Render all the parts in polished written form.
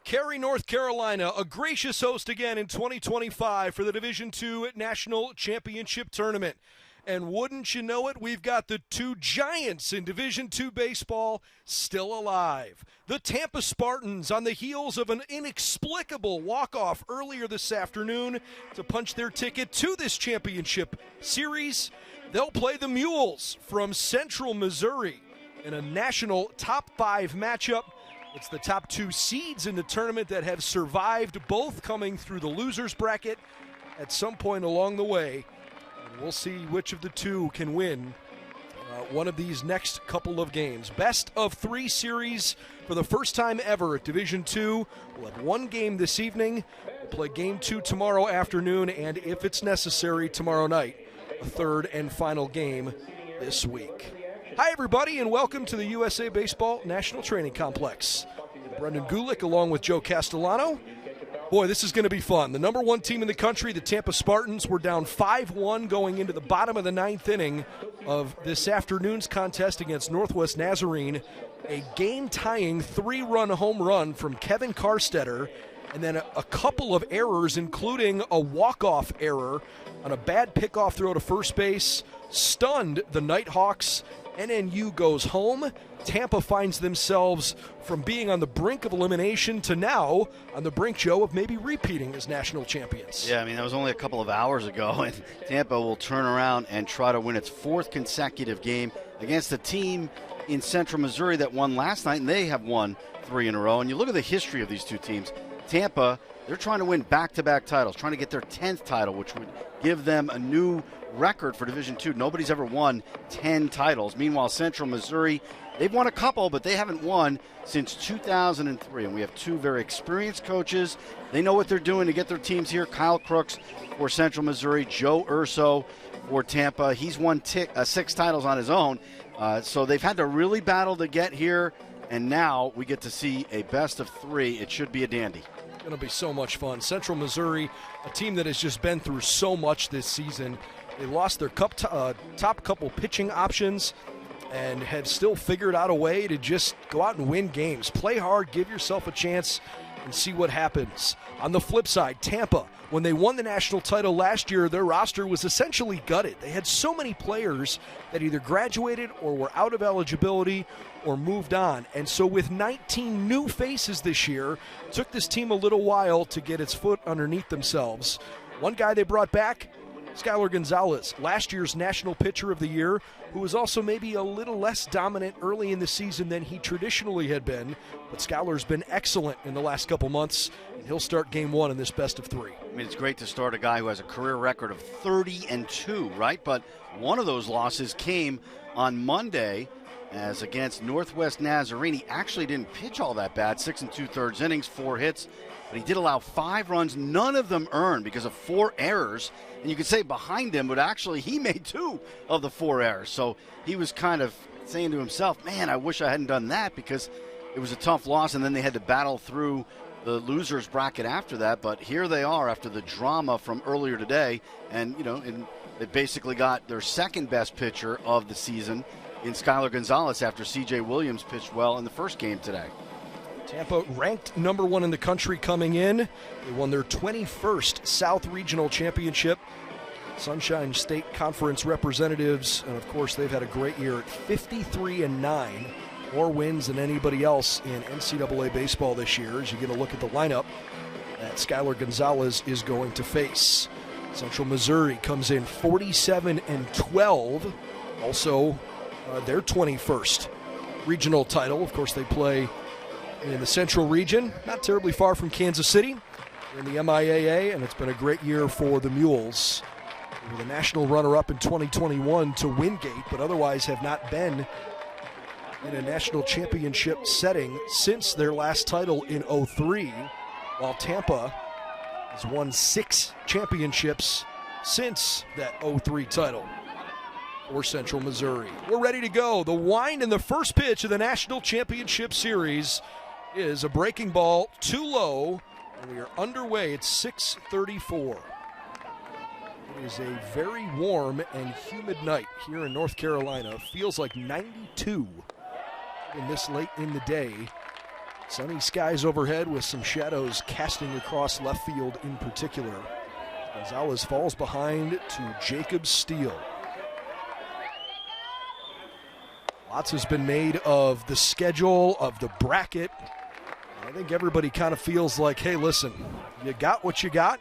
Cary, North Carolina, a gracious host again in 2025 for the Division II National Championship Tournament. And wouldn't you know it, we've got the two giants in Division II baseball still alive. The Tampa Spartans, on the heels of an inexplicable walk-off earlier this afternoon to punch their ticket to this championship series. They'll play the Mules from Central Missouri in a national top 5 matchup. It's the top 2 seeds in the tournament that have survived, both coming through the losers bracket at some point along the way. And we'll see which of the two can win one of these next couple of games. Best of 3 series for the first time ever at Division II. We'll have one game this evening. We'll play game 2 tomorrow afternoon, and if it's necessary, tomorrow night, a third and final game this week. Hi, everybody, and welcome to the USA Baseball National Training Complex. Brendan Gulick along with Joe Castellano. Boy, this is going to be fun. The number 1 team in the country, the Tampa Spartans, were down 5-1 going into the bottom of the 9th inning of this afternoon's contest against Northwest Nazarene. A game-tying 3-run home run from Kevin Karstetter, and then a couple of errors, including a walk-off error on a bad pickoff throw to first base, stunned the Nighthawks. NNU goes home. Tampa finds themselves from being on the brink of elimination to now on the brink, Joe, of maybe repeating as national champions. Yeah, I mean, that was only a couple of hours ago, and Tampa will turn around and try to win its 4th consecutive game against a team in Central Missouri that won last night, and they have won 3 in a row. And you look at the history of these two teams. Tampa, they're trying to win back-to-back titles, trying to get their 10th title, which would give them a new record for Division II. Nobody's ever won 10 titles. Meanwhile, Central Missouri, they've won a couple, but they haven't won since 2003. And we have 2 very experienced coaches. They know what they're doing to get their teams here. Kyle Crooks for Central Missouri, Joe Urso for Tampa. He's won 6 titles on his own. So they've had to really battle to get here. And now we get to see a best of 3. It should be a dandy. It's going to be so much fun. Central Missouri, a team that has just been through so much this season. They lost their top couple pitching options and have still figured out a way to just go out and win games. Play hard, give yourself a chance, and see what happens. On the flip side, Tampa, when they won the national title last year, their roster was essentially gutted. They had so many players that either graduated or were out of eligibility or moved on. And so with 19 new faces this year, it took this team a little while to get its foot underneath themselves. One guy they brought back, Skylar Gonzalez, last year's National Pitcher of the Year, who was also maybe a little less dominant early in the season than he traditionally had been. But Skylar's been excellent in the last couple months, and he'll start game 1 in this best of 3. I mean, it's great to start a guy who has a career record of 30-2, right? But one of those losses came on Monday as against Northwest Nazarene. He actually didn't pitch all that bad, 6 2/3 innings, 4 hits. But he did allow 5 runs, none of them earned because of 4 errors. And you could say behind him, but actually he made 2 of the 4 errors. So he was kind of saying to himself, man, I wish I hadn't done that, because it was a tough loss. And then they had to battle through the losers bracket after that. But here they are after the drama from earlier today. And, you know, they basically got their second best pitcher of the season in Skylar Gonzalez after C.J. Williams pitched well in the first game today. Tampa ranked number 1 in the country coming in. They won their 21st South Regional Championship. Sunshine State Conference representatives, and of course they've had a great year at 53-9, more wins than anybody else in NCAA baseball this year, as you get a look at the lineup that Skylar Gonzalez is going to face. Central Missouri comes in 47-12, also their 21st regional title. Of course, they play in the Central region, not terribly far from Kansas City. They're in the MIAA, and it's been a great year for the Mules. They were the national runner-up in 2021 to Wingate, but otherwise have not been in a national championship setting since their last title in 2003, while Tampa has won 6 championships since that 2003 title for Central Missouri. We're ready to go. The wind and the first pitch of the National Championship Series is a breaking ball too low, and we are underway at 6:34. It is a very warm and humid night here in North Carolina. Feels like 92 in this late in the day. Sunny skies overhead with some shadows casting across left field in particular. Gonzalez falls behind to Jacob Steele. Lots has been made of the schedule, of the bracket. I think everybody kind of feels like, hey, listen, you got what you got.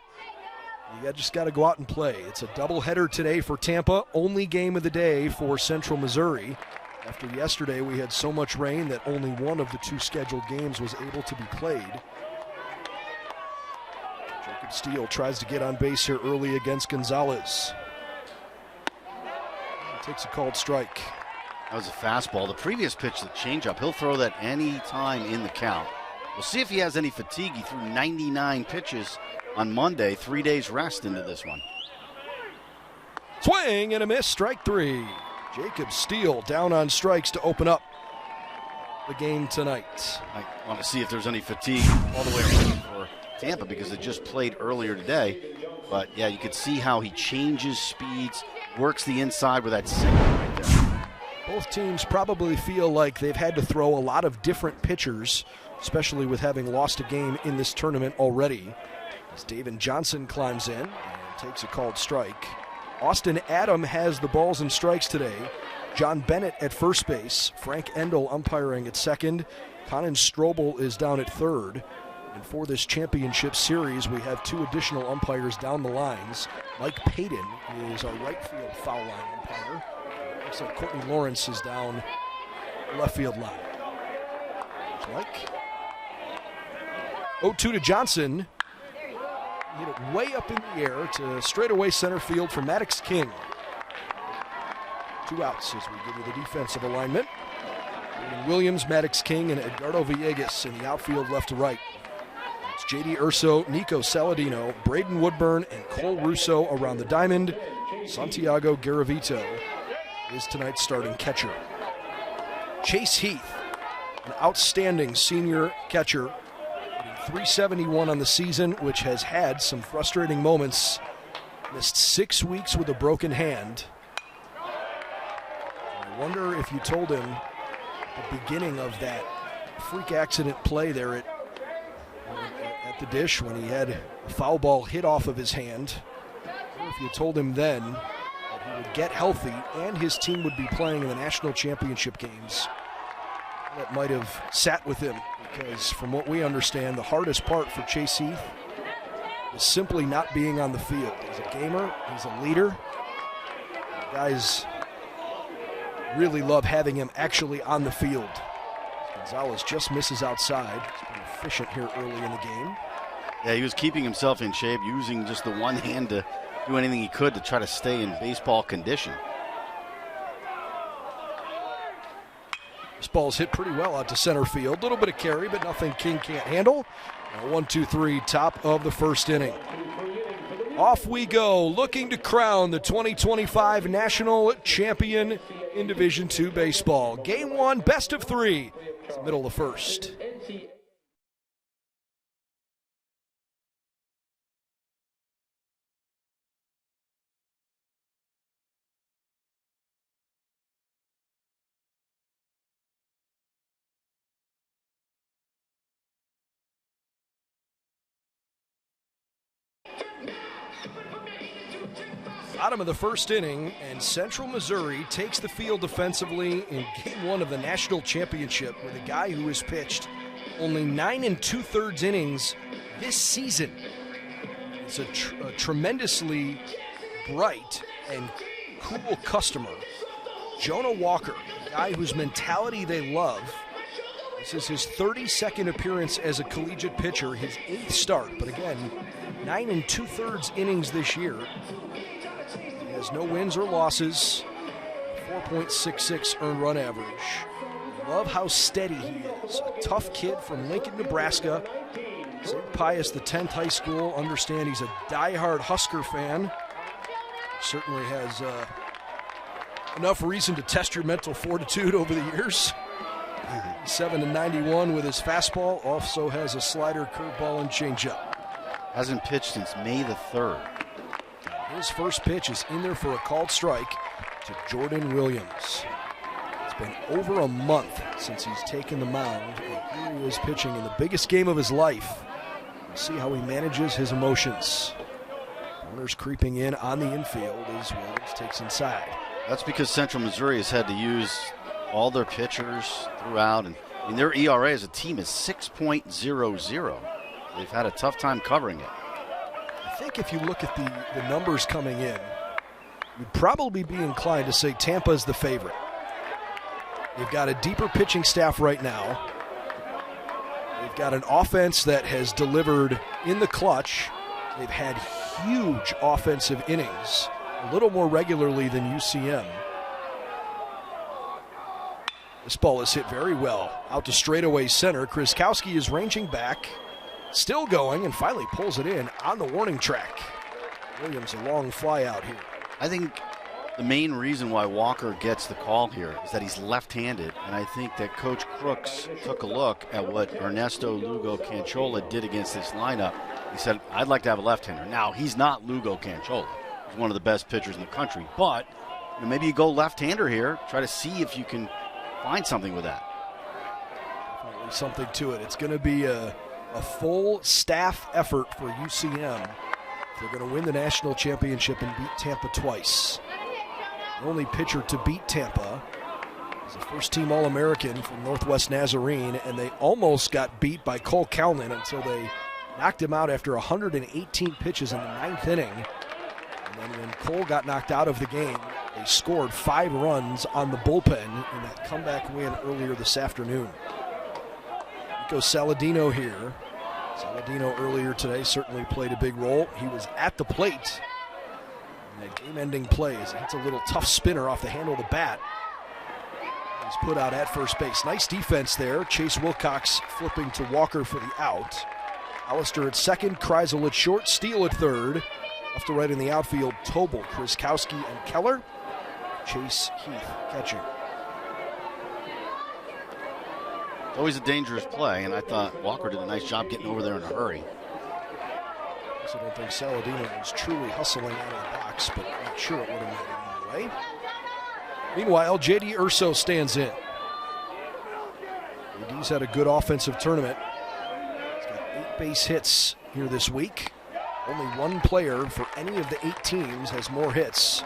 You just got to go out and play. It's a doubleheader today for Tampa, only game of the day for Central Missouri. After yesterday, we had so much rain that only one of the two scheduled games was able to be played. Jacob Steele tries to get on base here early against Gonzalez. He takes a called strike. That was a fastball. The previous pitch, the changeup, he'll throw that any time in the count. We'll see if he has any fatigue. He threw 99 pitches on Monday, 3 days rest into this one. Swing and a miss, strike three. Jacob Steele down on strikes to open up the game tonight. I want to see if there's any fatigue all the way around for Tampa because it just played earlier today. But yeah, you could see how he changes speeds, works the inside with that single right there. Both teams probably feel like they've had to throw a lot of different pitchers, especially with having lost a game in this tournament already. As David Johnson climbs in and takes a called strike. Austin Adam has the balls and strikes today. John Bennett at first base. Frank Endel umpiring at second. Conan Strobel is down at third. And for this championship series, we have two additional umpires down the lines. Mike Payton is our right field foul line umpire. Looks like Courtney Lawrence is down left field line. There's Mike. 0-2 to Johnson. Hit it way up in the air to straightaway center field for Maddox King. 2 outs as we give you the defensive alignment. Williams, Maddox King, and Edgardo Villegas in the outfield left to right. It's J.D. Urso, Nico Saladino, Braden Woodburn, and Cole Russo around the diamond. Santiago Garavito is tonight's starting catcher. Chase Heath, an outstanding senior catcher, 371 on the season, which has had some frustrating moments. Missed 6 weeks with a broken hand. I wonder if you told him at the beginning of that freak accident play there at the dish when he had a foul ball hit off of his hand. I wonder if you told him then that he would get healthy and his team would be playing in the national championship games. That might have sat with him, because from what we understand, the hardest part for Chase Heath is simply not being on the field. He's a gamer, he's a leader. The guys really love having him actually on the field. Gonzalez just misses outside. He's been efficient here early in the game. Yeah, he was keeping himself in shape, using just the one hand to do anything he could to try to stay in baseball condition. This ball's hit pretty well out to center field. A little bit of carry, but nothing King can't handle. 1-2-3, top of the first inning. Off we go, looking to crown the 2025 national champion in Division II baseball. Game 1, best of 3. It's the middle of the first. Bottom of the first inning, and Central Missouri takes the field defensively in Game 1 of the national championship with a guy who has pitched only 9 2/3 innings this season. It's a tremendously bright and cool customer. Jonah Walker, a guy whose mentality they love. This is his 32nd appearance as a collegiate pitcher, his 8th start, but again, 9 2/3 innings this year. Has no wins or losses, 4.66 earned run average. Love how steady he is. A tough kid from Lincoln, Nebraska. St. Pius X High School. Understand he's a diehard Husker fan. Certainly has enough reason to test your mental fortitude over the years. 7-91 with his fastball. Also has a slider, curveball, and changeup. Hasn't pitched since May the 3rd. His first pitch is in there for a called strike to Jordan Williams. It's been over a month since he's taken the mound, and here he is pitching in the biggest game of his life. We'll see how he manages his emotions. Runners creeping in on the infield as Williams takes inside. That's because Central Missouri has had to use all their pitchers throughout, and their ERA as a team is 6.00. They've had a tough time covering it. I think if you look at the numbers coming in, you'd probably be inclined to say Tampa is the favorite. They've got a deeper pitching staff right now. They've got an offense that has delivered in the clutch. They've had huge offensive innings, a little more regularly than UCM. This ball is hit very well out to straightaway center. Kriskowski is ranging back, still going, and finally pulls it in on the warning track. Williams a long fly out here. I think the main reason why Walker gets the call here is that he's left-handed, and I think that Coach Crooks took a look at what Ernesto Lugo Canchola did against this lineup. He said, I'd like to have a left-hander. Now, he's not Lugo Canchola. He's one of the best pitchers in the country, but maybe you go left-hander here, try to see if you can find something with that. Definitely something to it. It's going to be a full staff effort for UCM if they're going to win the national championship and beat Tampa twice. The only pitcher to beat Tampa is a first-team All-American from Northwest Nazarene, and they almost got beat by Cole Kalnin until they knocked him out after 118 pitches in the ninth inning. And then when Cole got knocked out of the game, they scored 5 runs on the bullpen in that comeback win earlier this afternoon. Nico Saladino here. Saladino earlier today certainly played a big role. He was at the plate in that game-ending play as he hits a little tough spinner off the handle of the bat. He's put out at first base. Nice defense there. Chase Wilcox flipping to Walker for the out. Allister at second, Kreisel at short, Steele at third. Left to right in the outfield, Tobel, Kriskowski, and Keller. Chase Heath catching. Always a dangerous play, and I thought Walker did a nice job getting over there in a hurry. I don't think Saladino was truly hustling out of the box, but not sure it would have mattered either way. Meanwhile, J.D. Urso stands in. JD's had a good offensive tournament. He's got 8 base hits here this week. Only one player for any of the 8 teams has more hits.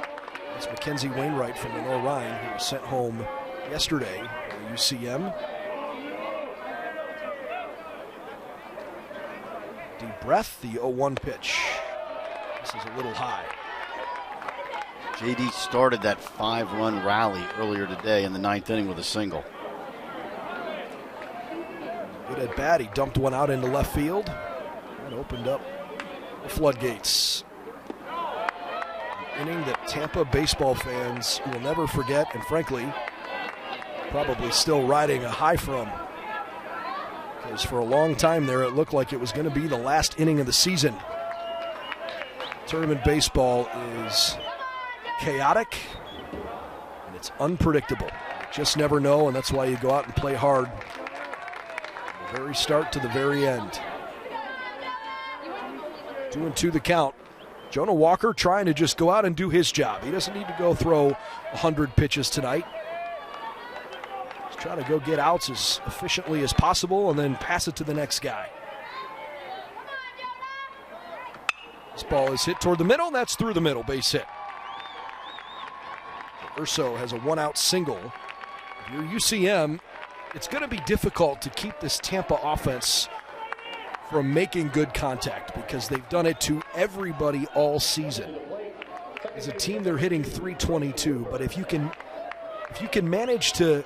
That's Mackenzie Wainwright from the Norrhine, who was sent home yesterday by UCM. Deep breath, the 0-1 pitch. This is a little high. JD started that 5-run rally earlier today in the 9th inning with a single. Good at bat, he dumped one out into left field. That opened up the floodgates. An inning that Tampa baseball fans will never forget, and frankly, probably still riding a high from. Because for a long time there, it looked like it was going to be the last inning of the season. Tournament baseball is chaotic, and it's unpredictable. You just never know, and that's why you go out and play hard. From the very start to the very end. 2-2 the count. Jonah Walker trying to just go out and do his job. He doesn't need to go throw 100 pitches tonight. Just try to go get outs as efficiently as possible and then pass it to the next guy. This ball is hit toward the middle, and that's through the middle, base hit. Urso has a 1-out single. If you're UCM, it's going to be difficult to keep this Tampa offense from making good contact because they've done it to everybody all season. As a team, they're hitting .322, but if you can manage to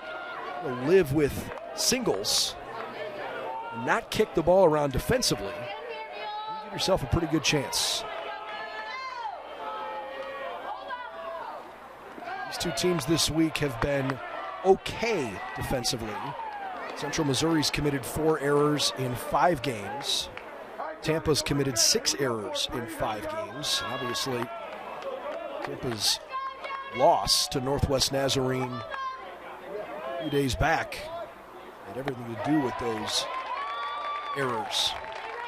live with singles and not kick the ball around defensively, you give yourself a pretty good chance. These two teams this week have been okay defensively. Central Missouri's committed 4 errors in 5 games. Tampa's committed 6 errors in 5 games. And obviously, Tampa's loss to Northwest Nazarene a few days back had everything to do with those errors.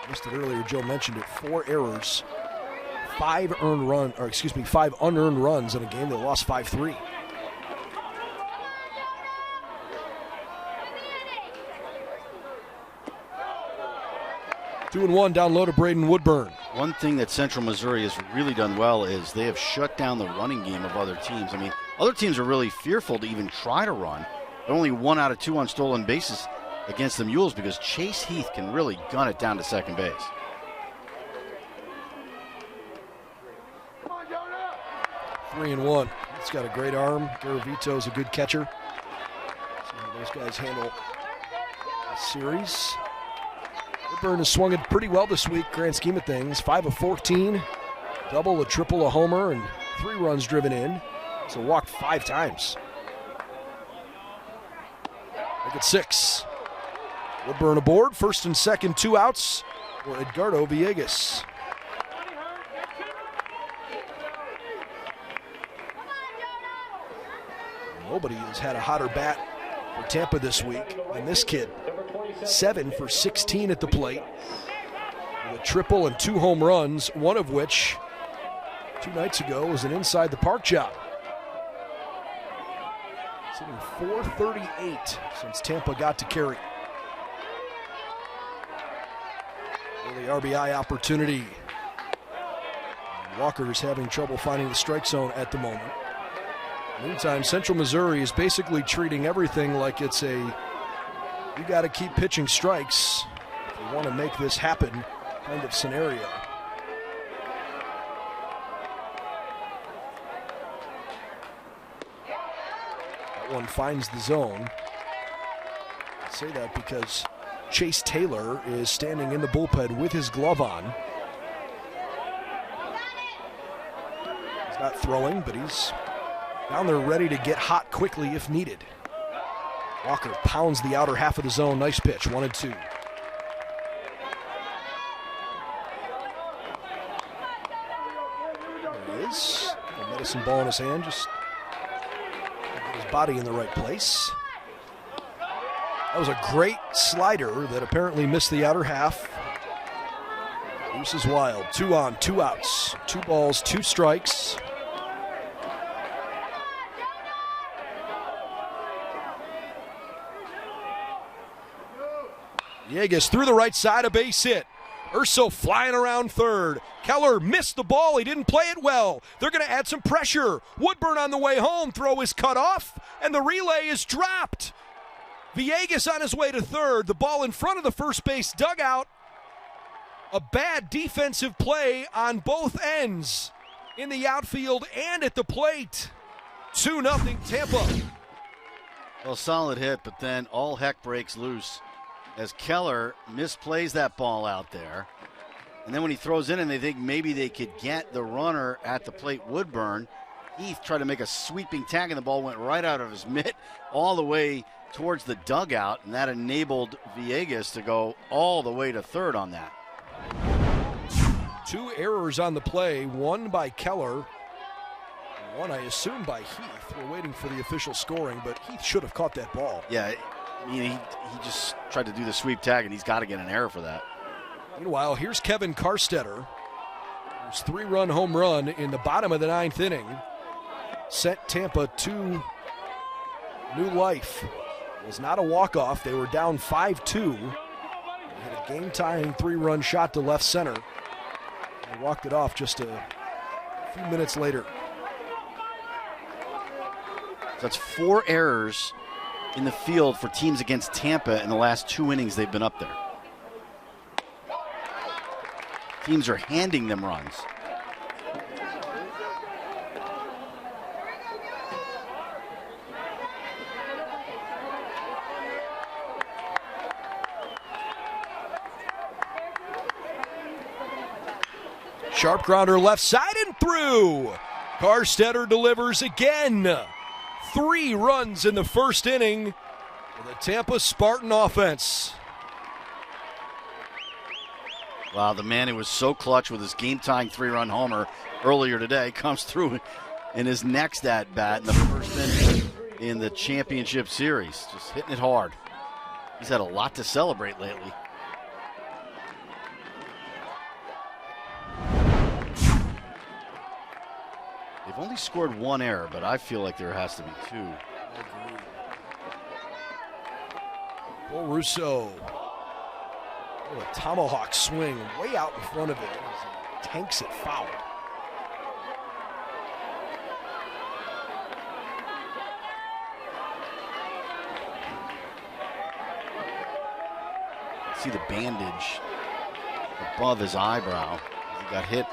I missed it earlier, Joe mentioned it, 4 errors, 5 unearned runs in a game that lost 5-3. 2-1 down low to Braden Woodburn. One thing that Central Missouri has really done well is they have shut down the running game of other teams. I mean, other teams are really fearful to even try to run. They're only 1 out of 2 on stolen bases against the Mules because Chase Heath can really gun it down to second base. 3-1. He's got a great arm. Garavito's a good catcher. See how those guys handle the series. Woodburn has swung it pretty well this week, grand scheme of things. 5 of 14, double, a triple, a homer, and 3 runs driven in. So walked 5 times. Make it 6. Woodburn aboard, first and second, 2 outs for Edgardo Villegas. Nobody has had a hotter bat for Tampa this week than this kid. 7 for 16 at the plate with a triple and 2 home runs, one of which 2 nights ago was an inside the park job. Sitting .438 since Tampa got to Cary. Early RBI opportunity. Walker's having trouble finding the strike zone at the moment. Meantime, Central Missouri is basically treating everything like it's a you got to keep pitching strikes if you want to make this happen kind of scenario. That one finds the zone. I say that because Chase Taylor is standing in the bullpen with his glove on. He's not throwing, but he's down there ready to get hot quickly if needed. Walker pounds the outer half of the zone. Nice pitch, 1-2. There he is. A medicine ball in his hand, just get his body in the right place. That was a great slider that apparently missed the outer half. Deuce is wild. 2 on, 2 outs. 2 balls, 2 strikes. Villegas through the right side, a base hit. Urso flying around third. Keller missed the ball. He didn't play it well. They're going to add some pressure. Woodburn on the way home. Throw is cut off, and the relay is dropped. Villegas on his way to third. The ball in front of the first base dugout. A bad defensive play on both ends in the outfield and at the plate. 2-0 Tampa. Well, solid hit, but then all heck breaks loose as Keller misplays that ball out there. And then when he throws in and they think maybe they could get the runner at the plate, Woodburn, Heath tried to make a sweeping tag and the ball went right out of his mitt all the way towards the dugout, and that enabled Villegas to go all the way to third on that. 2 errors on the play, one by Keller, and one I assume by Heath. We're waiting for the official scoring, but Heath should have caught that ball. Yeah, I mean, he just tried to do the sweep tag, and he's got to get an error for that. Meanwhile, here's Kevin Karstetter, whose 3-run home run in the bottom of the 9th inning sent Tampa to new life. It was not a walk-off. They were down 5-2. They hit a game-tying 3-run shot to left center. They walked it off just a few minutes later. So that's 4 errors in the field for teams against Tampa in the last 2 innings they've been up there. Teams are handing them runs. Sharp grounder left side and through. Karstetter delivers again. 3 runs in the first inning for the Tampa Spartan offense. Wow, the man who was so clutch with his game-tying 3-run homer earlier today comes through in his next at-bat in the first inning in the championship series. Just hitting it hard. He's had a lot to celebrate lately. They've only scored 1 error, but I feel like there has to be 2. Paul Russo Oh, a tomahawk swing way out in front of it as he tanks it foul. See the bandage above his eyebrow. He got hit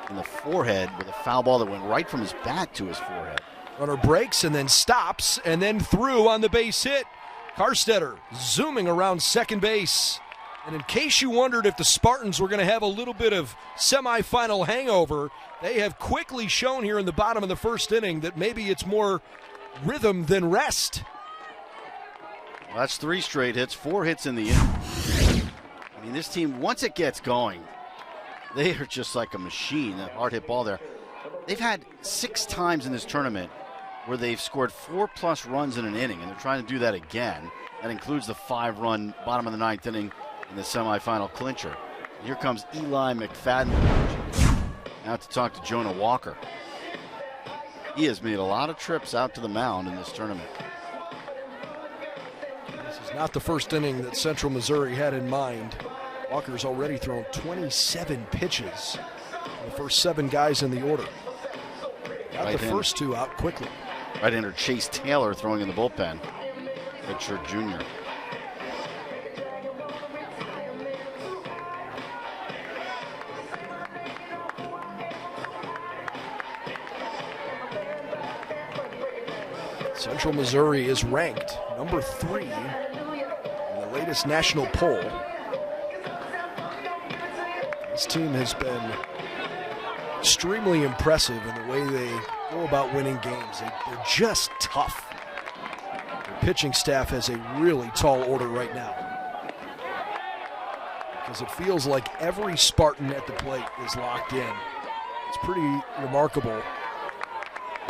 in the forehead with a foul ball that went right from his bat to his forehead. Runner breaks and then stops and then through on the base hit. Karstetter zooming around second base. And in case you wondered if the Spartans were going to have a little bit of semifinal hangover, they have quickly shown here in the bottom of the first inning that maybe it's more rhythm than rest. Well, that's 3 straight hits, 4 hits in the inning. I mean, this team, once it gets going, they are just like a machine. That hard hit ball there. They've had 6 times in this tournament where they've scored 4+ runs in an inning, and they're trying to do that again. That includes the 5-run bottom of the 9th inning in the semifinal clincher. And here comes Eli McFadden out to talk to Jonah Walker. He has made a lot of trips out to the mound in this tournament. This is not the first inning that Central Missouri had in mind. Walker's already thrown 27 pitches. The first 7 guys in the order. Got the first 2 out quickly. Right-hander Chase Taylor throwing in the bullpen. Redshirt junior. Central Missouri is ranked number 3 in the latest national poll. This team has been extremely impressive in the way they go about winning games. They're just tough. Their pitching staff has a really tall order right now, because it feels like every Spartan at the plate is locked in. It's pretty remarkable.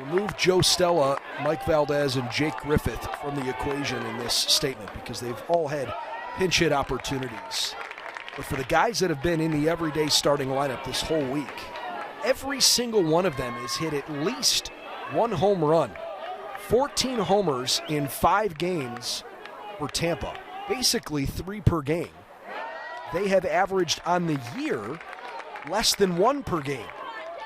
Remove Joe Stella, Mike Valdez, and Jake Griffith from the equation in this statement, because they've all had pinch hit opportunities. But for the guys that have been in the everyday starting lineup this whole week, every single one of them has hit at least 1 home run. 14 homers in 5 games for Tampa, basically 3 per game. They have averaged on the year less than 1 per game.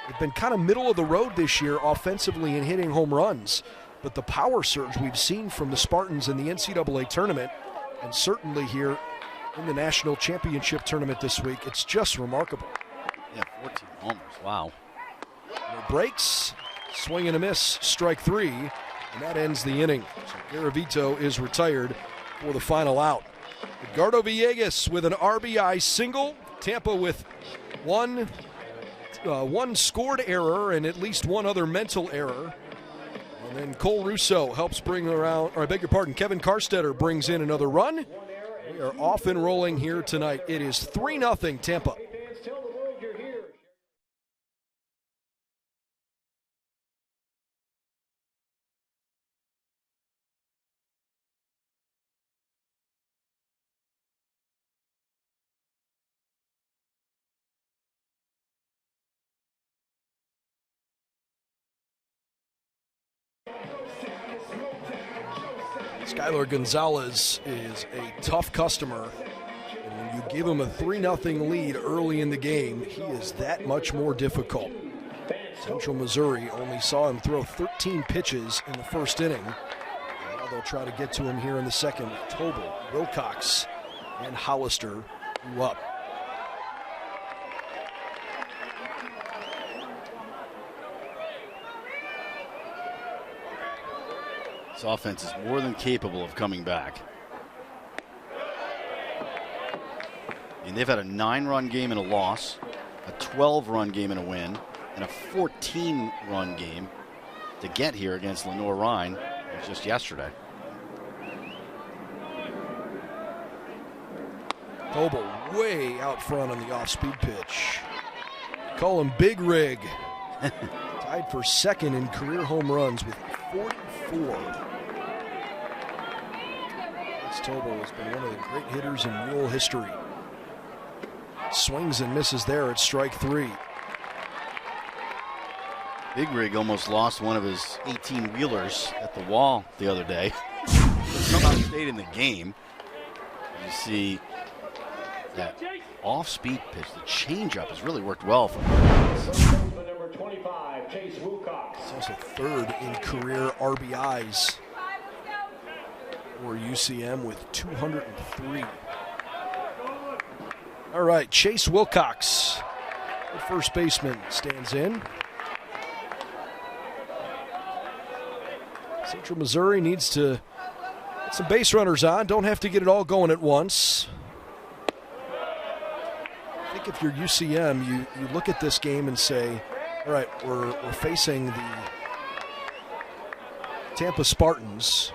They've been kind of middle of the road this year offensively in hitting home runs, but the power surge we've seen from the Spartans in the NCAA tournament, and certainly here in the national championship tournament this week, it's just remarkable. Yeah, 14 homers, wow. No breaks, swing and a miss, strike 3, and that ends the inning. So Garavito is retired for the final out. Edgardo Villegas with an RBI single. Tampa with one scored error and at least 1 other mental error. And then Cole Russo helps bring around, or I beg your pardon, Kevin Karstetter brings in another run. We are off and rolling here tonight. It is 3-0 Tampa. Skylar Gonzalez is a tough customer, and when you give him a 3-0 lead early in the game, he is that much more difficult. Central Missouri only saw him throw 13 pitches in the first inning. Now they'll try to get to him here in the second. Tobel, Wilcox, and Hollister grew up. This offense is more than capable of coming back. And they've had a 9-run game and a loss, a 12-run game and a win, and a 14-run game to get here against Lenoir-Rhyne just yesterday. Tobel way out front on the off-speed pitch. Call him Big Rig. Tied for second in career home runs with 44. Tobel has been one of the great hitters in Mule history. Swings and misses there at strike 3. Big Rig almost lost one of his 18-wheelers at the wall the other day. Somehow stayed in the game. You see that off-speed pitch, the changeup, has really worked well for him. He's also third in career RBIs for UCM with 203. All right, Chase Wilcox, the first baseman, stands in. Central Missouri needs to get some base runners on. Don't have to get it all going at once. I think if you're UCM, you look at this game and say, all right, we're facing the Tampa Spartans.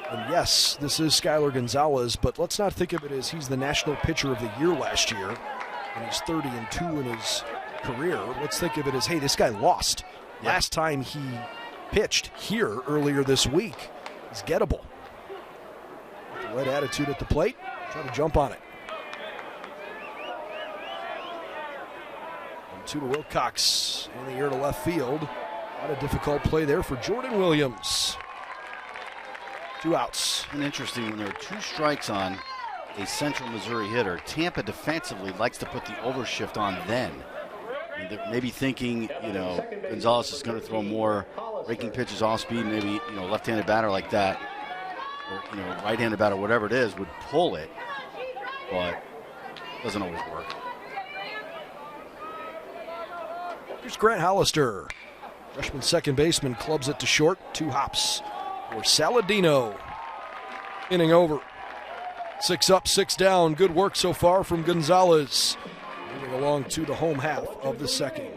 And yes, this is Skylar Gonzalez, but let's not think of it as he's the National Pitcher of the Year last year, and he's 30-2 in his career. Let's think of it as, hey, this guy lost. Last time he pitched here earlier this week. He's gettable. With the right attitude at the plate, try to jump on it. 1-2 to Wilcox in the air to left field. Not a difficult play there for Jordan Williams. 2 outs. And interesting, when there are 2 strikes on a Central Missouri hitter, Tampa defensively likes to put the overshift on then. And they're maybe thinking, Gonzalez is going to throw more breaking pitches off speed, maybe, left-handed batter like that, or, right-handed batter, whatever it is, would pull it, but it doesn't always work. Here's Grant Hollister. Freshman second baseman clubs it to short. 2 hops for Saladino. Inning over. 6 up, 6 down. Good work so far from Gonzalez. Moving along to the home half of the second.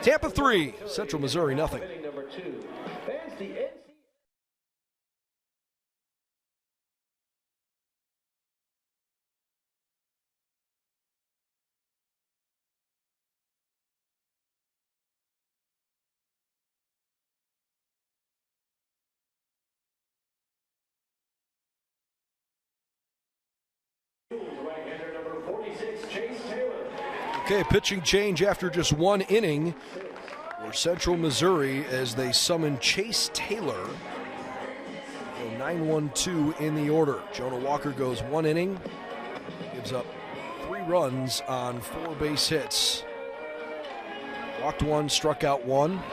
Tampa 3, Central Missouri nothing. Okay, pitching change after just 1 inning for Central Missouri as they summon Chase Taylor. 9-1-2 in the order. Jonah Walker goes 1 inning, gives up 3 runs on 4 base hits. Walked 1, struck out 1,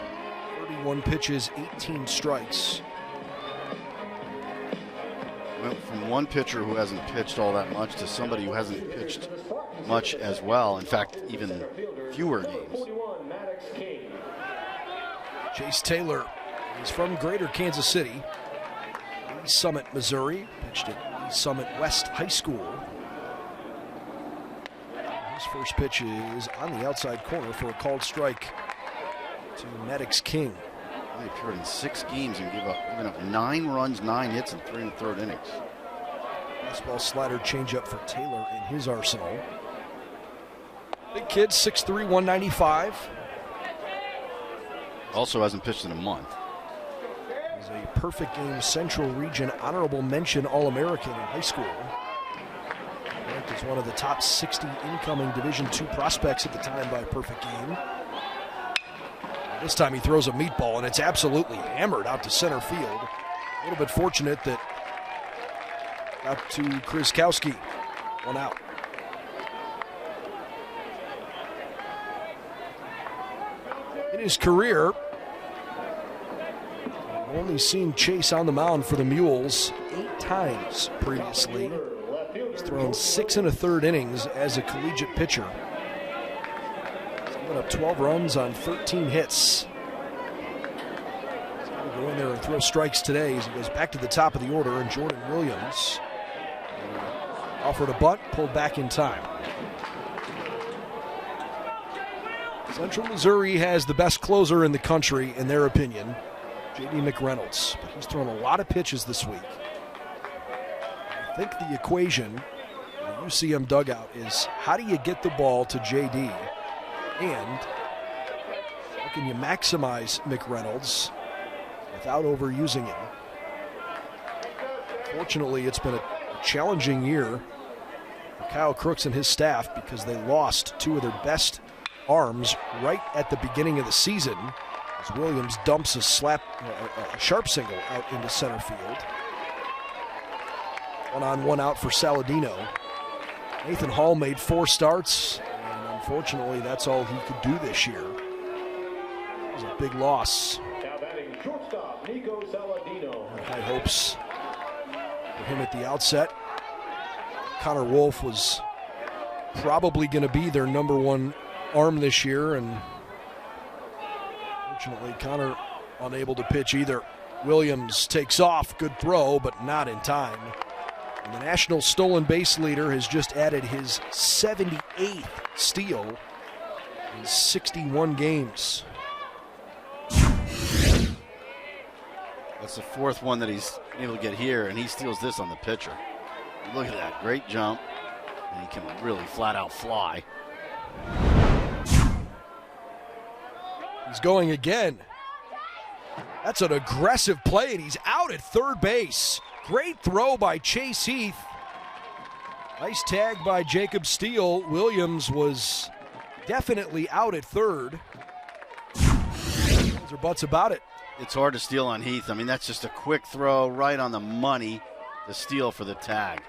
31 pitches, 18 strikes. Went from one pitcher who hasn't pitched all that much to somebody who hasn't pitched much as well. In fact, even fewer games. Chase Taylor, he's from Greater Kansas City, Lee Summit, Missouri. Pitched at Lee Summit West High School. His first pitch is on the outside corner for a called strike to Maddox King. He appeared in 6 games and gave up 9 runs, 9 hits, and 3 1/3 innings. Fastball slider changeup for Taylor in his arsenal. Big kid, 6'3", 195. Also hasn't pitched in a month. He's a perfect game Central Region honorable mention All-American in high school. Ranked as one of the top 60 incoming Division II prospects at the time by Perfect Game. This time he throws a meatball, and it's absolutely hammered out to center field. A little bit fortunate that got to Kriskowski. 1 out. In his career, I've only seen Chase on the mound for the Mules 8 times previously. He's thrown 6 1/3 innings as a collegiate pitcher. Up 12 runs on 13 hits. He's going to go in there and throw strikes today as he goes back to the top of the order, and Jordan Williams offered a bunt, pulled back in time. Central Missouri has the best closer in the country, in their opinion, J.D. McReynolds, but he's thrown a lot of pitches this week. I think the equation in the UCM dugout is, how do you get the ball to J.D., and how can you maximize McReynolds without overusing him? Fortunately, it's been a challenging year for Kyle Crooks and his staff because they lost 2 of their best arms right at the beginning of the season as Williams dumps a sharp single out into center field. 1 on 1 out for Saladino. Nathan Hall made 4 starts, and unfortunately that's all he could do this year. It was a big loss. Now batting shortstop, Nico Saladino. High hopes for him at the outset. Connor Wolf was probably going to be their number 1 arm this year, and fortunately Connor unable to pitch either. Williams takes off, good throw, but not in time. And the national stolen base leader has just added his 78th steal in 61 games. That's the 4th one that he's able to get here, and he steals this on the pitcher. Look at that, great jump, and he can really flat out fly. He's going again. That's an aggressive play, and he's out at third base. Great throw by Chase Heath. Nice tag by Jacob Steele. Williams was definitely out at third. Those are butts about it. It's hard to steal on Heath. I mean, that's just a quick throw right on the money to steal for the tag.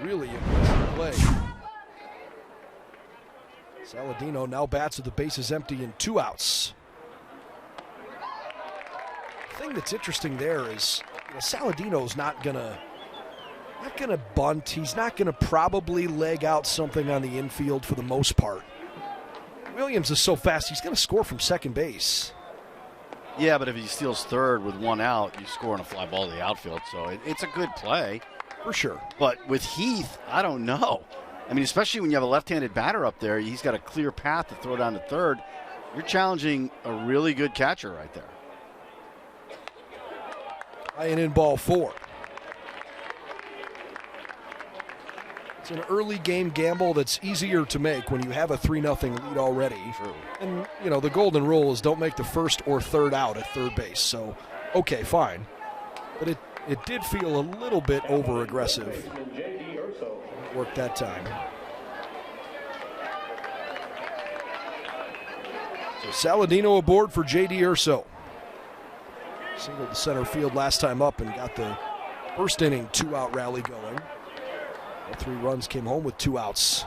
Really impressive play. Saladino now bats with the bases empty and 2 outs. The thing that's interesting there is, Saladino's not gonna bunt. He's not gonna probably leg out something on the infield for the most part. Williams is so fast, he's gonna score from second base. Yeah, but if he steals third with 1 out, you score on a fly ball to the outfield. So it's a good play. For sure. But with Heath, I don't know. I mean, especially when you have a left-handed batter up there, he's got a clear path to throw down to third. You're challenging a really good catcher right there. High and in ball 4. It's an early game gamble that's easier to make when you have a 3-0 lead already. True. And, the golden rule is don't make the first or third out at third base. So, okay, fine. But it did feel a little bit over-aggressive. It worked that time. So Saladino aboard for J.D. Urso. Singled the center field last time up and got the first inning 2-out rally going. All 3 runs came home with 2 outs.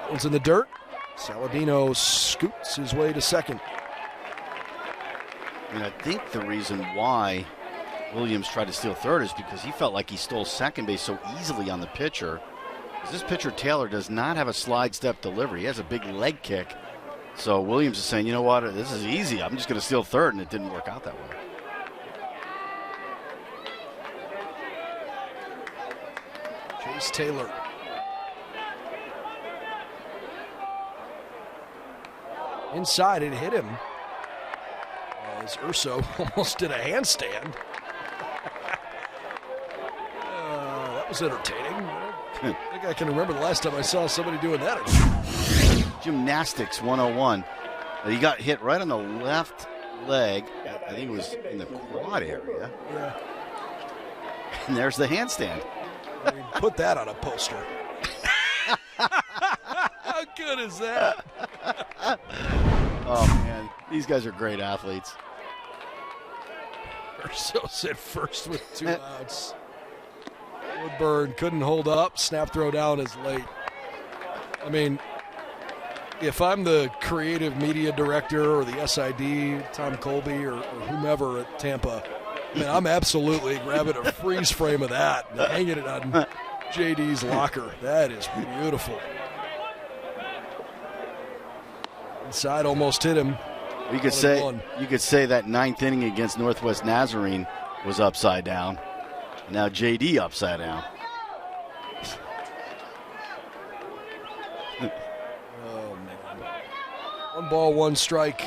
That one's in the dirt. Saladino scoots his way to second. And I think the reason why Williams tried to steal third is because he felt like he stole second base so easily on the pitcher. This pitcher, Taylor, does not have a slide step delivery. He has a big leg kick. So Williams is saying, you know what, this is easy. I'm just going to steal third, and it didn't work out that way. Chase Taylor. Inside, it hit him. As Urso almost did a handstand. That was entertaining. I think I can remember the last time I saw somebody doing that. Gymnastics 101. He got hit right on the left leg. I think it was in the quad area. Yeah. And there's the handstand. I mean, put that on a poster. How good is that? Oh, man. These guys are great athletes. Urso's at first with 2 outs. Woodburn couldn't hold up. Snap throw down is late. I mean, if I'm the creative media director or the SID, Tom Colby or whomever at Tampa, I mean, I'm absolutely grabbing a freeze frame of that and hanging it on JD's locker. That is beautiful. Inside almost hit him. You could say that 9th inning against Northwest Nazarene was upside down. Now JD upside down. Oh, man. 1 ball, 1 strike.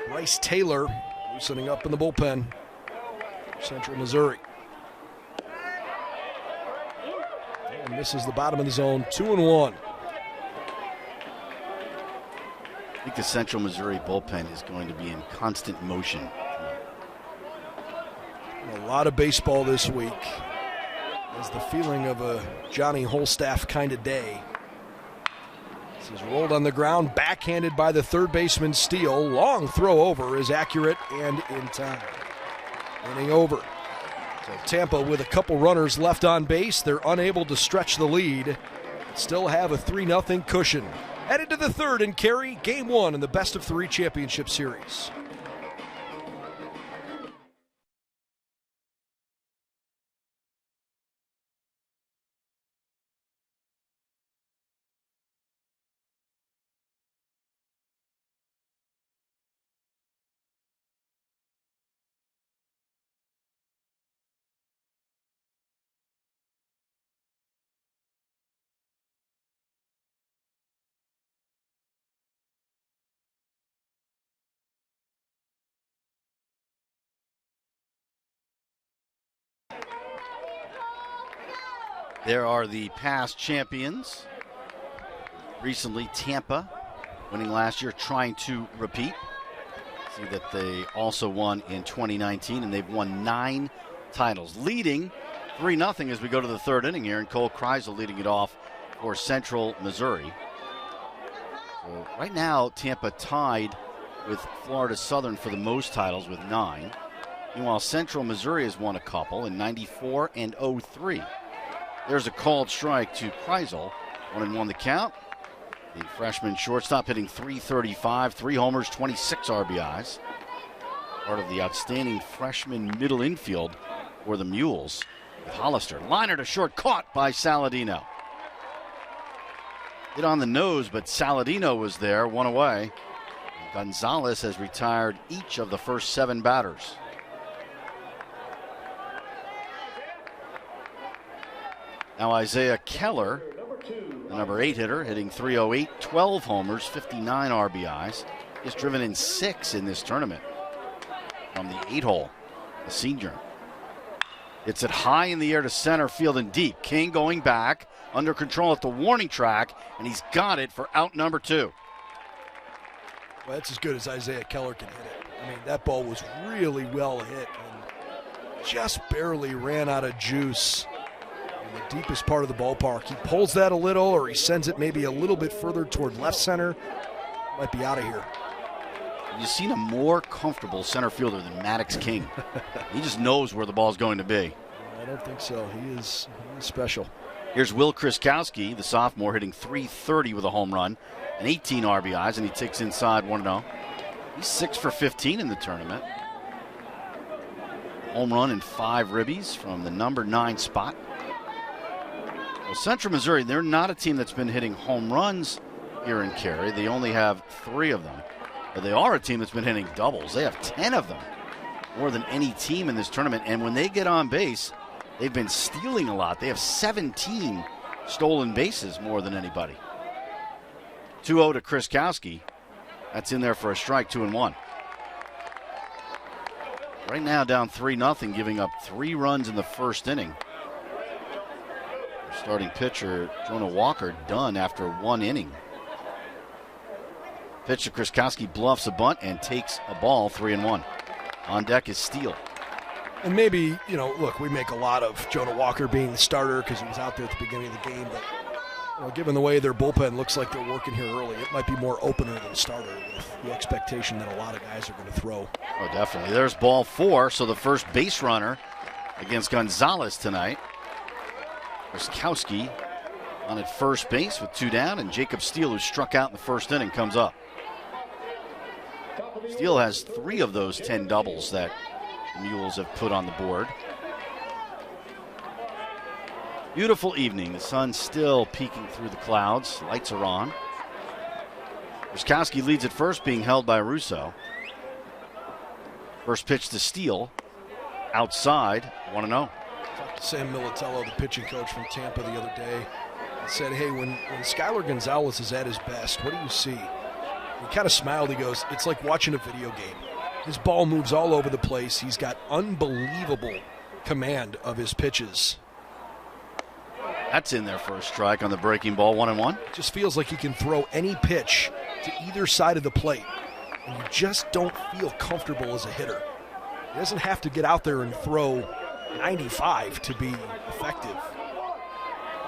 Bryce Taylor loosening up in the bullpen. Central Missouri. And misses the bottom of the zone. 2-1. I think the Central Missouri bullpen is going to be in constant motion. A lot of baseball this week. Has the feeling of a Johnny Holstaff kind of day. This is rolled on the ground, backhanded by the third baseman Steele. Long throw over is accurate and in time. Inning over. So Tampa with a couple runners left on base. They're unable to stretch the lead. Still have a 3-0 cushion. Headed to the third and carry game one in the best-of-3 championship series. There are the past champions. Recently, Tampa, winning last year, trying to repeat. See that they also won in 2019, and they've won 9 titles, leading 3-0 as we go to the third inning here, and Cole Kreisel leading it off for Central Missouri. So right now, Tampa tied with Florida Southern for the most titles with 9. Meanwhile, Central Missouri has won a couple in 94 and 03. There's a called strike to Kreisel. 1-1 the count. The freshman shortstop hitting .335, 3 homers, 26 RBIs. Part of the outstanding freshman middle infield for the Mules. With Hollister. Liner to short, caught by Saladino. Hit on the nose, but Saladino was there, 1 away. Gonzalez has retired each of the first 7 batters. Now Isaiah Keller, the number 8 hitter, hitting .308, 12 homers, 59 RBIs. He's driven in 6 in this tournament from the 8-hole, the senior. It's it high in the air to center field and deep. King going back, under control at the warning track, and he's got it for out number 2. Well, that's as good as Isaiah Keller can hit it. I mean, that ball was really well hit and just barely ran out of juice. The deepest part of the ballpark. He pulls that a little, or he sends it maybe a little bit further toward left center. Might be out of here. You've seen a more comfortable center fielder than Maddox King. He just knows where the ball's going to be. I don't think so. He is special. Here's Will Kriskowski, the sophomore, hitting .330 with a home run and 18 RBIs, and he takes inside 1-0. He's 6 for 15 in the tournament. Home run and 5 ribbies from the number 9 spot. Well, Central Missouri, they're not a team that's been hitting home runs here in Cary. They only have 3 of them. But they are a team that's been hitting doubles. They have 10 of them, more than any team in this tournament. And when they get on base, they've been stealing a lot. They have 17 stolen bases, more than anybody. 2-0 to Kriskowski. That's in there for a strike, 2-1. Right now down 3-0, giving up 3 runs in the first inning. Starting pitcher Jonah Walker done after 1 inning. Pitch to Kriskowski, bluffs a bunt and takes a ball, 3-1. On deck is Steele. And maybe, look, we make a lot of Jonah Walker being the starter because he was out there at the beginning of the game. But given the way their bullpen looks like they're working here early, it might be more opener than starter with the expectation that a lot of guys are going to throw. Oh, definitely. There's ball 4, so the first base runner against Gonzalez tonight. Kriskowski on at first base with 2 down, and Jacob Steele, who struck out in the first inning, comes up. Steele has 3 of those 10 doubles that the Mules have put on the board. Beautiful evening. The sun still peeking through the clouds. Lights are on. Kriskowski leads at first, being held by Russo. First pitch to Steele. Outside, 1-0. Sam Militello, the pitching coach from Tampa the other day, said, hey, when Skylar Gonzalez is at his best, what do you see? He kind of smiled. He goes, it's like watching a video game. His ball moves all over the place. He's got unbelievable command of his pitches. That's in there for a strike on the breaking ball, 1-1. It just feels like he can throw any pitch to either side of the plate, and you just don't feel comfortable as a hitter. He doesn't have to get out there and throw 95 to be effective.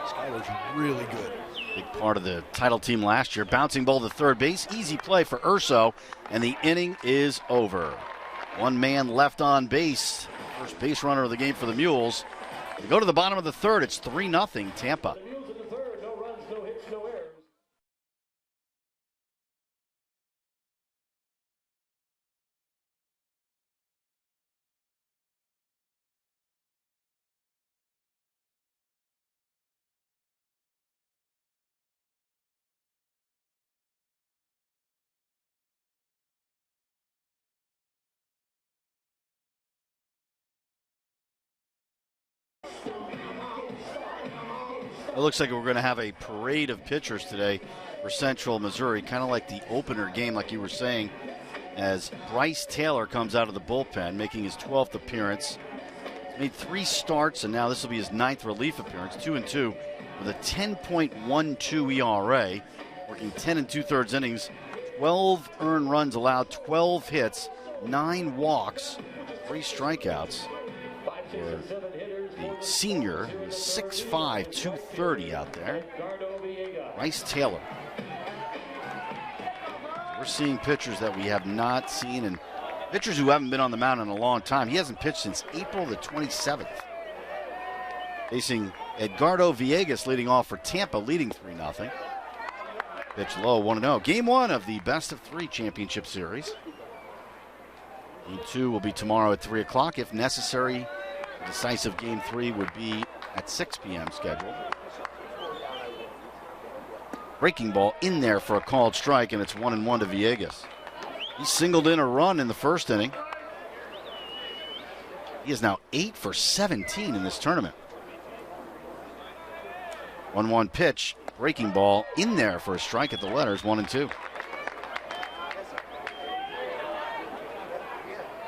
Skylar's really good. Big part of the title team last year. Bouncing ball to third base. Easy play for Urso, and the inning is over. 1 man left on base First base runner of the game for the Mules. We go to the bottom of the third. It's 3-0 Tampa. The Mules in the third. No runs, no hits, no errors. It looks like we're going to have a parade of pitchers today for Central Missouri, kind of like the opener game, like you were saying, as Bryce Taylor comes out of the bullpen, making his 12th appearance. He's made 3 starts, and now this will be his 9th relief appearance, 2-2, with a 10.12 ERA, working 10 2/3 innings, 12 earned runs allowed, 12 hits, 9 walks, 3 strikeouts. For the senior, 6'5", 230 out there, Bryce Taylor. We're seeing pitchers that we have not seen, and pitchers who haven't been on the mound in a long time. He hasn't pitched since April the 27th. Facing Edgardo Villegas leading off for Tampa, leading 3-0. Pitch low, 1-0. Game 1 of the best of 3 championship series. Game 2 will be tomorrow at 3 o'clock. If necessary, decisive Game 3 would be at 6 p.m. scheduled. Breaking ball in there for a called strike, and it's 1-1 to Villegas. He singled in a run in the first inning. He is now 8 for 17 in this tournament. 1-1 pitch, breaking ball in there for a strike at the letters, 1-2.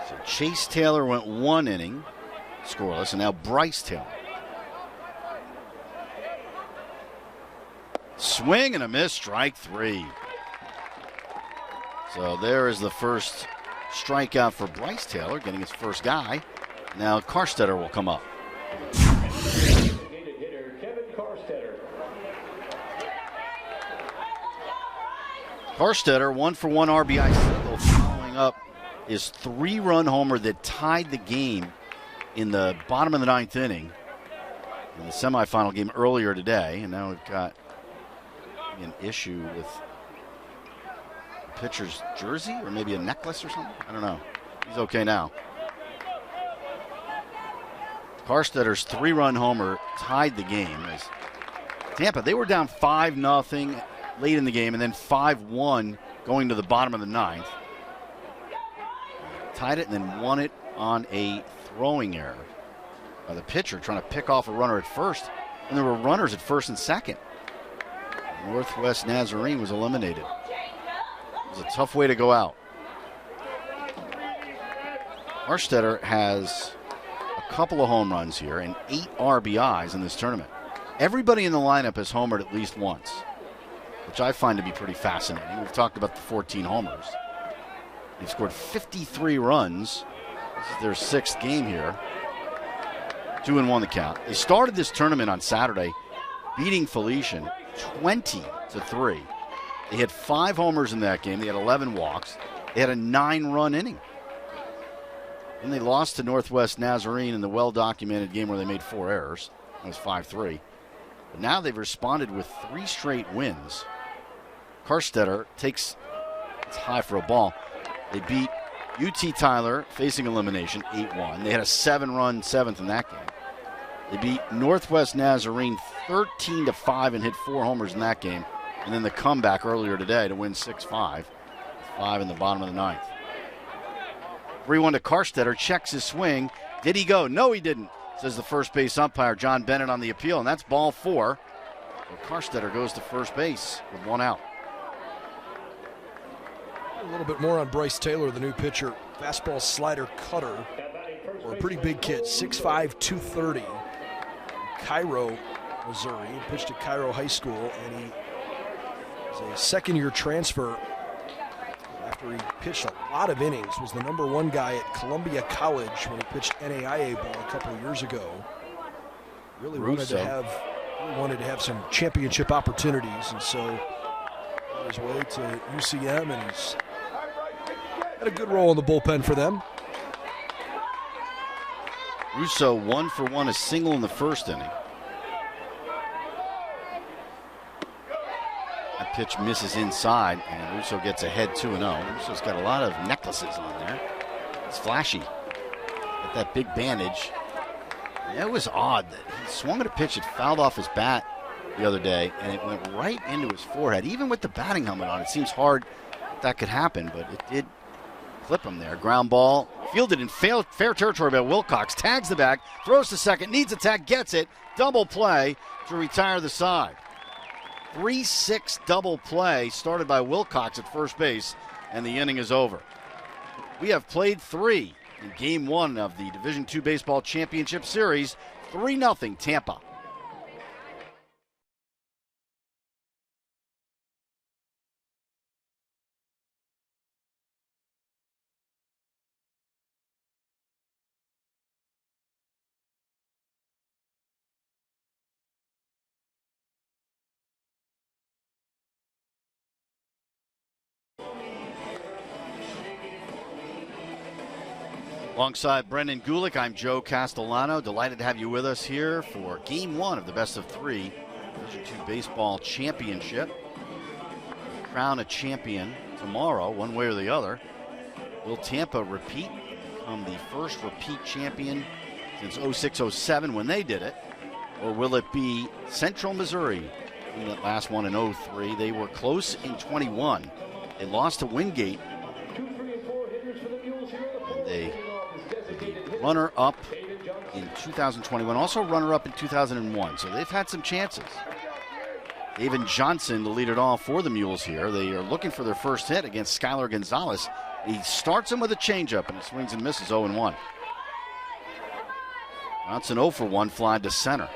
So Chase Taylor went 1 inning scoreless, and now Bryce Taylor. Swing and a miss, strike 3. So there is the first strikeout for Bryce Taylor, getting his first guy. Now Karstetter will come up. Designated hitter Kevin Karstetter. Karstetter, 1-for-1 RBI single, following up his 3-run homer that tied the game in the bottom of the 9th inning in the semifinal game earlier today. And now we've got an issue with the pitcher's jersey, or maybe a necklace or something. I don't know. He's okay now. Karstetter's 3-run homer tied the game. As Tampa, they were down 5-0 late in the game, and then 5-1 going to the bottom of the 9th. Tied it and then won it on a throwing error by the pitcher trying to pick off a runner at first, and there were runners at first and second. Northwest Nazarene was eliminated. It was a tough way to go out. Karstetter has a couple of home runs here and 8 RBIs in this tournament. Everybody in the lineup has homered at least once, which I find to be pretty fascinating. We've talked about the 14 homers. They've scored 53 runs. This is their 6th game here. 2-1 the count. They started this tournament on Saturday, beating Felician 20-3. They had 5 homers in that game. They had 11 walks. They had a 9-run inning. And they lost to Northwest Nazarene in the well-documented game where they made 4 errors. It was 5-3. But now they've responded with 3 straight wins. Karstetter takes, it's high for a ball. They beat UT Tyler, facing elimination, 8-1. They had a 7-run 7th in that game. They beat Northwest Nazarene 13-5 and hit 4 homers in that game. And then the comeback earlier today to win 6-5. 5 in the bottom of the 9th. 3-1 to Karstetter, checks his swing. Did he go? No, he didn't, says the first base umpire, John Bennett, on the appeal. And that's ball 4. So Karstetter goes to first base with 1 out. A little bit more on Bryce Taylor, the new pitcher. Fastball, slider, cutter, or a pretty big kid, 6'5", 230. Cairo, Missouri. He pitched at Cairo High School, and he is a second-year transfer after he pitched a lot of innings. Was the #1 guy at Columbia College when he pitched NAIA ball a couple of years ago. Really wanted to have some championship opportunities, and so on his way to UCM, and he's had a good role in the bullpen for them. Russo 1 for 1, a single in the first inning. That pitch misses inside, and Russo gets ahead 2-0. Russo's got a lot of necklaces on there. It's flashy. Got that big bandage. It was odd that he swung at a pitch that fouled off his bat the other day, and it went right into his forehead. Even with the batting helmet on, it seems hard that could happen, but it did clip him there. Ground ball, fielded in fair territory by Wilcox. Tags the bag, throws to second, needs a tag, gets it. Double play to retire the side. 3-6 double play started by Wilcox at first base, and the inning is over. We have played 3 in Game 1 of the Division II Baseball Championship Series. 3-0 Tampa. Alongside Brendan Gulick, I'm Joe Castellano. Delighted to have you with us here for Game 1 of the Best of 3 Division II Baseball Championship. We'll crown a champion tomorrow, one way or the other. Will Tampa repeat, become the first repeat champion since 06-07 when they did it? Or will it be Central Missouri in that last one in 03? They were close in 21. They lost to Wingate. And they runner-up in 2021, also runner-up in 2001. So they've had some chances. David Johnson to lead it off for the Mules here. They are looking for their first hit against Skylar Gonzalez. He starts him with a changeup, and he swings and misses 0-1. Johnson 0 for 1, fly to center.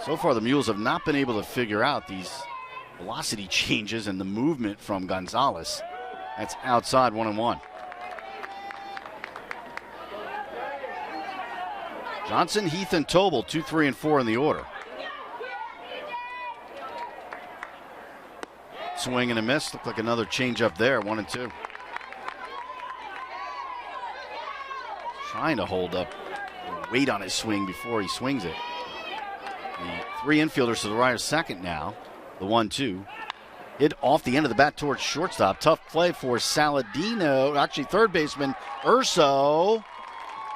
So far, the Mules have not been able to figure out these velocity changes and the movement from Gonzalez. That's outside 1-1. Johnson, Heath, and Tobel, 2, 3, and 4 in the order. Swing and a miss. Looked like another changeup there, 1-2. Trying to hold up the weight on his swing before he swings it. The 3 infielders to the right of second now. The 1-2. Hit off the end of the bat towards shortstop. Tough play for Saladino. Actually, third baseman Urso.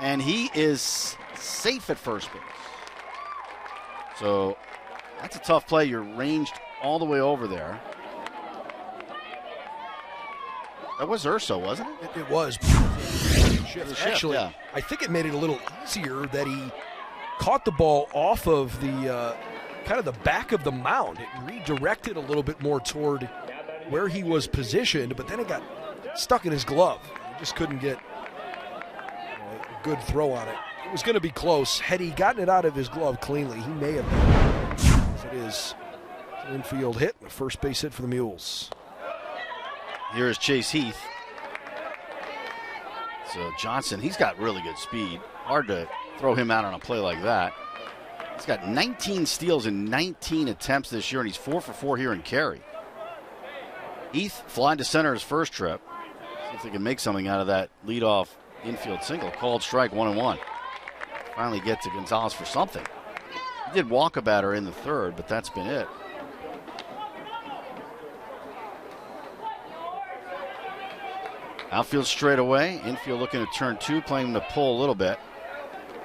And he is safe at first base. So that's a tough play. You're ranged all the way over there. That was Urso, wasn't it? It was. Actually, yeah. I think it made it a little easier that he caught the ball off of the kind of the back of the mound. It redirected a little bit more toward where he was positioned, but then it got stuck in his glove. He just couldn't get a good throw on it. It was going to be close. Had he gotten it out of his glove cleanly, he may have been. It is an infield hit, a first base hit for the Mules. Here is Chase Heath. So Johnson, he's got really good speed. Hard to throw him out on a play like that. He's got 19 steals in 19 attempts this year, and he's 4 for 4 here in Cary. Heath flying to center his first trip. See if they can make something out of that leadoff infield single. Called strike, 1-1. Finally get to Gonzalez for something. He did walk a batter in the third, but that's been it. Outfield straight away. Infield looking to turn 2, playing him to pull a little bit.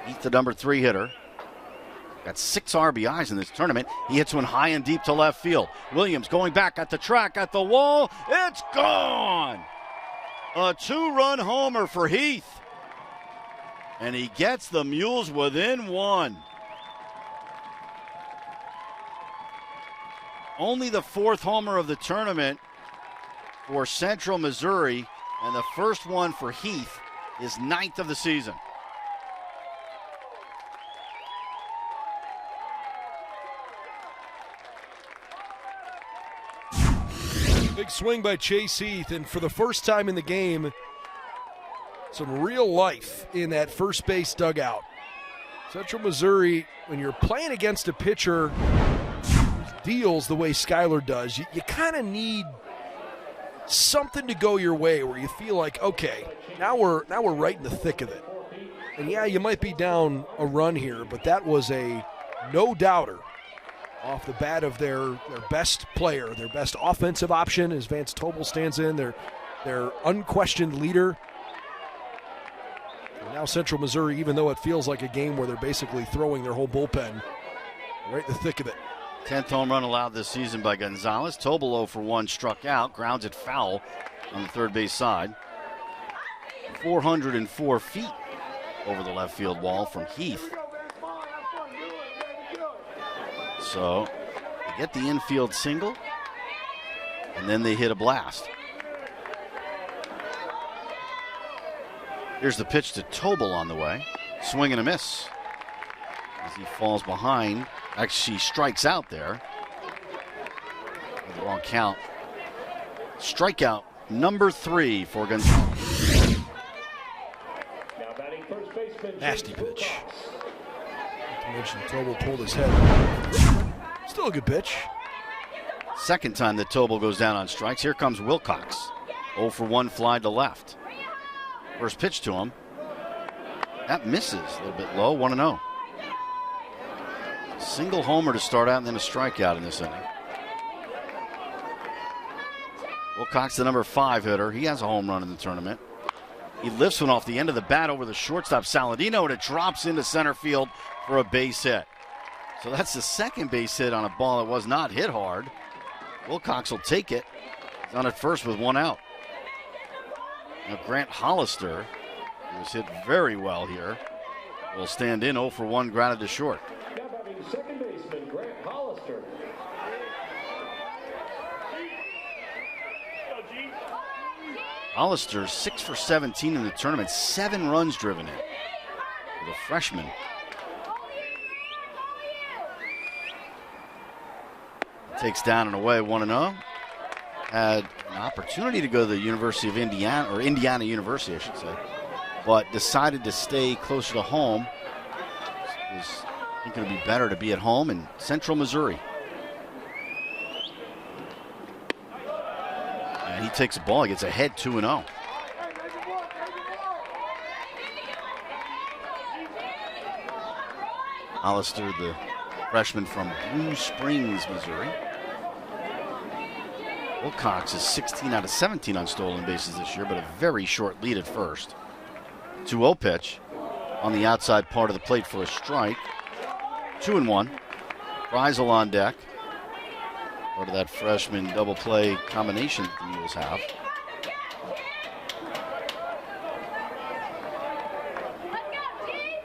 Heath, the number 3 hitter. Got 6 RBIs in this tournament. He hits one high and deep to left field. Williams going back at the track, at the wall. It's gone! A 2-run homer for Heath. And he gets the Mules within 1. Only the 4th homer of the tournament for Central Missouri. And the first one for Heath is 9th of the season. Big swing by Chase Heath, and for the first time in the game, some real life in that first base dugout. Central Missouri, when you're playing against a pitcher who deals the way Skylar does, you kind of need something to go your way where you feel like, okay, now we're right in the thick of it. And yeah, you might be down a run here, but that was a no-doubter off the bat of their best player, their best offensive option as Vance Tobel stands in, their unquestioned leader. And now Central Missouri, even though it feels like a game where they're basically throwing their whole bullpen right in the thick of it. 10th home run allowed this season by Gonzalez. Tobel 0 for 1, struck out, grounds it foul on the third base side. 404 feet over the left field wall from Heath. So they get the infield single, and then they hit a blast. Here's the pitch to Tobel on the way. Swing and a miss as he falls behind. Actually, strikes out there. With the wrong count. Strikeout number 3 for Gonzalez. Now batting first baseman. Nasty pitch. Not to mention Tobel pulled his head. Still a good pitch. Second time that Tobel goes down on strikes. Here comes Wilcox. 0 for 1 fly to left. First pitch to him. That misses a little bit low, 1-0. Single homer to start out and then a strikeout in this inning. Wilcox, the number 5 hitter. He has a home run in the tournament. He lifts one off the end of the bat over the shortstop, Saladino, and it drops into center field for a base hit. So that's the second base hit on a ball that was not hit hard. Wilcox will take it. He's on at first with 1 out. Now Grant Hollister, who was hit very well here, will stand in. 0 for 1, grounded to short. Now batting second baseman Grant Hollister. Hollister 6 for 17 in the tournament, 7 runs driven in for the freshman. Takes down and away 1-0. Had an opportunity to go to the University of Indiana, or Indiana University, I should say, but decided to stay closer to home. It was thinking it would be better to be at home in Central Missouri. And he takes a ball, he gets ahead 2-0. Hollister, the freshman from Blue Springs, Missouri. Wilcox is 16 out of 17 on stolen bases this year, but a very short lead at first. 2-0 pitch on the outside part of the plate for a strike. 2-1. Kreisel on deck. Part of that freshman double play combination that the Mules have.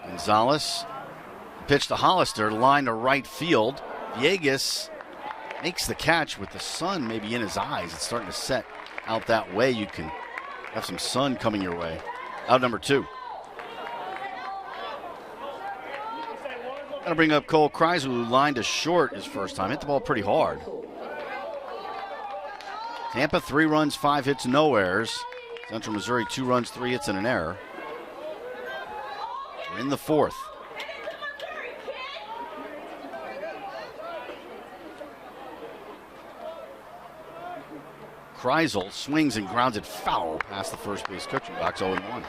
Gonzalez. Pitch to Hollister, line to right field. Villegas makes the catch with the sun maybe in his eyes. It's starting to set out that way. You can have some sun coming your way. Out number 2. Got to bring up Cole Kreisel, who lined to short his first time. Hit the ball pretty hard. Tampa 3 runs, 5 hits, no errors. Central Missouri 2 runs, 3 hits, and an error. We're in the 4th. Kreisel swings and grounds it foul past the first base coaching box, 0-1.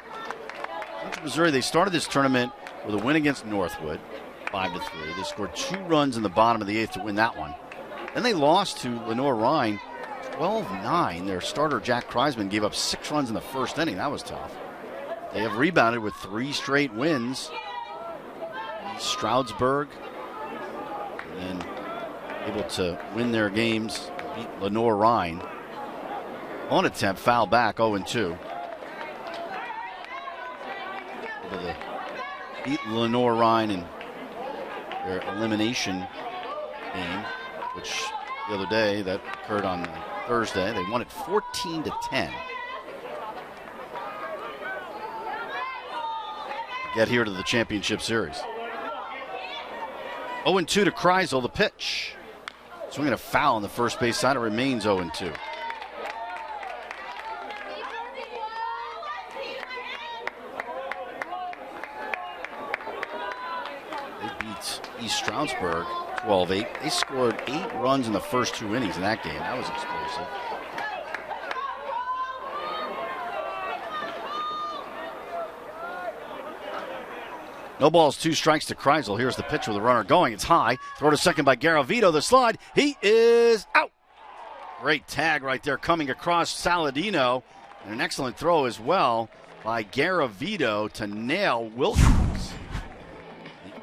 Central Missouri, they started this tournament with a win against Northwood, 5-3. They scored 2 runs in the bottom of the 8th to win that one. Then they lost to Lenore-Rhine, 12-9. Their starter, Jack Kreisman, gave up 6 runs in the first inning. That was tough. They have rebounded with 3 straight wins. Stroudsburg, and then able to win their games, beat Lenore-Rhine. On attempt, foul back, 0-2. Beat Lenore-Rhine in their elimination game, which the other day, that occurred on Thursday. They won it 14-10. Get here to the championship series. 0-2 to Kreisel, the pitch. Swinging a foul on the first base side, it remains 0-2. East Stroudsburg 12-8. They scored 8 runs in the first 2 innings in that game. That was explosive. No balls, 2 strikes to Kreisel. Here's the pitch with the runner going. It's high. Throw to second by Garavito. The slide. He is out. Great tag right there coming across Saladino. And an excellent throw as well by Garavito to nail Wilcox.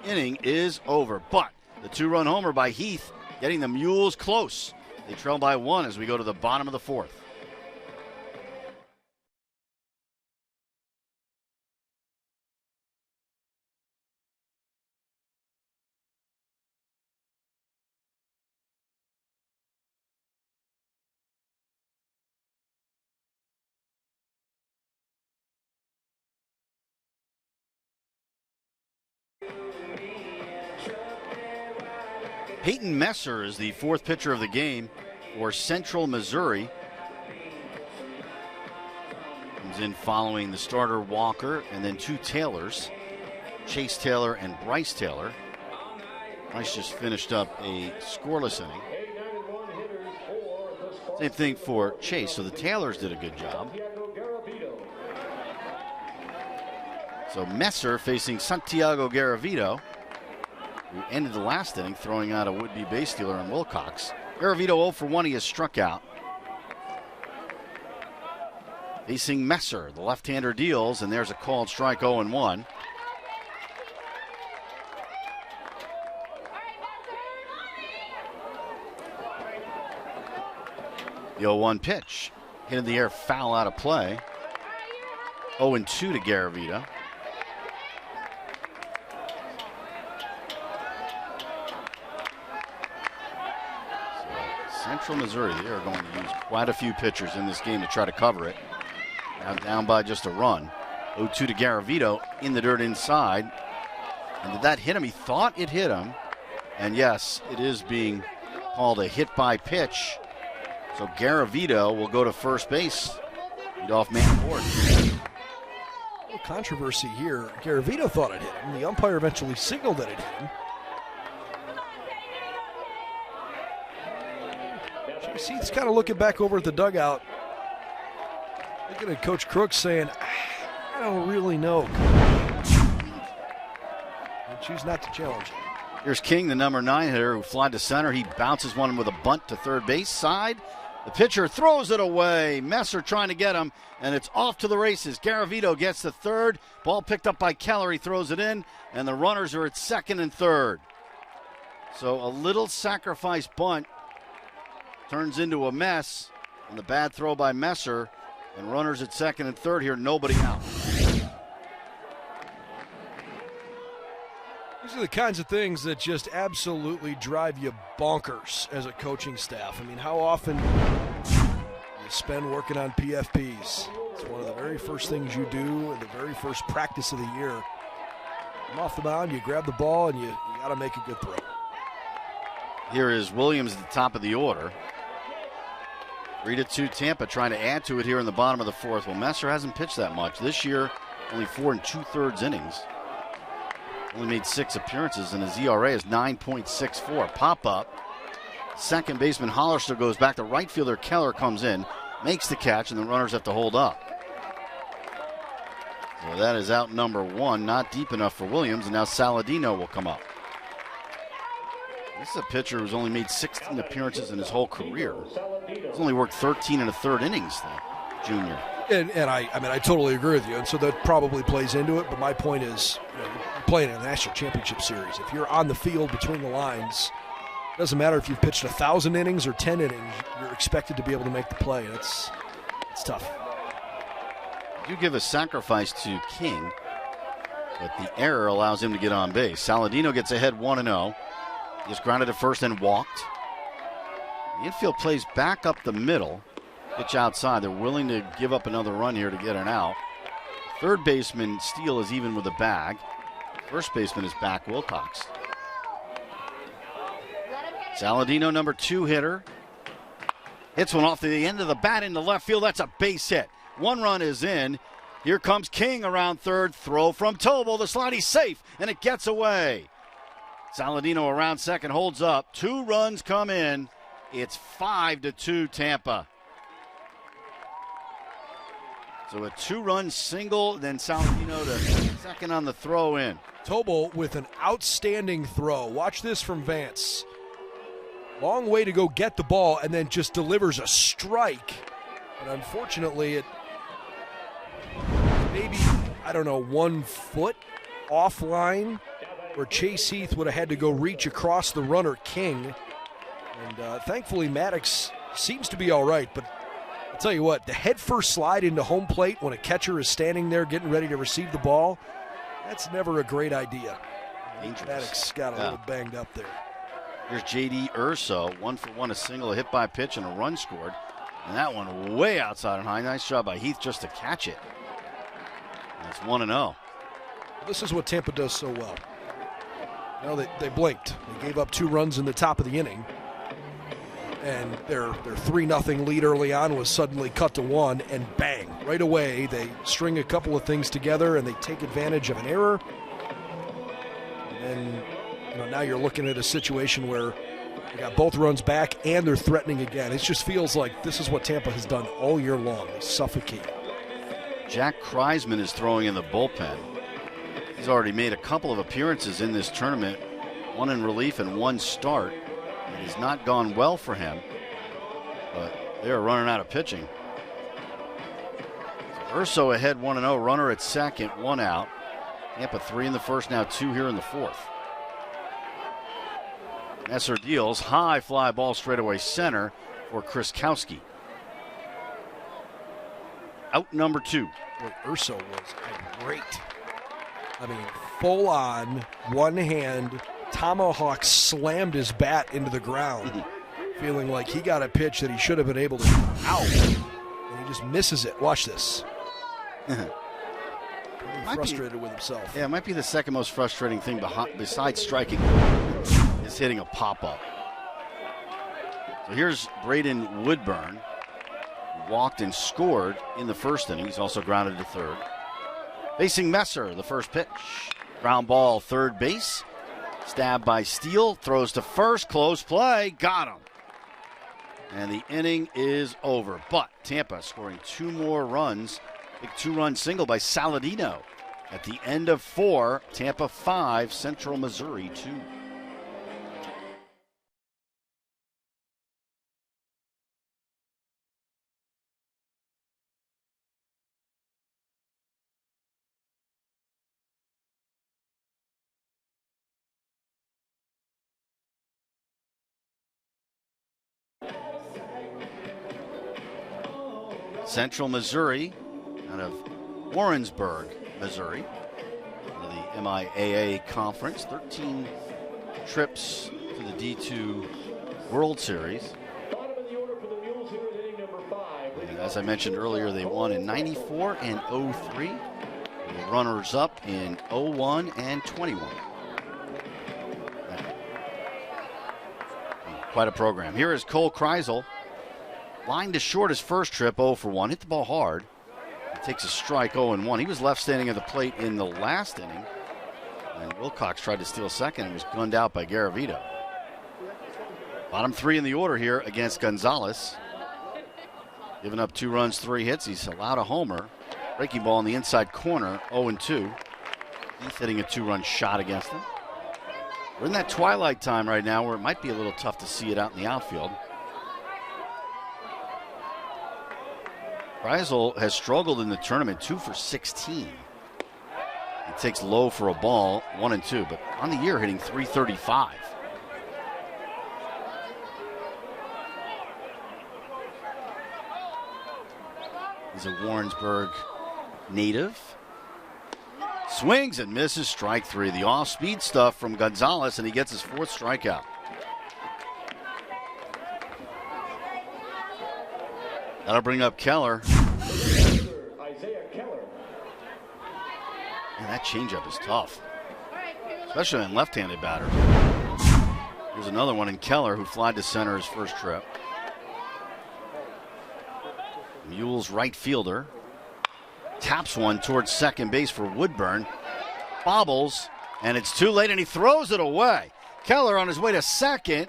The inning is over. But the 2-run homer by Heath getting the Mules close. They trail by 1 as we go to the bottom of the 4th. Peyton Messer is the 4th pitcher of the game for Central Missouri. Comes in following the starter Walker and then 2 Taylors, Chase Taylor and Bryce Taylor. Bryce just finished up a scoreless inning. Same thing for Chase, so the Taylors did a good job. So Messer facing Santiago Garavito, who ended the last inning throwing out a would-be base stealer in Wilcox. Garavito 0 for 1, he has struck out. Facing Messer, the left-hander deals, and there's a called strike 0-1. The 0-1 pitch, hit in the air, foul out of play. 0-2 to Garavito. Central Missouri, they are going to use quite a few pitchers in this game to try to cover it. Now down by just a run. 0-2 to Garavito in the dirt inside. And did that hit him? He thought it hit him. And yes, it is being called a hit by pitch. So Garavito will go to first base. Lead off man board. A little controversy here. Garavito thought it hit him. The umpire eventually signaled that it hit him. He's kind of looking back over at the dugout, looking at Coach Crooks saying, I don't really know. And choose not to challenge him. Here's King, the number 9 hitter, who flied to center. He bounces one with a bunt to third base side. The pitcher throws it away. Messer trying to get him, and it's off to the races. Garavito gets to third. Ball picked up by Keller. He throws it in, and the runners are at second and third. So a little sacrifice bunt turns into a mess, and the bad throw by Messer, and runners at second and third here, nobody out. These are the kinds of things that just absolutely drive you bonkers as a coaching staff. I mean, how often you spend working on PFPs? It's one of the very first things you do in the very first practice of the year. Come off the mound, you grab the ball, and you got to make a good throw. Here is Williams at the top of the order. 3-2 Tampa, trying to add to it here in the bottom of the 4th. Well, Messer hasn't pitched that much. This year, only 4 2/3 innings. Only made 6 appearances, and his ERA is 9.64. Pop-up. Second baseman Hollister goes back. The right fielder Keller comes in, makes the catch, and the runners have to hold up. So that is out number 1. Not deep enough for Williams, and now Saladino will come up. This is a pitcher who's only made 16 appearances in his whole career. He's only worked 13 1/3 innings, the junior. And I totally agree with you, and so that probably plays into it. But my point is, you're playing in a national championship series. If you're on the field between the lines, it doesn't matter if you've pitched 1,000 innings or 10 innings. You're expected to be able to make the play. It's tough. You give a sacrifice to King, but the error allows him to get on base. Saladino gets ahead 1-0. He just grounded at first and walked. The infield plays back up the middle. Pitch outside. They're willing to give up another run here to get an out. Third baseman Steele is even with the bag. First baseman is back Wilcox. Saladino, number 2 hitter. Hits one off the end of the bat into left field. That's a base hit. 1 run is in. Here comes King around third. Throw from Tobel. The slide, he's safe, and it gets away. Saladino around second, holds up. 2 runs come in. It's 5-2 Tampa. So a 2-run single, then Saladino to second on the throw in. Tobel with an outstanding throw. Watch this from Vance. Long way to go get the ball, and then just delivers a strike. And unfortunately, it maybe, 1 foot offline, where Chase Heath would have had to go reach across the runner King. And thankfully, Maddox seems to be all right. But I'll tell you what, the head-first slide into home plate when a catcher is standing there getting ready to receive the ball, that's never a great idea. Dangerous. Maddox got a little banged up there. Here's J.D. Urso, 1-for-1, a single, a hit by pitch, and a run scored. And that one way outside and high. Nice job by Heath just to catch it. And it's 1-0. This is what Tampa does so well. They blinked. They gave up 2 runs in the top of the inning. And their 3-0 lead early on was suddenly cut to 1, and bang, right away they string a couple of things together and they take advantage of an error. And then now you're looking at a situation where they got both runs back and they're threatening again. It just feels like this is what Tampa has done all year long. They suffocate. Jack Kreisman is throwing in the bullpen. He's already made a couple of appearances in this tournament, 1 in relief and 1 start. It has not gone well for him, but they're running out of pitching. So Urso ahead 1-0, runner at second, 1 out. Tampa 3 in the first, now 2 here in the fourth. Messer deals, high fly ball straightaway center for Kriskowski. Out number 2. Boy, Urso was great. Full on, one hand, tomahawk slammed his bat into the ground, feeling like he got a pitch that he should have been able to out. And he just misses it. Watch this. Frustrated with himself. Yeah, it might be the second most frustrating thing besides striking is hitting a pop-up. So here's Braden Woodburn, who walked and scored in the first inning. He's also grounded to third. Facing Messer, the first pitch. Ground ball, third base. Stabbed by Steele, throws to first, close play, got him. And the inning is over. But Tampa scoring 2 more runs. Big 2-run single by Saladino. At the end of 4, Tampa 5, Central Missouri 2. Central Missouri out of Warrensburg, Missouri, out of the MIAA Conference. 13 trips to the D2 World Series. And as I mentioned earlier, they won in 94 and 03. The runners up in 01 and 21. Quite a program. Here is Cole Kreisel. Line to short his first trip, 0-for-1. Hit the ball hard. He takes a strike, 0-1. He was left standing at the plate in the last inning. And Wilcox tried to steal second and was gunned out by Garavito. Bottom 3 in the order here against Gonzalez. Giving up 2 runs, 3 hits. He's allowed a homer. Breaking ball in the inside corner, 0-2. He's hitting a 2-run shot against him. We're in that twilight time right now where it might be a little tough to see it out in the outfield. Kreisel has struggled in the tournament, 2 for 16. He takes low for a ball, 1-2, but on the year hitting .335. He's a Warrensburg native. Swings and misses, strike 3. The off-speed stuff from Gonzalez, and he gets his 4th strikeout. That'll bring up Keller. Man, that changeup is tough, especially in left-handed batters. Here's another one in Keller, who flied to center his first trip. Mule's right fielder taps one towards second base for Woodburn. Bobbles, and it's too late, and he throws it away. Keller on his way to second.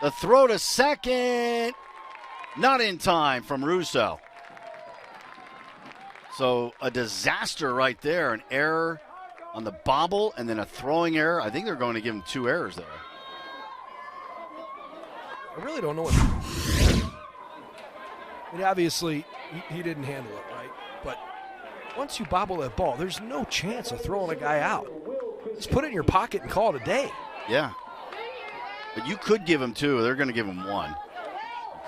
The throw to second. Not in time from Russo. So a disaster right there, an error on the bobble and then a throwing error. I think they're going to give him 2 errors there. I really don't know what. I mean, obviously, he didn't handle it right. But once you bobble that ball, there's no chance of throwing a guy out. Just put it in your pocket and call it a day. Yeah. But you could give him 2. They're going to give him 1. You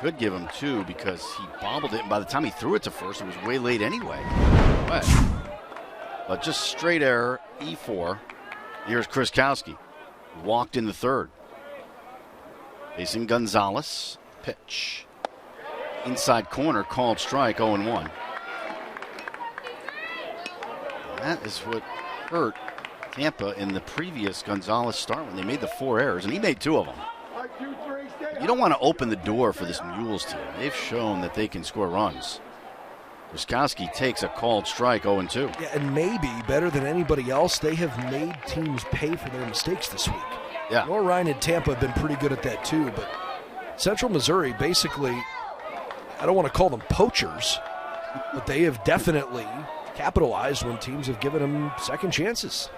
could give him 2 because he bobbled it, and by the time he threw it to first, it was way late anyway. But just straight error, E4. Here's Kriskowski. Walked in the third. Facing Gonzalez. Pitch. Inside corner, called strike, 0-1. That is what hurt Tampa in the previous Gonzalez start when they made the 4 errors, and he made 2 of them. You don't want to open the door for this Mules team. They've shown that they can score runs. Kriskowski takes a called strike, 0-2. Yeah, and maybe better than anybody else, they have made teams pay for their mistakes this week. Yeah. Lenoir Ryan and Tampa have been pretty good at that too, but Central Missouri basically, I don't want to call them poachers, but they have definitely capitalized when teams have given them second chances.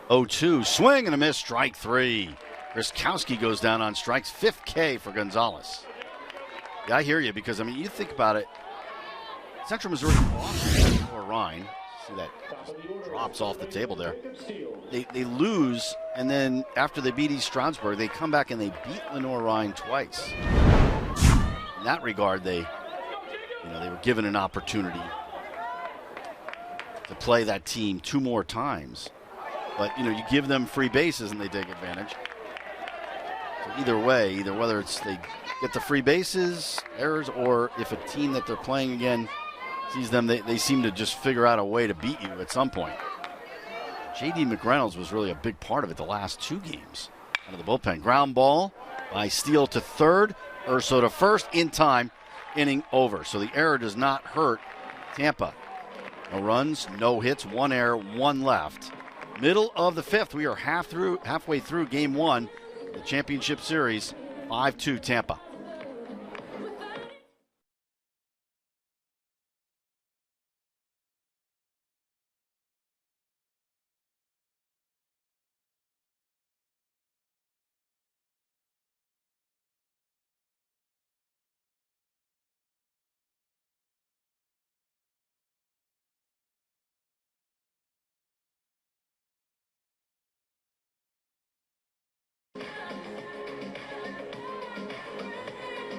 0-2, swing and a miss, strike 3. Kriskowski goes down on strikes, 5th K for Gonzalez. Yeah, I hear you, because, I mean, you think about it. Central Missouri lost or Rhine. See that drops off the table there. They lose, and then after they beat East Stroudsburg, they come back and they beat Lenoir Rhine twice. In that regard, they were given an opportunity to play that team 2 more times. But, you give them free bases and they take advantage. So either way, whether it's they get the free bases, errors, or if a team that they're playing again sees them, they seem to just figure out a way to beat you at some point. J.D. McReynolds was really a big part of it the last 2 games. Out of the bullpen. Ground ball by Steele to third. Urso to first in time. Inning over. So the error does not hurt Tampa. No runs, no hits, 1 error, 1 left. Middle of the 5th. We are halfway through game 1. The championship series. 5-2 Tampa.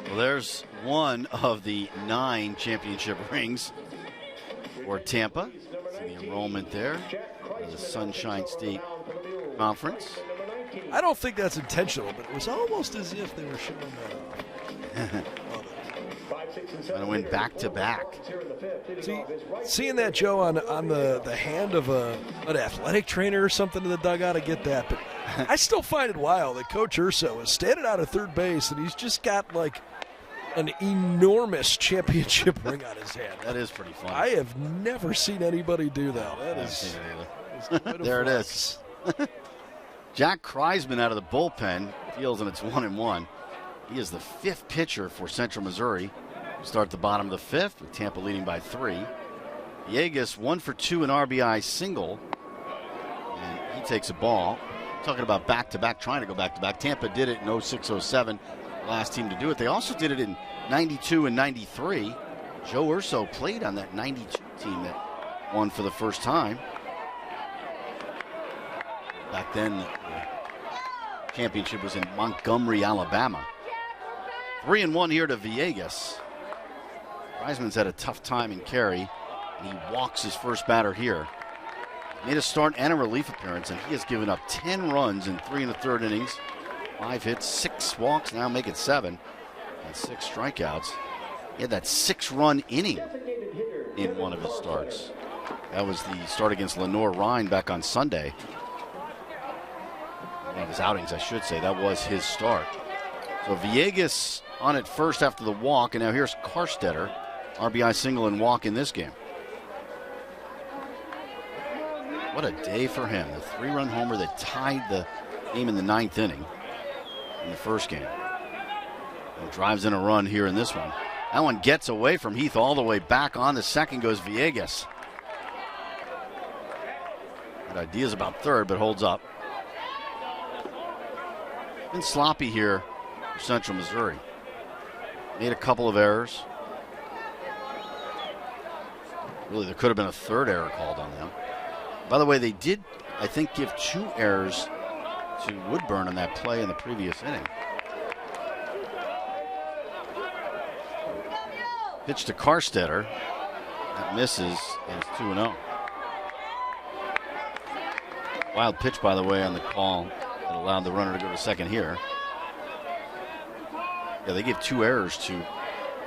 Well, there's one of the 9 championship rings for Tampa. See the enrollment there, the Sunshine State Conference. I don't think that's intentional, but it was almost as if they were showing that off. Going to win back-to-back. Seeing that, Joe, on the hand of an athletic trainer or something in the dugout, I get that. But I still find it wild that Coach Urso is standing out at third base, and he's just got, like, an enormous championship ring on his hand. That is pretty fun. I have never seen anybody do that. That is there it is. Jack Kreisman out of the bullpen feels, and it's 1-1. He is the 5th pitcher for Central Missouri. We start the bottom of the 5th with Tampa leading by 3. Villegas 1 for 2 an RBI single, and he takes a ball. Talking about back-to-back, trying to go back-to-back. Tampa did it in 06-07, last team to do it. They also did it in 92 and 93. Joe Urso played on that 92 team that won for the first time. Back then, the championship was in Montgomery, Alabama. 3-1 here to Villegas. Reisman's had a tough time in Cary, and he walks his first batter here. Made a start and a relief appearance, and he has given up 10 runs in 3 1/3 innings. 5 hits, 6 walks, now make it 7, and 6 strikeouts. He had that 6-run inning in one of his starts. That was the start against Lenoir Rhine back on Sunday. One of his outings, I should say. That was his start. So Villegas on it first after the walk, and now here's Karstetter. RBI single and walk in this game. What a day for him. The 3-run homer that tied the game in the 9th inning in the first game. And drives in a run here in this one. That one gets away from Heath all the way back. On the second goes Villegas. ideas about third, but holds up. Been sloppy here for Central Missouri. Made a couple of errors. Really, there could have been a third error called on them. By the way, they did, I think, give 2 errors to Woodburn on that play in the previous inning. Pitch to Karstetter. That misses, and it's 2-0. Wild pitch, by the way, on the call that allowed the runner to go to second here. Yeah, they gave 2 errors to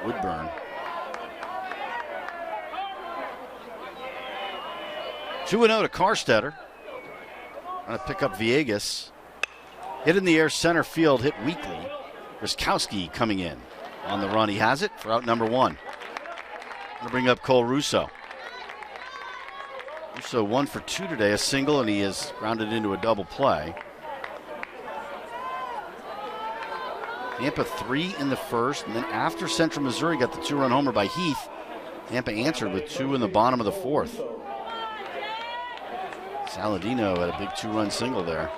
Woodburn. 2-0 to Karstetter. Trying to pick up Villegas. Hit in the air center field, hit weakly. Ruskowski coming in on the run. He has it for out number 1. Going to bring up Cole Russo. Russo 1 for 2 today, a single, and he has grounded into a double play. Tampa 3 in the first, and then after Central Missouri got the 2-run homer by Heath, Tampa answered with 2 in the bottom of the 4th. Saladino had a big 2-run single there.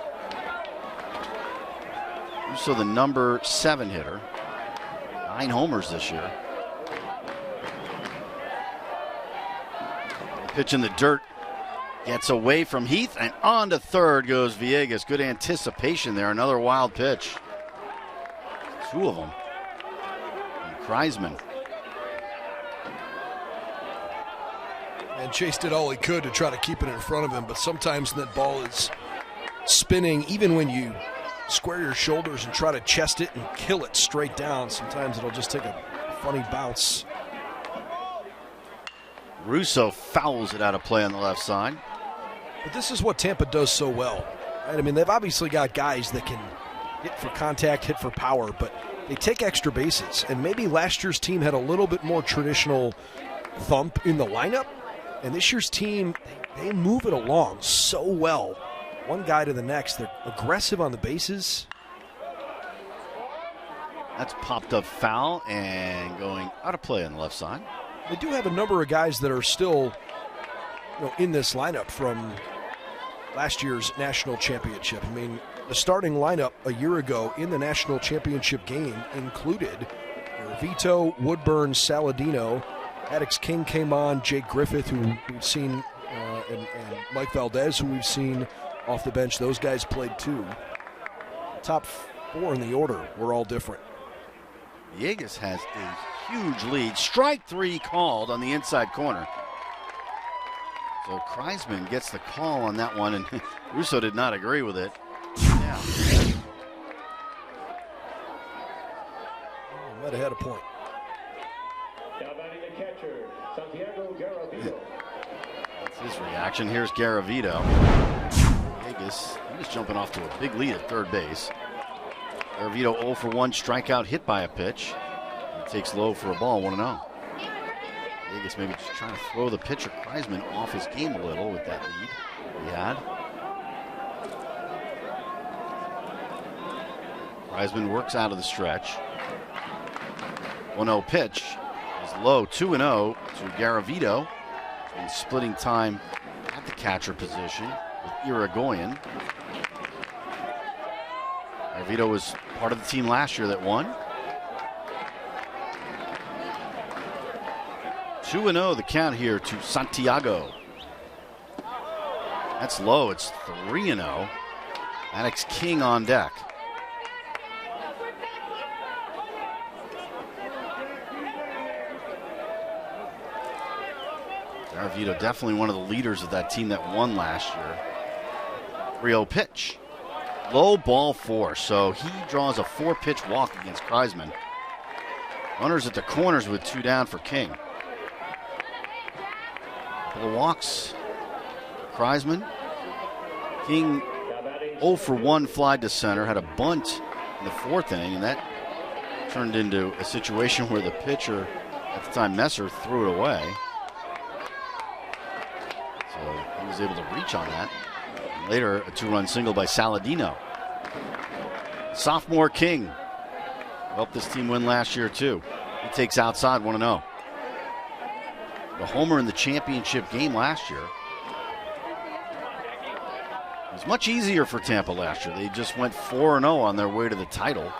Russo, the number 7 hitter. 9 homers this year. Pitch in the dirt. Gets away from Heath, and on to third goes Villegas. Good anticipation there. Another wild pitch. 2 of them. And Kreisman. And Chase did all he could to try to keep it in front of him, but sometimes that ball is spinning, even when you square your shoulders and try to chest it and kill it straight down. Sometimes it'll just take a funny bounce. Russo fouls it out of play on the left side. But this is what Tampa does so well, right? I mean, they've obviously got guys that can hit for contact, hit for power, but they take extra bases. And maybe last year's team had a little bit more traditional thump in the lineup. And this year's team, they move it along so well. One guy to the next. They're aggressive on the bases. That's popped up foul and going out of play on the left side. They do have a number of guys that are still, in this lineup from last year's national championship. I mean, the starting lineup a year ago in the national championship game included Vito, Woodburn, Saladino. Alex King came on, Jake Griffith, who we've seen, and Mike Valdez, who we've seen off the bench. Those guys played too. The top 4 in the order were all different. Villegas has a huge lead. Strike 3 called on the inside corner. So Kreisman gets the call on that one, and Russo did not agree with it. Yeah. Might have had a point. Now batting the catcher, Santiago Garavito. That's his reaction. Here's Garavito. Vegas, he was jumping off to a big lead at third base. Garavito 0 for 1, strikeout, hit by a pitch. He takes low for a ball, 1-0. Vegas maybe just trying to throw the pitcher Kreisman off his game a little with that lead he had. Kreisman works out of the stretch. 1-0 pitch is low, 2-0 to Garavito. And splitting time at the catcher position with Irigoyen. Garavito was part of the team last year that won. 2-0 the count here to Santiago. That's low, it's 3-0. Alex King on deck. Garavito definitely one of the leaders of that team that won last year. 3-0 pitch. Low ball 4, so he draws a 4-pitch walk against Kreisman. Runners at the corners with 2 down for King. Couple of walks. Kreisman. King 0 for 1 fly to center, had a bunt in the 4th inning, and that turned into a situation where the pitcher, at the time Messer, threw it away. So he was able to reach on that. And later, a 2-run single by Saladino. Sophomore King helped this team win last year, too. He takes outside 1-0. The homer in the championship game last year. was much easier for Tampa last year. They just went 4-0 on their way to the title.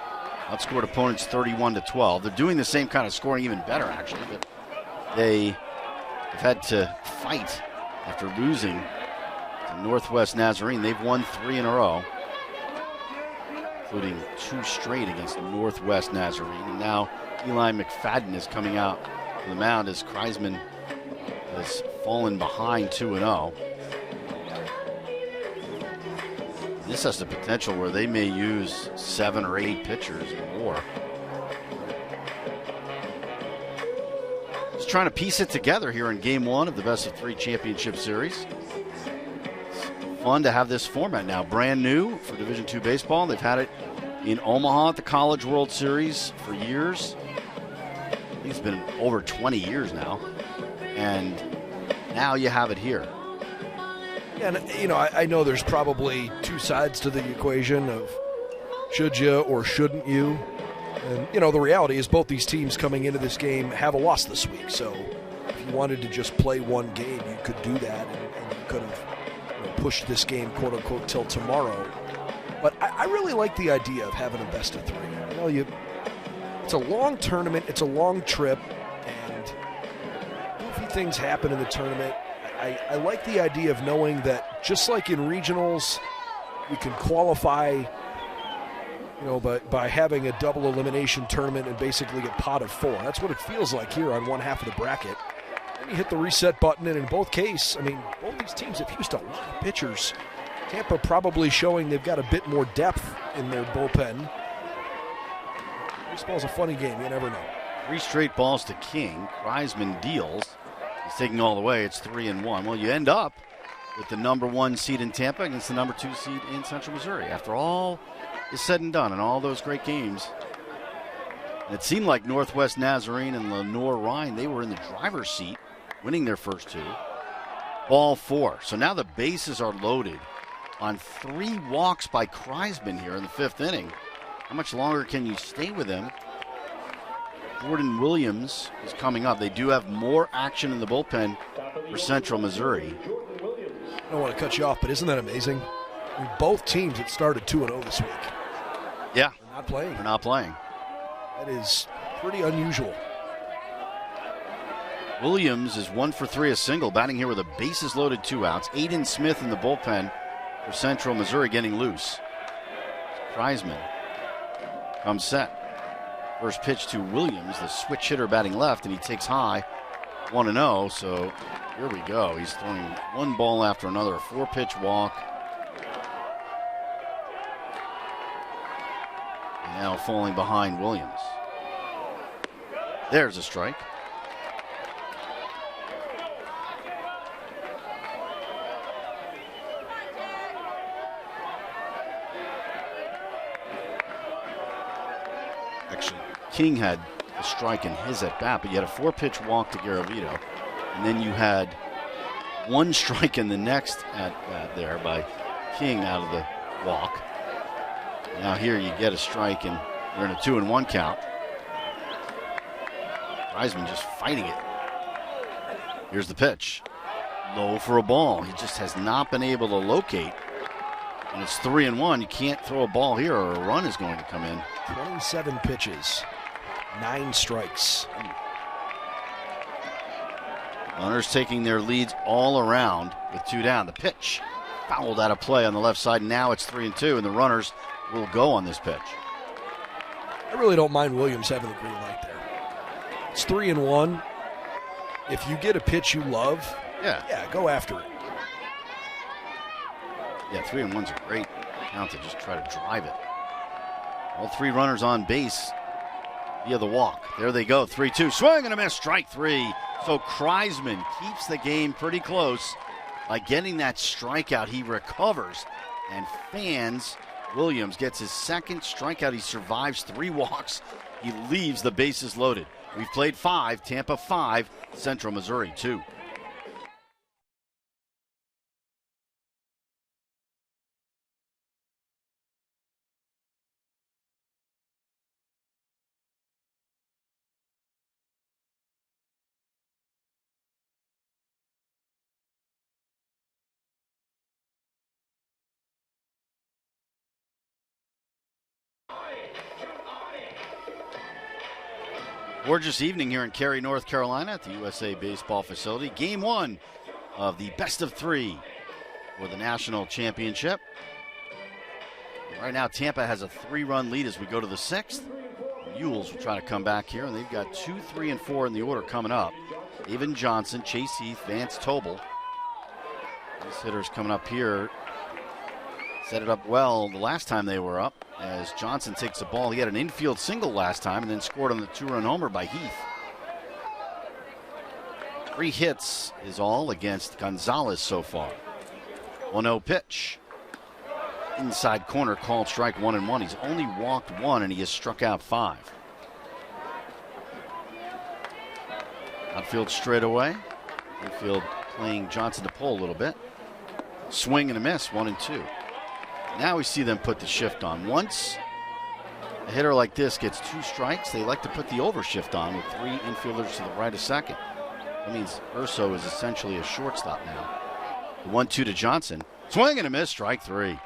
Outscored opponents 31-12. They're doing the same kind of scoring, even better actually, but they have had to fight after losing to Northwest Nazarene. They've won 3 in a row, including 2 straight against Northwest Nazarene. And now Eli McFadden is coming out to the mound as Kreisman has fallen behind 2-0. This has the potential where they may use 7 or 8 pitchers or more. Just trying to piece it together here in Game 1 of the Best of 3 Championship Series. It's fun to have this format now. Brand new for Division II baseball. They've had it in Omaha at the College World Series for years. I think it's been over 20 years now. And now you have it here. And, I know there's probably 2 sides to the equation of should you or shouldn't you. And, the reality is both these teams coming into this game have a loss this week. So if you wanted to just play one game, you could do that, and you could have pushed this game, quote unquote, till tomorrow. But I really like the idea of having a best of 3. It's a long tournament, it's a long trip, and goofy things happen in the tournament. I like the idea of knowing that just like in regionals, you can qualify, by having a double elimination tournament and basically a pot of 4. That's what it feels like here on one half of the bracket. Then you hit the reset button, and in both cases, both these teams have used a lot of pitchers. Tampa probably showing they've got a bit more depth in their bullpen. Baseball's a funny game. You never know. 3 straight balls to King. Kreisman deals. He's taking all the way. It's 3-1. Well, you end up with the number 1 seed in Tampa against the number 2 seed in Central Missouri. After all is said and done and all those great games, and it seemed like Northwest Nazarene and Lenore-Rhine, they were in the driver's seat, winning their first 2. Ball 4. So now the bases are loaded on 3 walks by Kreisman here in the 5th inning. How much longer can you stay with him? Jordan Williams is coming up. They do have more action in the bullpen for Central Missouri. I don't want to cut you off, but isn't that amazing? Both teams that started 2-0 this week. Yeah. They're not playing. They're not playing. That is pretty unusual. Williams is 1 for 3, a single, batting here with a bases loaded 2 outs. Aiden Smith in the bullpen for Central Missouri getting loose. Kreisman comes set. First pitch to Williams, the switch hitter batting left, and he takes high 1-0. So here we go. He's throwing one ball after another, a 4-pitch walk. And now falling behind Williams. There's a strike. Actually, King had a strike in his at bat, but you had a 4-pitch walk to Garavito, and then you had 1 strike in the next at bat there by King out of the walk. Now here you get a strike, and we're in a 2-1 count. Kreisman just fighting it. Here's the pitch. Low for a ball. He just has not been able to locate. And it's 3-1. You can't throw a ball here or a run is going to come in. 27 pitches, 9 strikes. Runners taking their leads all around with 2 down. The pitch fouled out of play on the left side. Now it's 3-2, and the runners will go on this pitch. I really don't mind Williams having the green light there. It's 3-1. If you get a pitch you love, yeah, go after it. Yeah, 3-1's a great count to just try to drive it. All 3 runners on base via the walk. There they go, 3-2. Swing and a miss, strike 3. So Kreisman keeps the game pretty close by getting that strikeout. He recovers and fans. Williams gets his 2nd strikeout. He survives 3 walks. He leaves the bases loaded. We've played 5, Tampa 5, Central Missouri 2. Gorgeous evening here in Cary, North Carolina at the USA Baseball facility. Game 1 of the best of 3 for the national championship. Right now, Tampa has a 3-run lead as we go to the 6th. The Mules will try to come back here, and they've got 2, 3, and 4 in the order coming up. Evan Johnson, Chase Heath, Vance Tobel. These hitters coming up here set it up well the last time they were up as Johnson takes the ball. He had an infield single last time and then scored on the 2-run homer by Heath. 3 hits is all against Gonzalez so far. 1-0 pitch. Inside corner called strike 1-1. He's only walked 1 and he has struck out 5. Outfield straight away. Infield playing Johnson to pull a little bit. Swing and a miss, 1-2. Now we see them put the shift on. Once a hitter like this gets 2 strikes, they like to put the overshift on with 3 infielders to the right of second. That means Urso is essentially a shortstop now. 1-2 to Johnson. Swing and a miss, strike 3.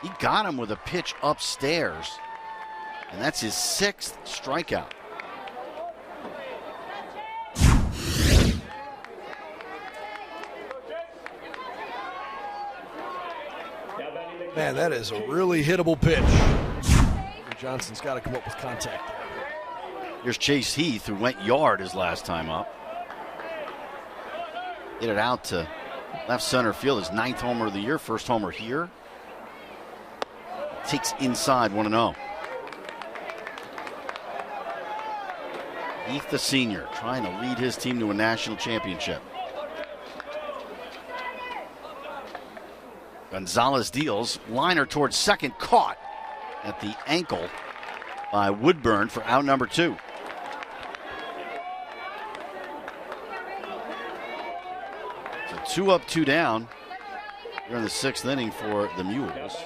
He got him with a pitch upstairs, and that's his 6th strikeout. Man, that is a really hittable pitch. Johnson's got to come up with contact there. Here's Chase Heath, who went yard his last time up. Hit it out to left center field. His 9th homer of the year, first homer here. Takes inside, 1-0. Heath, the senior, trying to lead his team to a national championship. Gonzalez deals, liner towards second, caught at the ankle by Woodburn for out number 2. So 2 up, 2 down. We're in the 6th inning for the Mules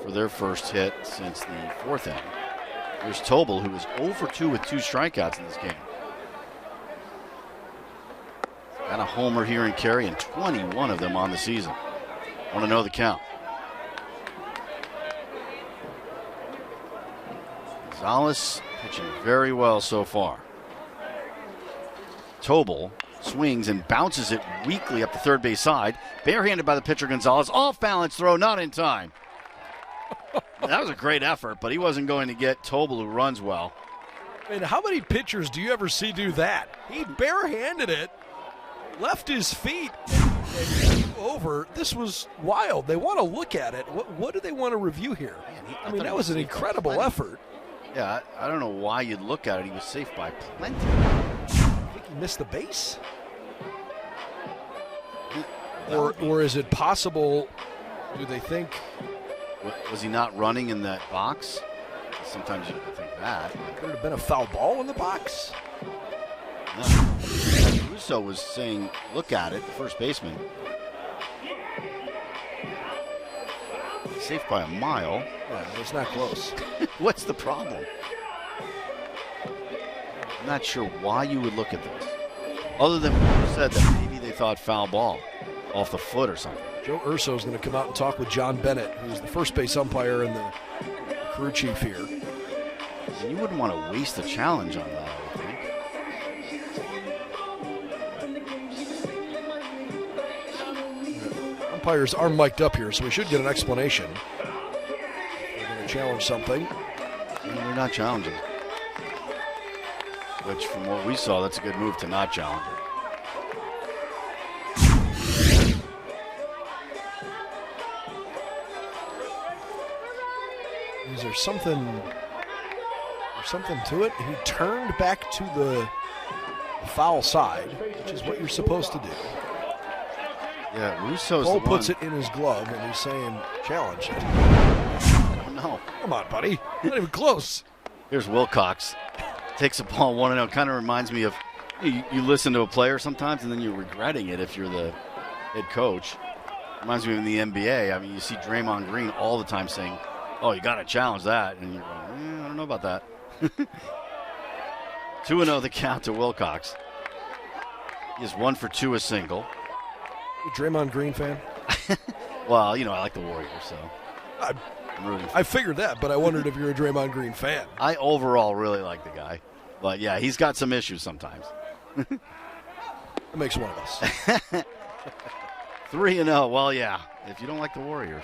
for their first hit since the 4th inning. Here's Tobel, who is 0 for 2 with 2 strikeouts in this game. Got a homer here in Cary and 21 of them on the season. Want to know the count. Gonzalez pitching very well so far. Tobel swings and bounces it weakly up the third base side. Barehanded by the pitcher Gonzalez. Off balance throw, not in time. That was a great effort, but he wasn't going to get Tobel, who runs well. I mean, how many pitchers do you ever see do that? He barehanded it, left his feet, and over. This was wild. They want to look at it. What do they want to review here? Man, I mean, that was an incredible effort. Yeah, I don't know why you'd look at it. He was safe by plenty. I think he missed the base. Or is it possible, do they think? Was he not running in that box? Sometimes you think that. Could it have been a foul ball in the box? No. Russo was saying, look at it, the first baseman. Safe by a mile. Yeah, it's not close. What's the problem? I'm not sure why you would look at this. Other than you said that maybe they thought foul ball off the foot or something. Joe Urso is going to come out and talk with John Bennett, who's the first base umpire and the crew chief here. And you wouldn't want to waste a challenge on that, I would think. Umpires are mic'd up here, so we should get an explanation. They're going to challenge something. And they're not challenging. Which, from what we saw, that's a good move to not challenge it. Is there something to it? He turned back to the foul side, which is what you're supposed to do. Yeah, Russo's Cole puts it in his glove, and he's saying, challenge it. I don't know. Come on, buddy. Not even close. Here's Wilcox. Takes a ball 1-0. Kind of reminds me of, you listen to a player sometimes, and then you're regretting it if you're the head coach. Reminds me of the NBA. I mean, you see Draymond Green all the time saying, oh, you got to challenge that. And you're going, I don't know about that. 2-0 the count to Wilcox. He is 1 for 2, a single. You a Draymond Green fan? Well, I like the Warriors, so I'm rooting for I figured that, but I wondered if you're a Draymond Green fan. I overall really like the guy. But, yeah, he's got some issues sometimes. That makes one of us. 3-0. Well, yeah, if you don't like the Warriors.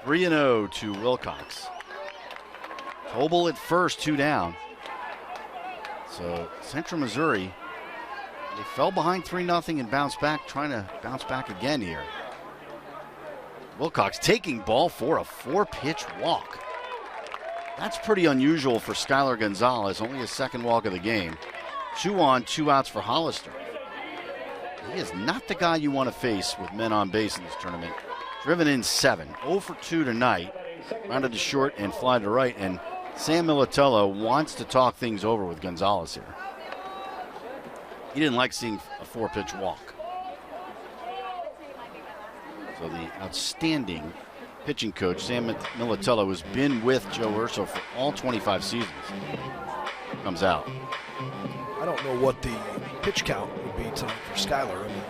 3-0 to Wilcox. Tobel at first, 2 down. So Central Missouri, they fell behind 3-0 and bounced back, trying to bounce back again here. Wilcox taking ball for a 4-pitch walk. That's pretty unusual for Skylar Gonzalez, only his second walk of the game. 2 on, 2 outs for Hollister. He is not the guy you want to face with men on base in this tournament. Driven in 7, 0 for 2 tonight. Rounded to short and fly to right, and Sam Militello wants to talk things over with Gonzalez here. He didn't like seeing a 4-pitch walk. So the outstanding pitching coach, Sam Militello, has been with Joe Urso for all 25 seasons, comes out. I don't know what the pitch count would be tonight for Skylar. I mean,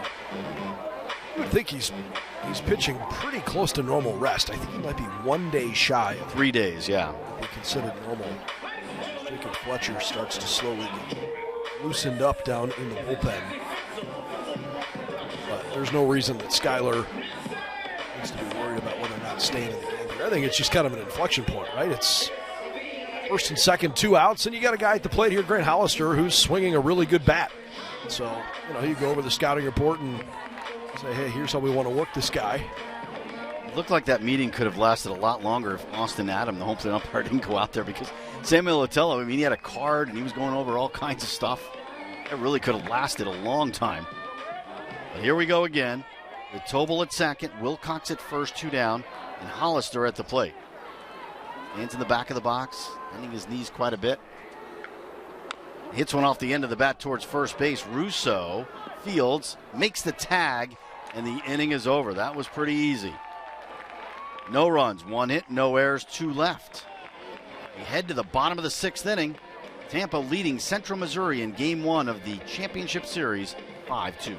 I would think he's pitching pretty close to normal rest. I think he might be 1 day shy of 3 days, yeah. what would be considered normal. Jacob Fletcher starts to slowly get loosened up down in the bullpen. But there's no reason that Skylar needs to be worried about whether or not staying in the game here. I think it's just kind of an inflection point, right? It's first and second, 2 outs, and you got a guy at the plate here, Grant Hollister, who's swinging a really good bat. So, you go over the scouting report and say, hey, here's how we want to work this guy. It looked like that meeting could have lasted a lot longer if Austin Adam, the home plate umpire, didn't go out there, because Sam Militello, I mean, he had a card and he was going over all kinds of stuff. It really could have lasted a long time. But here we go again with Tobel at second, Wilcox at first, 2 down, and Hollister at the plate. Hands in the back of the box, bending his knees quite a bit. Hits one off the end of the bat towards first base. Russo fields, makes the tag, and the inning is over. That was pretty easy. No runs, 1 hit, no errors, 2 left. We head to the bottom of the 6th inning. Tampa leading Central Missouri in Game 1 of the championship series, 5-2.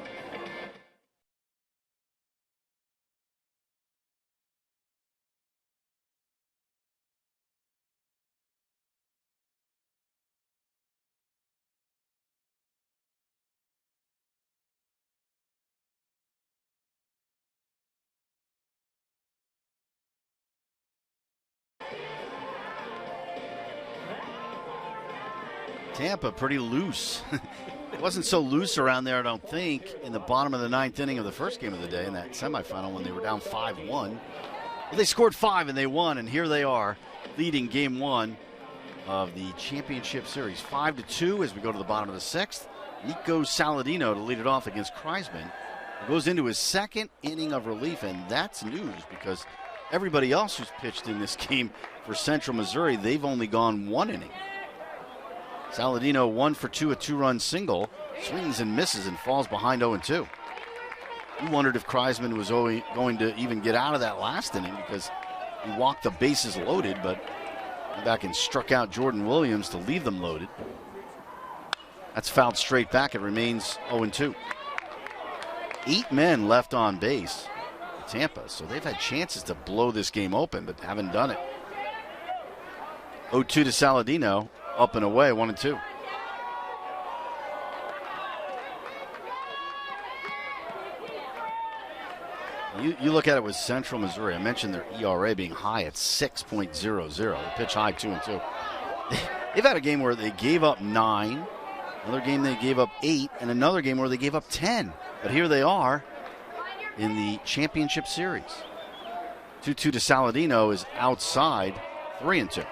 Tampa pretty loose. It wasn't so loose around there, I don't think, in the bottom of the 9th inning of the first game of the day in that semifinal when they were down 5-1. But they scored 5 and they won, and here they are leading Game 1 of the championship series. 5-2 as we go to the bottom of the 6th. Nico Saladino to lead it off against Kreisman. He goes into his 2nd inning of relief, and that's news because everybody else who's pitched in this game for Central Missouri, they've only gone 1 inning. Saladino 1 for 2, a 2-run single, swings and misses and falls behind 0-2. You wondered if Kreisman was going to even get out of that last inning because he walked the bases loaded, but went back and struck out Jordan Williams to leave them loaded. That's fouled straight back. It remains 0-2. 8 men left on base for Tampa, so they've had chances to blow this game open, but haven't done it. 0-2 to Saladino. Up and away, 1-2. You look at it with Central Missouri. I mentioned their ERA being high at 6.00. They pitch high 2-2. They've had a game where they gave up 9, another game they gave up 8, and another game where they gave up 10. But here they are in the championship series. 2-2 to Saladino is outside, 3-2.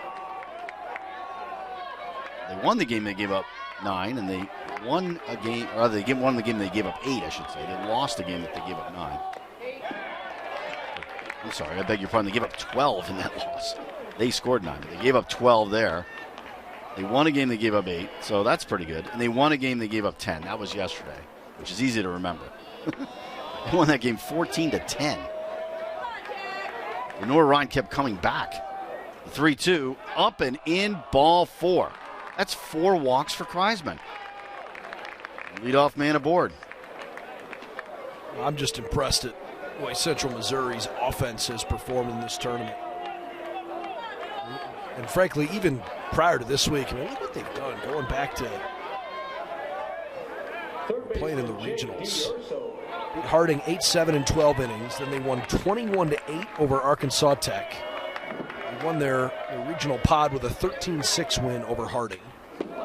They won the game they gave up 9, and they won a game, or rather, they won the game they gave up 8, I should say. They lost the game that they gave up 9. I'm sorry, I beg your pardon. They gave up 12 in that loss. They scored 9, but they gave up 12 there. They won a game they gave up 8, so that's pretty good. And they won a game they gave up 10. That was yesterday, which is easy to remember. They won that game 14-10. Lenore Ryan kept coming back. 3-2, up and in, ball 4. That's 4 walks for Kreisman. Leadoff man aboard. I'm just impressed at the way Central Missouri's offense has performed in this tournament. And frankly, even prior to this week, I mean, look what they've done going back to playing in the regionals. Beat Harding 8-7 in 12 innings. Then they won 21-8 over Arkansas Tech. They won their regional pod with a 13-6 win over Harding.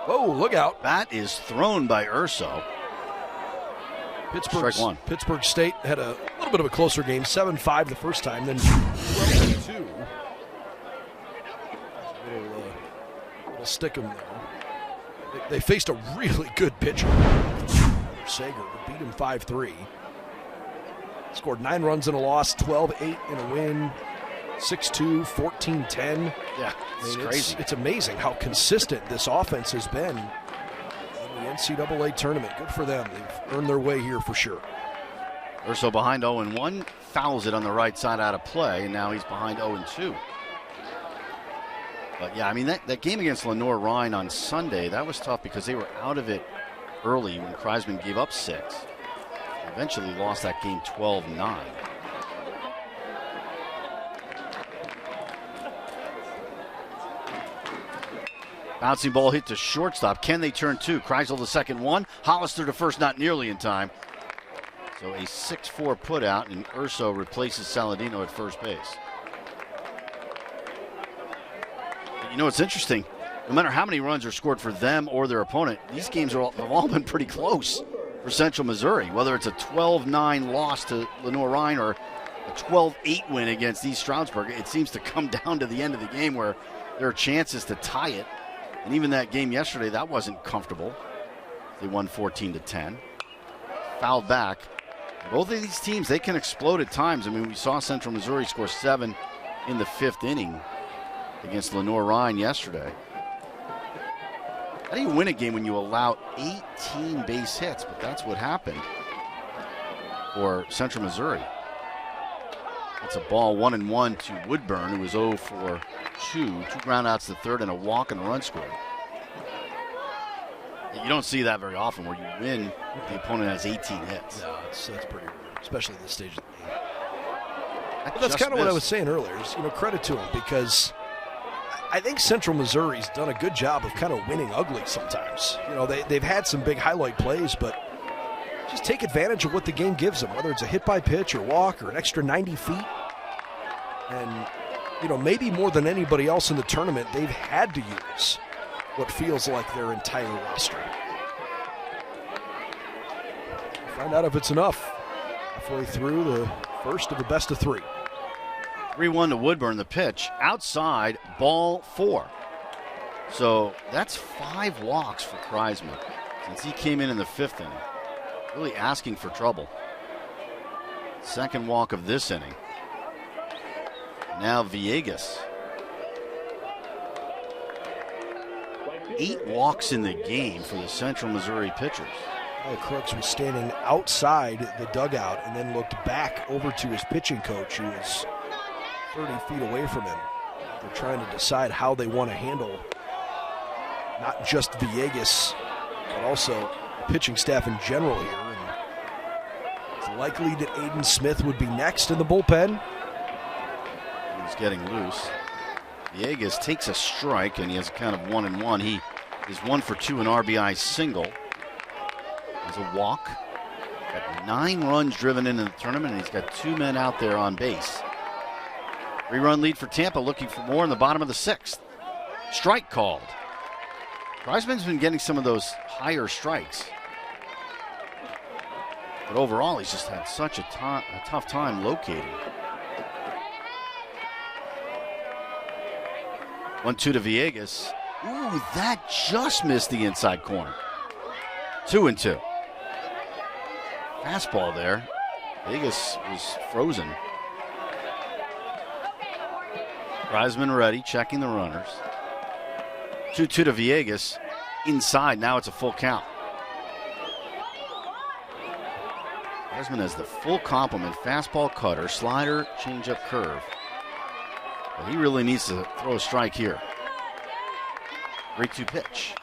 Oh, look out. That is thrown by Urso. Pittsburgh State had a little bit of a closer game, 7-5 the first time, then 12-2. Little stick 'em there. They faced a really good pitcher, Sager, but beat him 5-3. Scored 9 runs in a loss, 12-8 in a win, 6-2, 14-10. Yeah, it's crazy. It's amazing how consistent this offense has been in the NCAA tournament. Good for them. They've earned their way here for sure. Urso behind 0-1, fouls it on the right side out of play, and now he's behind 0-2. But yeah, I mean, that game against Lenoir-Rhyne on Sunday, that was tough because they were out of it early when Kreisman gave up 6. Eventually lost that game 12-9. Bouncing ball hit to shortstop. Can they turn 2? Kreisel the second one. Hollister to first, not nearly in time. So a 6-4 put out, and Urso replaces Saladino at first base. But you know what's interesting? No matter how many runs are scored for them or their opponent, these games have all been pretty close for Central Missouri. Whether it's a 12-9 loss to Lenoir-Rhyne or a 12-8 win against East Stroudsburg, it seems to come down to the end of the game where there are chances to tie it. And even that game yesterday, that wasn't comfortable. They won 14-10. Fouled back. Both of these teams, they can explode at times. I mean, we saw Central Missouri score 7 in the 5th inning against Lenoir-Rhyne yesterday. How do you win a game when you allow 18 base hits? But that's what happened for Central Missouri. It's a ball 1-1 to Woodburn, who was 0 for 2. 2 groundouts to third and a walk and a run scored. You don't see that very often where you win, the opponent has 18 hits. No, that's pretty rare, especially at this stage of the game. But that's kind of what I was saying earlier. Is, credit to them because I think Central Missouri's done a good job of kind of winning ugly sometimes. They've had some big highlight plays, but just take advantage of what the game gives them, whether it's a hit by pitch or walk or an extra 90 feet. And, maybe more than anybody else in the tournament, they've had to use what feels like their entire roster. Find out if it's enough halfway through the first of the best of 3. 3-1 to Woodburn, the pitch. Outside, ball 4. So that's 5 walks for Kreisman since he came in the 5th inning. Really asking for trouble. Second walk of this inning. Now Villegas. 8 walks in the game for the Central Missouri pitchers. Crooks was standing outside the dugout and then looked back over to his pitching coach, who was 30 feet away from him. They're trying to decide how they want to handle not just Villegas, but also the pitching staff in general here. And it's likely that Aiden Smith would be next in the bullpen. He's getting loose. Villegas takes a strike, and he has a count of 1-1. He is 1 for 2, an RBI single. There's a walk. Got 9 runs driven into the tournament, and he's got 2 men out there on base. 3-run lead for Tampa, looking for more in the bottom of the 6th. Strike called. Kreisman's been getting some of those higher strikes. But overall, he's just had such a tough time locating. 1-2 to Villegas. Ooh, that just missed the inside corner. 2-2. Fastball there. Villegas was frozen. Kreisman ready, checking the runners. 2-2 to Villegas. Inside, now it's a full count. Kreisman has the full complement. Fastball, cutter, slider, changeup, curve. But he really needs to throw a strike here. 3-2 pitch.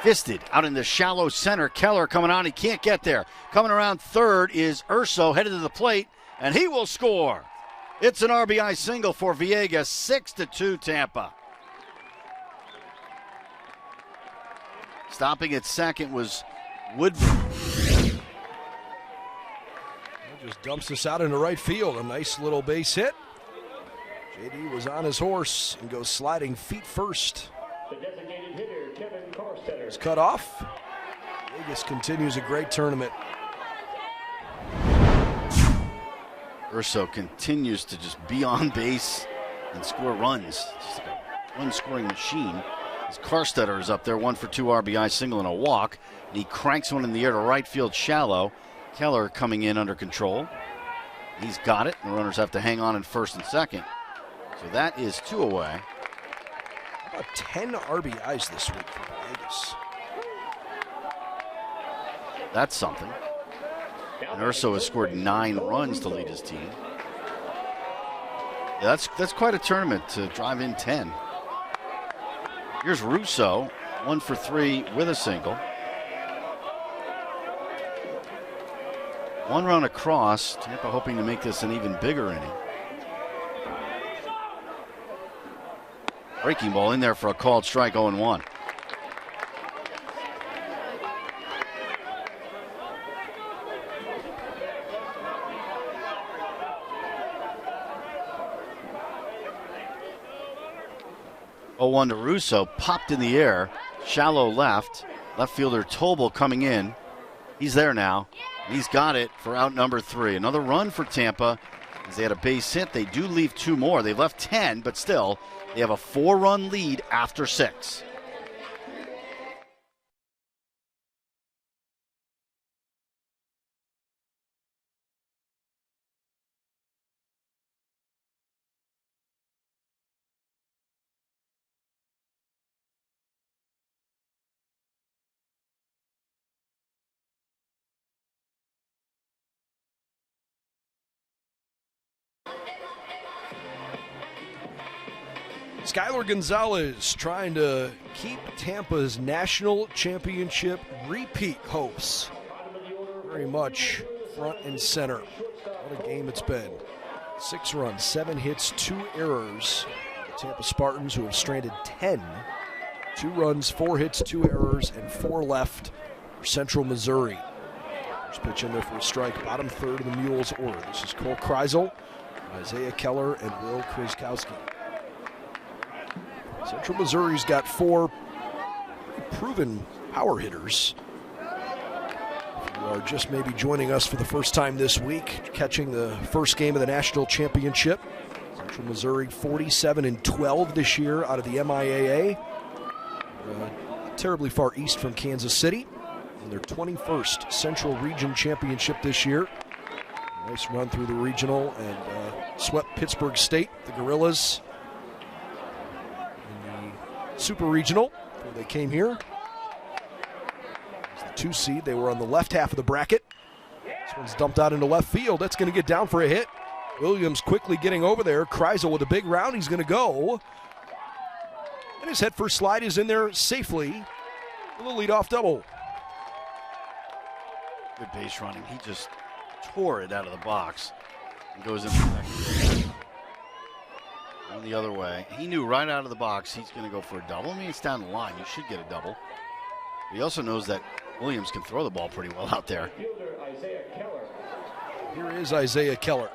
Fisted out in the shallow center. Keller coming on. He can't get there. Coming around third is Urso, headed to the plate, and he will score. It's an RBI single for Villegas. 6-2 Tampa. Stopping at second was Woodburn. Just dumps this out into right field. A nice little base hit. JD was on his horse and goes sliding feet first. The designated hitter, Kevin Corstetter. It's cut off. Vegas continues a great tournament. Urso continues to just be on base and score runs. Just like a run-scoring machine. As Carstetter is up there, 1 for 2 RBI, single and a walk. And he cranks one in the air to right field shallow. Keller coming in under control. He's got it. The runners have to hang on in first and second. So that is 2 away. About 10 RBIs this week for Vegas. That's something. And Urso has scored 9 runs to lead his team. Yeah, that's quite a tournament to drive in 10. Here's Russo, 1 for 3 with a single. 1 run across. Tampa hoping to make this an even bigger inning. Breaking ball in there for a called strike, 0-1. To Russo, popped in the air, shallow left. Left fielder Tobel coming in. He's there now. He's got it for out number 3. Another run for Tampa. As they had a base hit, they do leave 2 more. They left 10, but still, they have a 4-run lead after 6. Skylar Gonzalez trying to keep Tampa's national championship repeat hopes very much front and center. What a game it's been. 6 runs, 7 hits, 2 errors. The Tampa Spartans, who have stranded 10. 2 runs, 4 hits, 2 errors, and 4 left for Central Missouri. First pitch in there for a strike, bottom third of the Mules order. This is Cole Kreisel, Isaiah Keller, and Will Krzyzkowski. Central Missouri's got 4 proven power hitters. If you are just maybe joining us for the first time this week, catching the first game of the national championship. Central Missouri 47-12 this year out of the MIAA. Terribly far east from Kansas City. And their 21st Central Region Championship this year. Nice run through the regional and swept Pittsburgh State, the Gorillas. Super Regional, where they came here. It's the 2 seed. They were on the left half of the bracket. This one's dumped out into left field. That's going to get down for a hit. Williams quickly getting over there. Kreisel with a big round. He's going to go. And his head first slide is in there safely with a leadoff double. Good base running. He just tore it out of the box and goes in the second. On the other way. He knew right out of the box he's going to go for a double. I mean, it's down the line. You should get a double. But he also knows that Williams can throw the ball pretty well out there. Here is Isaiah Keller.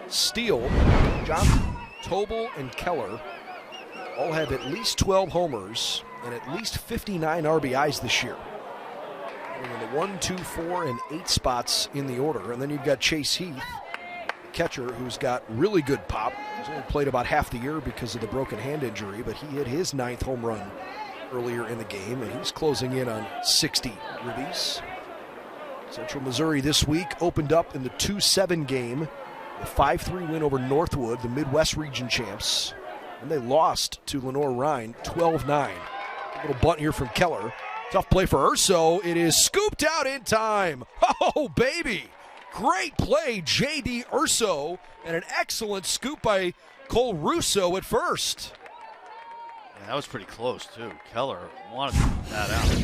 Steele, Johnson, Tobel, and Keller all have at least 12 homers and at least 59 RBIs this year. In the 1, 2, 4, and 8 spots in the order. And then you've got Chase Heath, catcher, who's got really good pop. He's only played about half the year because of the broken hand injury, but he hit his 9th home run earlier in the game, and he's closing in on 60 ribbies. Central Missouri this week opened up in the 2-7 game, a 5-3 win over Northwood, the Midwest Region champs, and they lost to Lenore-Rhine 12-9. A little bunt here from Keller. Tough play for Urso. It is scooped out in time. Oh, baby. Great play, J.D. Urso, and an excellent scoop by Cole Russo at first. Yeah, that was pretty close, too. Keller wanted to put that out.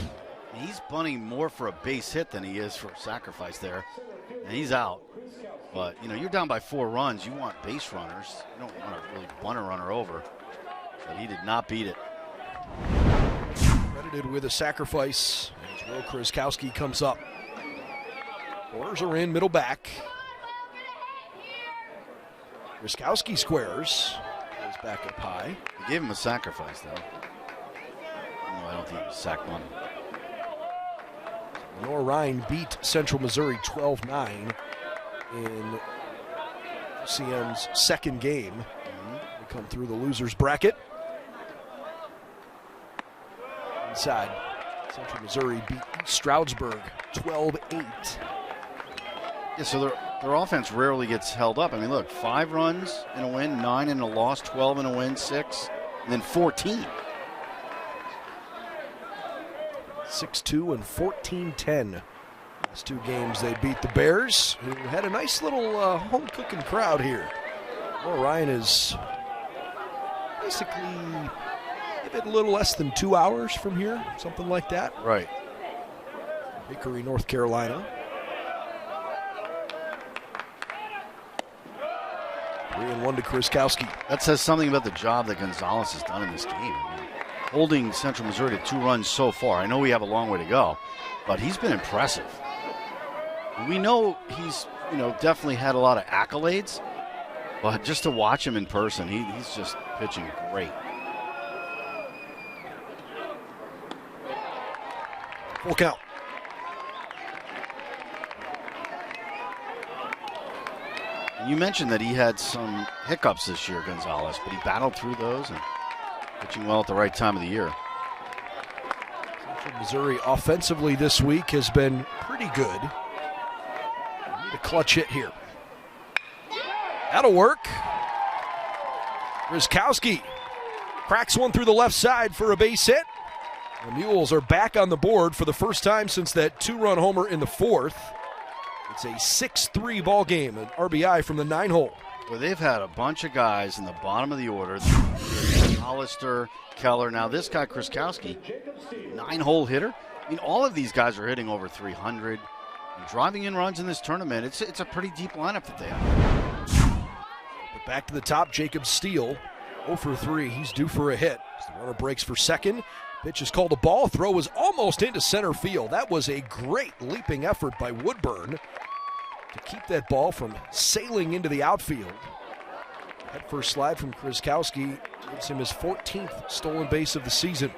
He's bunting more for a base hit than he is for a sacrifice there, and he's out. But, you're down by 4 runs. You want base runners. You don't want to really bunt a runner over. But he did not beat it. Credited with a sacrifice as Will Krzyzkowski comes up. Orders are in, middle back. Krzyzkowski squares. Goes back up high. They gave him a sacrifice, though. No, I don't think it was sack one. Lenore Ryan beat Central Missouri 12-9 in CM's second game. They come through the losers bracket. Inside, Central Missouri beat Stroudsburg 12-8. Yeah, so their offense rarely gets held up. I mean, look, 5 runs in a win, 9 in a loss, 12 in a win, 6, and then 14. 6-2 and 14-10. Last 2 games they beat the Bears, who had a nice little home cooking crowd here. Well, Ryan is basically a little less than 2 hours from here, something like that. Right. Hickory, North Carolina. 3-1 to Krzyzkowski. That says something about the job that Gonzalez has done in this game. I mean, holding Central Missouri to 2 runs so far. I know we have a long way to go, but he's been impressive. We know he's, definitely had a lot of accolades, but just to watch him in person, he's just pitching great. Full count. You mentioned that he had some hiccups this year, Gonzalez, but he battled through those and pitching well at the right time of the year. Central Missouri offensively this week has been pretty good. They need a clutch hit here. That'll work. Krzyzkowski cracks one through the left side for a base hit. The Mules are back on the board for the first time since that 2-run homer in the 4th. It's a 6-3 ball game, an RBI from the 9-hole. Well, they've had a bunch of guys in the bottom of the order. Hollister, Keller. Now this guy, Krzyzkowski, 9-hole hitter. I mean, all of these guys are hitting over 300. And driving in runs in this tournament, it's a pretty deep lineup that they have. But back to the top, Jacob Steele, 0 for 3. He's due for a hit. As the runner breaks for second. Pitch is called a ball. Throw was almost into center field. That was a great leaping effort by Woodburn to keep that ball from sailing into the outfield. Head first slide from Krzyzkowski gives him his 14th stolen base of the season.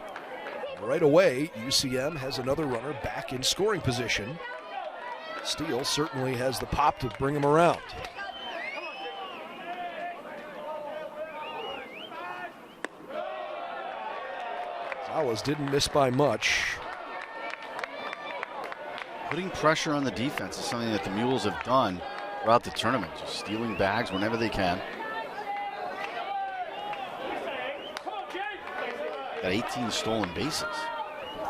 Right away, UCM has another runner back in scoring position. Steele certainly has the pop to bring him around. Gonzalez didn't miss by much. Putting pressure on the defense is something that the Mules have done throughout the tournament, just stealing bags whenever they can. Got 18 stolen bases.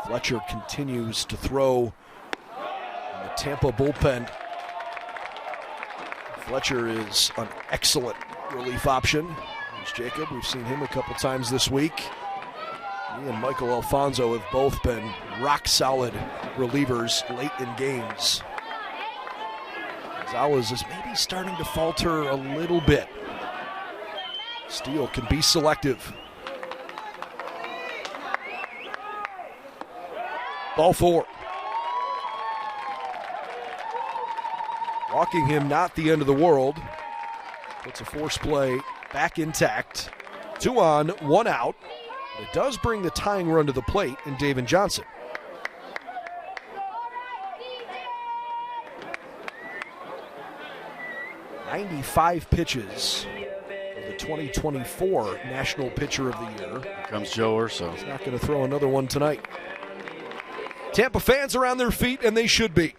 Fletcher continues to throw in the Tampa bullpen. Fletcher is an excellent relief option. There's Jacob. We've seen him a couple times this week. He and Michael Alfonso have both been rock-solid relievers late in games. Gonzalez is maybe starting to falter a little bit. Steele can be selective. Ball 4. Walking him, not the end of the world. Puts a force play back intact. 2 on, 1 out. It does bring the tying run to the plate in David Johnson. "95 pitches for the 2024 National Pitcher of the Year. Here comes Joe Urso. He's not going to throw another one tonight. Tampa fans are on their feet, and they should be.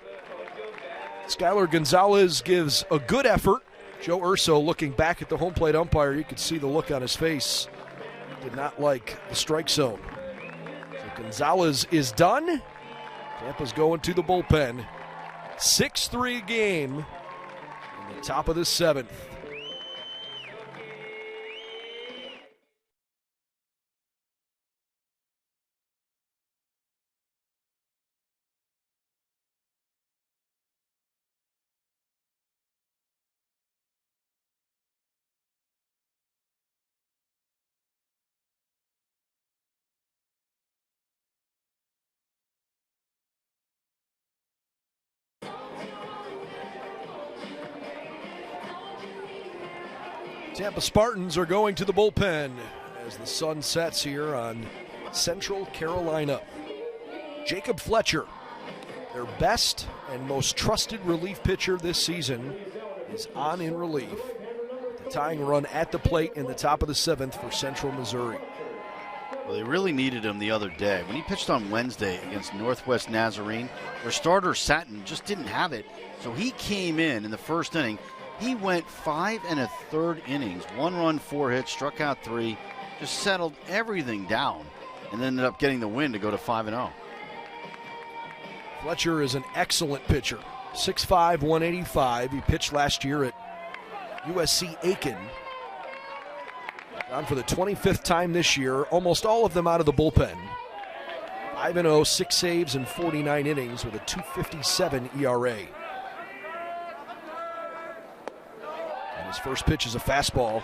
Skylar Gonzalez gives a good effort. Joe Urso looking back at the home plate umpire. You could see the look on his face. He did not like the strike zone. So Gonzalez is done. Tampa's going to the bullpen. 6-3 game in the top of the 7th. Tampa Spartans are going to the bullpen as the sun sets here on Central Carolina. Jacob Fletcher, their best and most trusted relief pitcher this season, is on in relief. The tying run at the plate in the top of the 7th for Central Missouri. Well, they really needed him the other day. When he pitched on Wednesday against Northwest Nazarene, their starter Satin just didn't have it. So he came in the first inning. He went 5 1/3 innings, 1 run, 4 hits, struck out 3, just settled everything down, and ended up getting the win to go to 5-0. Fletcher is an excellent pitcher. 6'5", 185. He pitched last year at USC Aiken. On for the 25th time this year, almost all of them out of the bullpen. 5-0, 6 saves in 49 innings with a 2.57 ERA. And his first pitch is a fastball.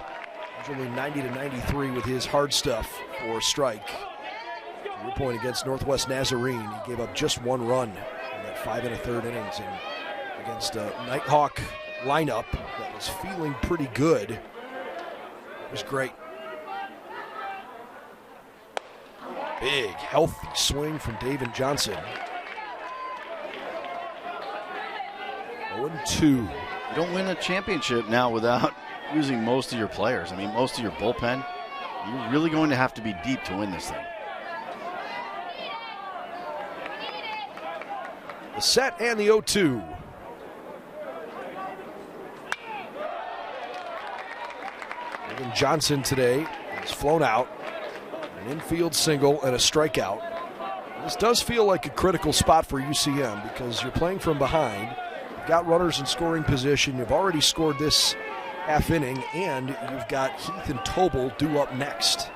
Usually 90 to 93 with his hard stuff for a strike. To your point, against Northwest Nazarene, he gave up just 1 run in that 5 1/3 innings. And against a Nighthawk lineup that was feeling pretty good, it was great. Big, healthy swing from David Johnson. 0-2. You don't win a championship now without using most of your players. I mean, most of your bullpen. You're really going to have to be deep to win this thing. The set and the 0-2. David Johnson today has flown out. An infield single and a strikeout. This does feel like a critical spot for UCM because you're playing from behind. You've got runners in scoring position. You've already scored this half inning, and you've got Heath and Tobel due up next.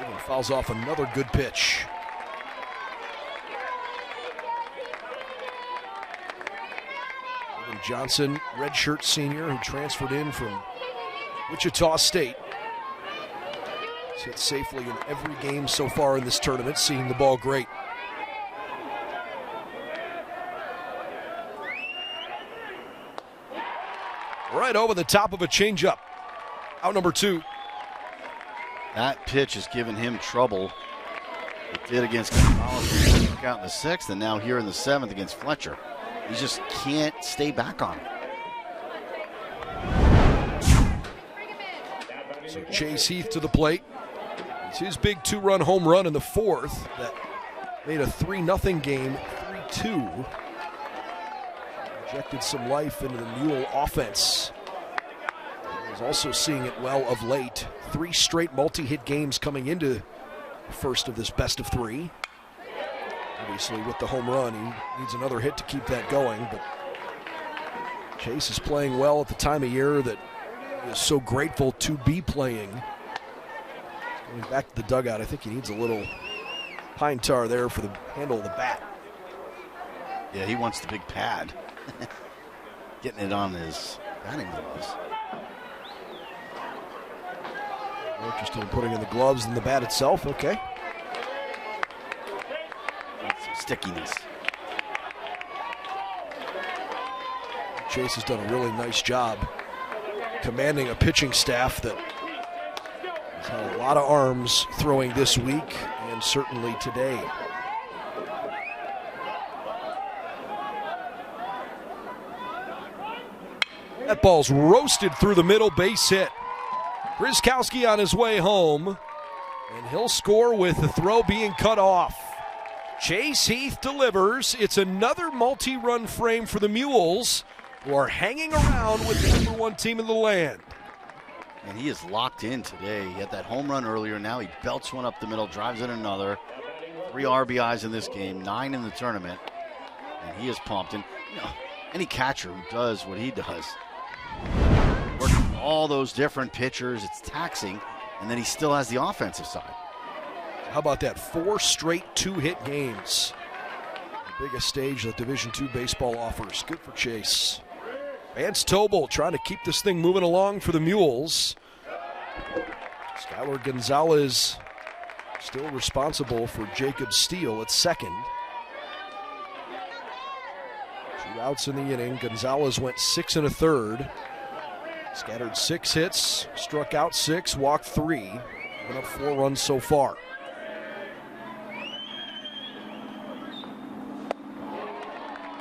Even fouls off another good pitch. Johnson, redshirt senior who transferred in from Wichita State. He's hit safely in every game so far in this tournament, seeing the ball great. Right over the top of a changeup. Out number 2. That pitch has given him trouble. It did against Gonzalez. He struck out in the 6th, and now here in the 7th against Fletcher. He just can't stay back on it. So Chase Heath to the plate. It's his big 2-run home run in the 4th that made a 3-0 game 3-2. Injected some life into the Mule offense. He's also seeing it well of late. 3 straight multi-hit games coming into the first of this best of 3. Obviously, with the home run, he needs another hit to keep that going. But Chase is playing well at the time of year that he is so grateful to be playing. Going back to the dugout, I think he needs a little pine tar there for the handle of the bat. Yeah, he wants the big pad. Getting it on his batting gloves. More interested in putting in the gloves than the bat itself. Okay. Stickiness. Chase has done a really nice job commanding a pitching staff that has had a lot of arms throwing this week and certainly today. That ball's roasted through the middle, base hit. Bryzkowski on his way home, and he'll score with the throw being cut off. Chase Heath delivers. It's another multi-run frame for the Mules, who are hanging around with the number 1 team in the land. And he is locked in today. He had that home run earlier. Now he belts one up the middle, drives in another. 3 RBIs in this game, 9 in the tournament. And he is pumped. And any catcher who does what he does, working all those different pitchers, it's taxing. And then he still has the offensive side. How about that? 4 straight 2-hit games. The biggest stage that Division II baseball offers. Good for Chase. Vance Tobel trying to keep this thing moving along for the Mules. Skylar Gonzalez Still responsible for Jacob Steele at second. 2 outs in the inning. Gonzalez went 6 1/3. Scattered 6 hits, struck out 6, walked 3. Given up 4 runs so far.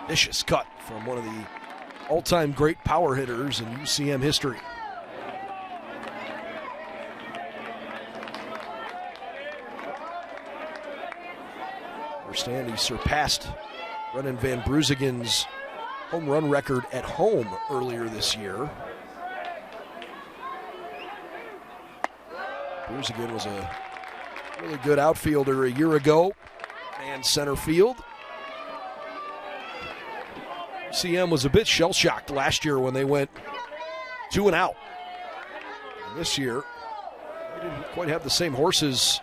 Vicious cut from one of the all-time great power hitters in UCM history. Understand he surpassed Brennan Van Bruysegen's home run record at home earlier this year. Bruysegen was a really good outfielder a year ago, and center field. UCM was a bit shell-shocked last year when they went 2 and out. And this year, they didn't quite have the same horses.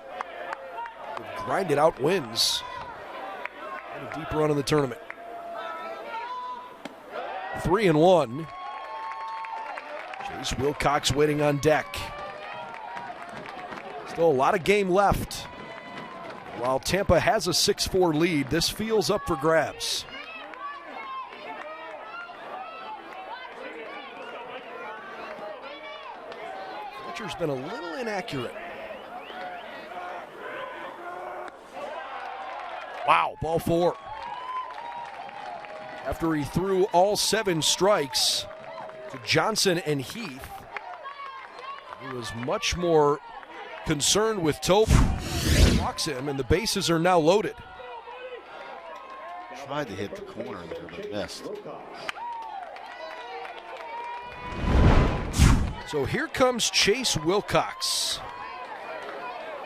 They grinded out wins. Had a deep run in the tournament. 3-1. Chase Wilcox waiting on deck. Still a lot of game left. While Tampa has a 6-4 lead, this feels up for grabs. Fletcher's been a little inaccurate. Wow, ball 4. After he threw all 7 strikes to Johnson and Heath, he was much more concerned with Tope. Walks him, and the bases are now loaded. Tried to hit the corner there, but missed. So here comes Chase Wilcox.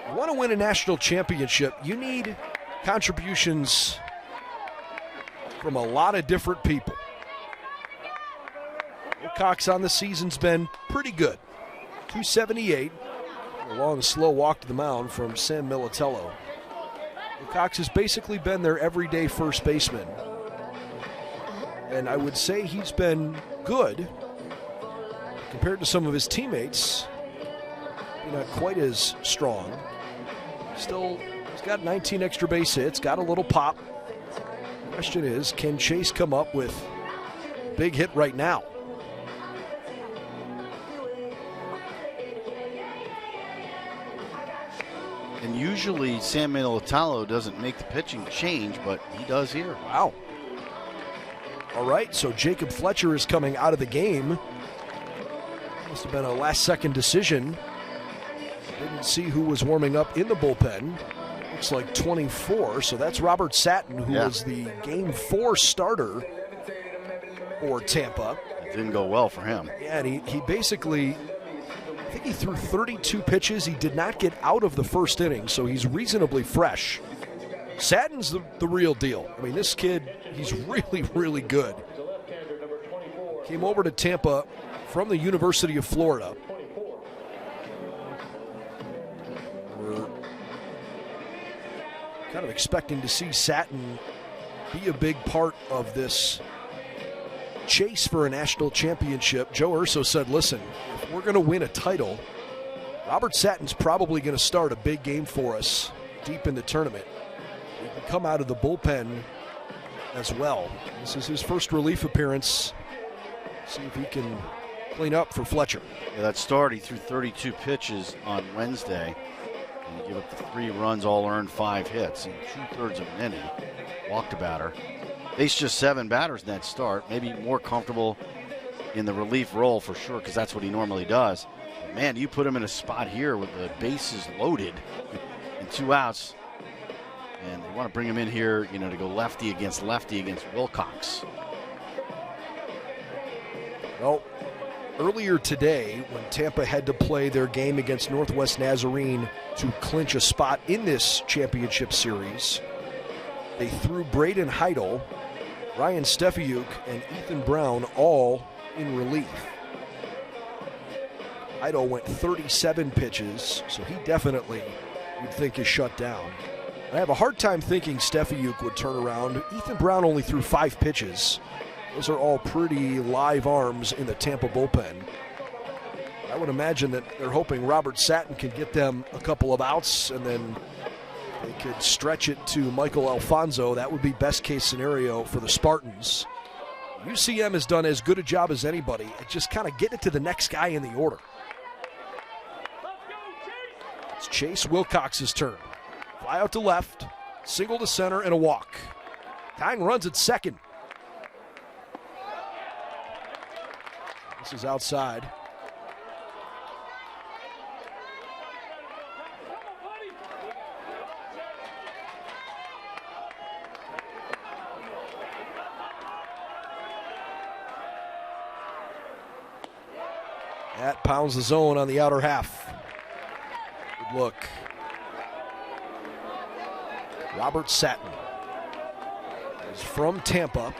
You want to win a national championship, you need contributions from a lot of different people. Wilcox on the season's been pretty good. 278. A long, slow walk to the mound from Sam Militello. Wilcox has basically been their everyday first baseman. And I would say he's been good compared to some of his teammates. Not quite as strong. Still, he's got 19 extra base hits, got a little pop. The question is, can Chase come up with a big hit right now? And usually Sam Militello doesn't make the pitching change, but he does here. Wow. All right, so Jacob Fletcher is coming out of the game. Must have been a last-second decision. Didn't see who was warming up in the bullpen. Looks like 24, so that's Robert Satin, who was the Game 4 starter for Tampa. It didn't go well for him. Yeah, and he basically, I think he threw 32 pitches. He did not get out of the first inning, so he's reasonably fresh. Satin's the real deal. I mean, this kid, he's really, really good. Came over to Tampa from the University of Florida. We're kind of expecting to see Satin be a big part of this chase for a national championship. Joe Urso said, listen, if we're going to win a title, Robert Satin's probably going to start a big game for us deep in the tournament. He can come out of the bullpen as well. This is his first relief appearance. See if he can clean up for Fletcher. Yeah, that start, he threw 32 pitches on Wednesday, and he gave up the 3 runs, all earned 5 hits in 2/3 of an inning. Walked a batter. Faced just 7 batters in that start. Maybe more comfortable in the relief role for sure, because that's what he normally does. But man, you put him in a spot here with the bases loaded and 2 outs, and they want to bring him in here, you know, to go lefty against Wilcox. Well, earlier today, when Tampa had to play their game against Northwest Nazarene to clinch a spot in this championship series, they threw Braden Heidel, Ryan Stefiuk, and Ethan Brown all in relief. Heidel went 37 pitches, so he definitely, you'd think, is shut down. I have a hard time thinking Stefiuk would turn around. Ethan Brown only threw 5 pitches. Those are all pretty live arms in the Tampa bullpen. I would imagine that they're hoping Robert Satin can get them a couple of outs and then They could stretch it to Michael Alfonso. That would be best case scenario for the Spartans. UCM has done as good a job as anybody at just kind of getting it to the next guy in the order. It's Chase Wilcox's turn. Fly out to left, single to center, and a walk. Tying runs at second. This is outside. That pounds the zone on the outer half. Good look. Robert Satin is from Tampa.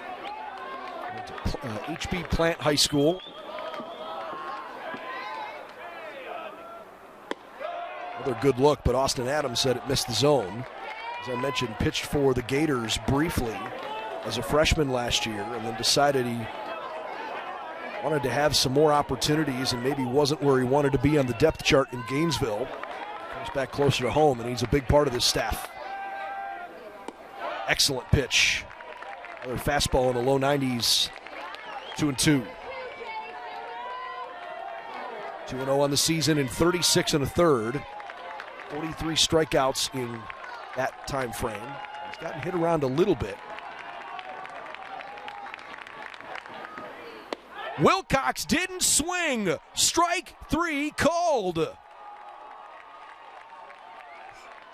Went to HB Plant High School. Another good look, but Austin Adams said it missed the zone. As I mentioned, pitched for the Gators briefly as a freshman last year, and then decided he wanted to have some more opportunities and maybe wasn't where he wanted to be on the depth chart in Gainesville. Comes back closer to home, and he's a big part of this staff. Excellent pitch. Another fastball in the low 90s. 2-2. 2-0 on the season in 36 1/3. 43 strikeouts in that time frame. He's gotten hit around a little bit. Wilcox didn't swing. Strike 3 called.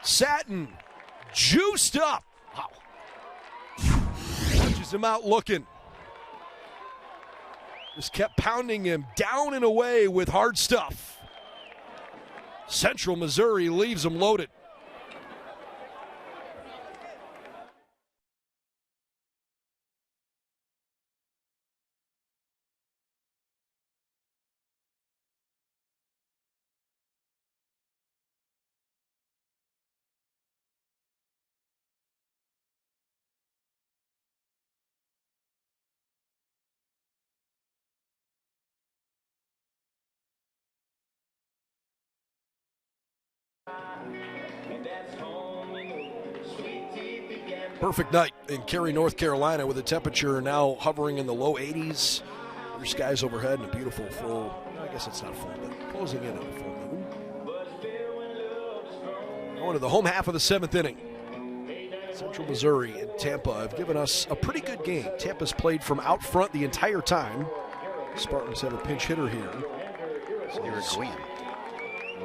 Satin juiced up. Wow. Punches him out looking. Just kept pounding him down and away with hard stuff. Central Missouri leaves him loaded. Perfect night in Cary, North Carolina, with the temperature now hovering in the low 80s. Blue skies overhead and a beautiful full, I guess it's not full, but closing in on a full moon. Going to the home half of the 7th inning. Central Missouri and Tampa have given us a pretty good game. Tampa's played from out front the entire time. Spartans have a pinch hitter here.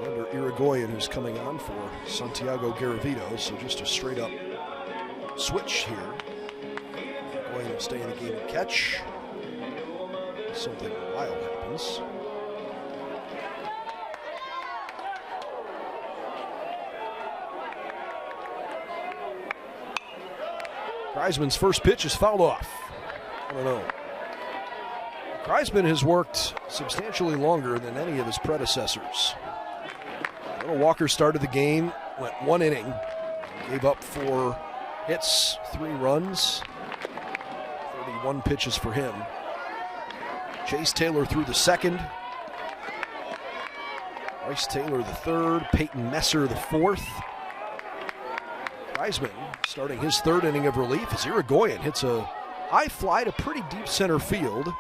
Under Irigoyen, who's coming on for Santiago Garavito, so just a straight up switch here. Going to stay in the game and catch. Something wild happens. Kreisman's first pitch is fouled off. I don't know. Kreisman has worked substantially longer than any of his predecessors. Little Walker started the game, went 1 inning, gave up 4 hits, 3 runs, 31 pitches for him. Chase Taylor threw the second, Bryce Taylor the third, Peyton Messer the fourth. Kreisman starting his 3rd inning of relief as Irigoyen hits a high fly to pretty deep center field.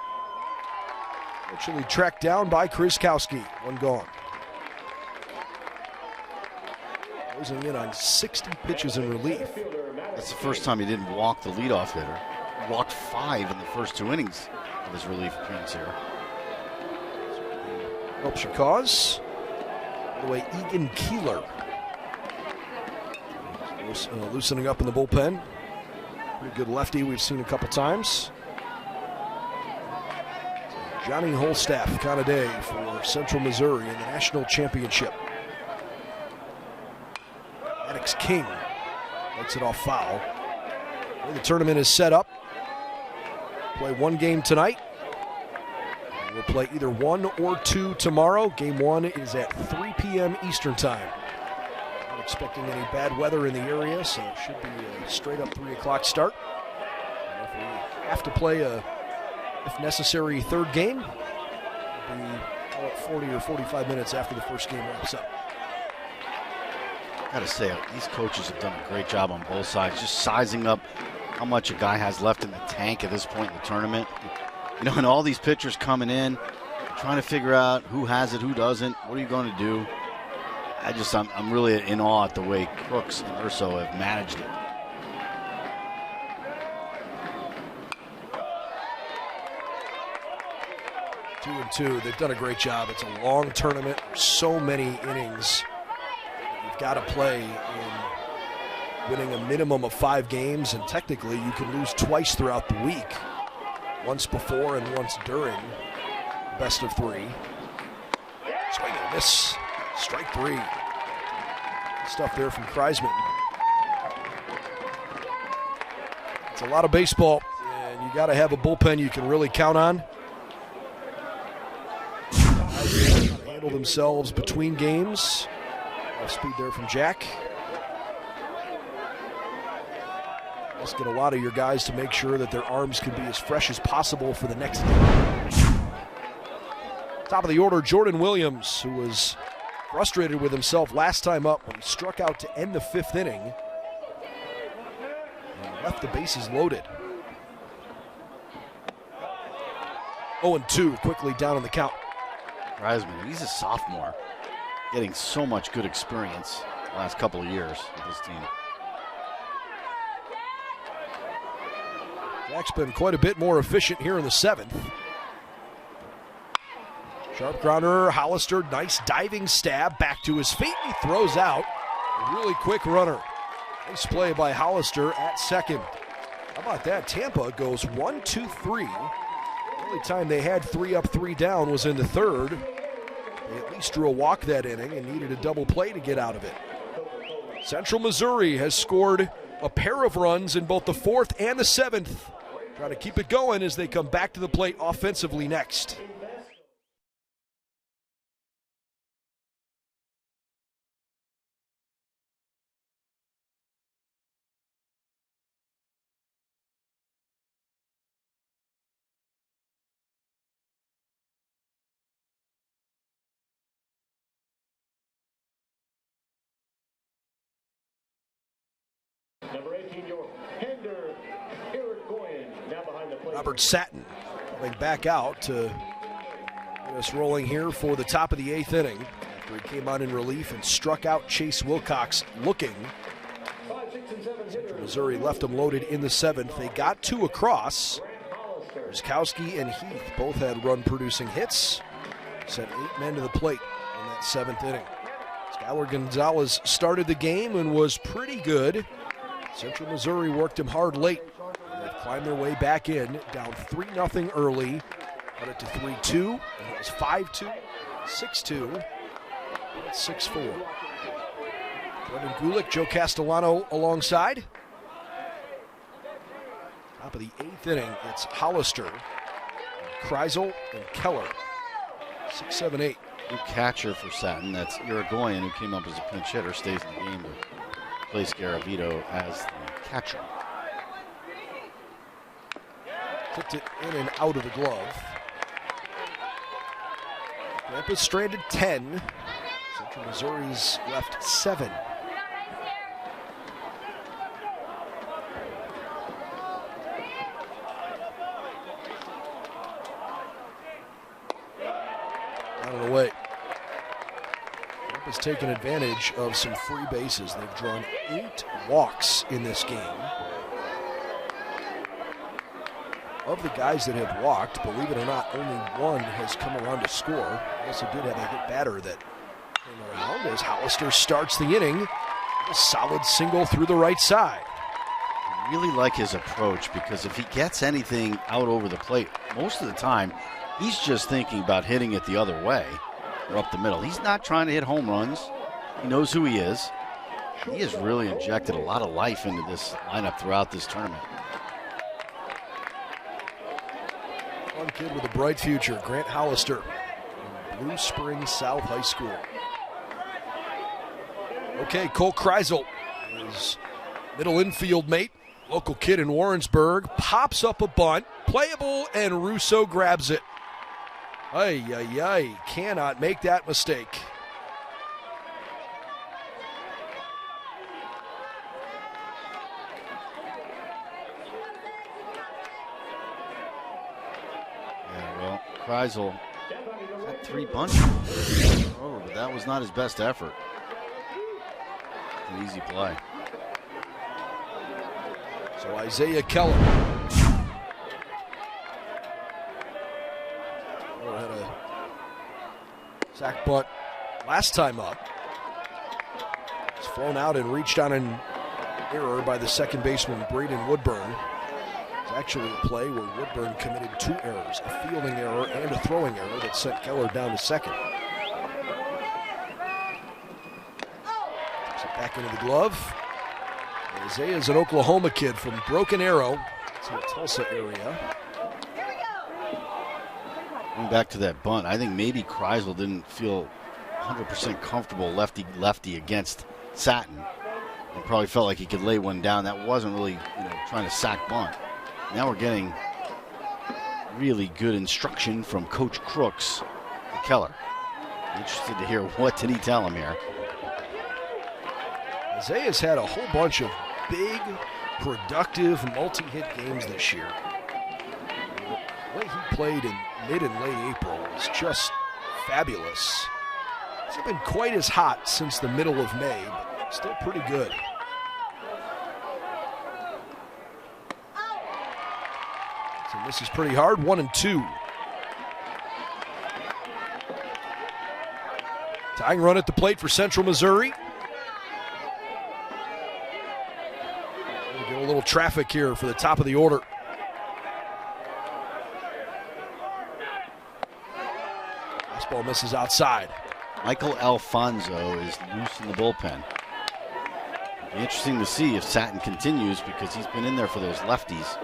Actually tracked down by Kriskowski, 1 gone. Closing in on 60 pitches in relief. That's the first time he didn't walk the leadoff hitter. He walked 5 in the first 2 innings of his relief appearance here. Helps your cause. By the way, Egan Keeler loosening up in the bullpen. Pretty good lefty we've seen a couple times. Johnny Holstaff kind of day for Central Missouri in the national championship. Maddox King makes it off foul. The tournament is set up. Play 1 game tonight. We'll play either 1 or 2 tomorrow. Game 1 is at 3 p.m. Eastern time. Not expecting any bad weather in the area, so it should be a straight up 3 o'clock start. And if we have to play a, if necessary, 3rd game, it'll be 40 or 45 minutes after the first game wraps up. got to say, these coaches have done a great job on both sides, just sizing up how much a guy has left in the tank at this point in the tournament. You know, and all these pitchers coming in, trying to figure out who has it, who doesn't, what are you going to do? I'm really in awe at the way Crooks and Urso have managed it. Two and two. They've done a great job. It's a long tournament. So many innings you've got to play in winning a minimum of 5 games, and technically you can lose twice throughout the week. Once before and once during best of 3. Swing and miss. Strike 3. Stuff there from Kreisman. It's a lot of baseball, and you got to have a bullpen you can really count on. Handle themselves between games. Off speed there from Jack. Let's get a lot of your guys to make sure that their arms can be as fresh as possible for the next game. Top of the order, Jordan Williams, who was frustrated with himself last time up when he struck out to end the 5th inning and left the bases loaded. 0-2, quickly down on the count. Kreisman, he's a sophomore, getting so much good experience the last couple of years with this team. Jack's been quite a bit more efficient here in the 7th. Sharp grounder, Hollister, nice diving stab, back to his feet, he throws out. A really quick runner. Nice play by Hollister at second. How about that? Tampa goes 1-2-3. The only time they had 3 up, 3 down was in the 3rd. They at least drew a walk that inning and needed a double play to get out of it. Central Missouri has scored a pair of runs in both the 4th and the 7th. Trying to keep it going as they come back to the plate offensively next. Number 18, your Hender, Irigoyen, now behind the plate. Robert Satin coming back out to get us rolling here for the top of the 8th inning after he came on in relief and struck out Chase Wilcox looking. 5, 6, and 7 Central Missouri left them loaded in the 7th. They got 2 across. Ruskowski and Heath both had run-producing hits. Sent 8 men to the plate in that 7th inning. Skylar Gonzalez started the game and was pretty good. Central Missouri worked him hard late. They've climbed their way back in, down 3-0 early. Cut it to 3-2, and it was 5-2, 6-2, and 6-4. Kevin Gulick, Joe Castellano alongside. Top of the 8th inning, it's Hollister, Kreisel, and Keller. 6, 7, 8. New catcher for Satin, that's Irigoyen, who came up as a pinch hitter, stays in the game to place Garavito as the catcher. Tipped it in and out of the glove. Tampa's stranded 10. Central Missouri's left 7. Out of the way. Tampa's taken advantage of some free bases. They've drawn 8 walks in this game. Of the guys that have walked, believe it or not, only 1 has come around to score. They also did have a hit batter that came around as Hollister starts the inning. A solid single through the right side. I really like his approach because if he gets anything out over the plate, most of the time, he's just thinking about hitting it the other way or up the middle. He's not trying to hit home runs. He knows who he is. He has really injected a lot of life into this lineup throughout this tournament. One kid with a bright future, Grant Hollister, from Blue Springs South High School. Okay, Cole Kreisel, his middle infield mate, local kid in Warrensburg, pops up a bunt, playable, and Russo grabs it. Ay, ay, ay, cannot make that mistake. Kreisel had 3 bunches. Oh, but that was not his best effort. An easy play. So Isaiah Keller. Keller had a sack bunt last time up. It's flown out and reached on an error by the second baseman, Braden Woodburn. It's actually a play where Woodburn committed 2 errors, a fielding error and a throwing error that sent Keller down to second. Takes it back into the glove. Isaiah's an Oklahoma kid from Broken Arrow. It's in the Tulsa area. Going back to that bunt, I think maybe Kreisel didn't feel 100% comfortable lefty against Satin. He probably felt like he could lay one down. That wasn't really, trying to sack bunt. Now we're getting really good instruction from Coach Crooks to Keller. Interested to hear what did he tell him here. Isaiah's had a whole bunch of big, productive, multi-hit games this year. The way he played in mid and late April was just fabulous. It's not been quite as hot since the middle of May, but still pretty good. So this is pretty hard, 1-2. Tying run at the plate for Central Missouri. We'll get a little traffic here for the top of the order. Fastball misses outside. Michael Alfonso is loose in the bullpen. It'll be interesting to see if Satin continues because he's been in there for those lefties.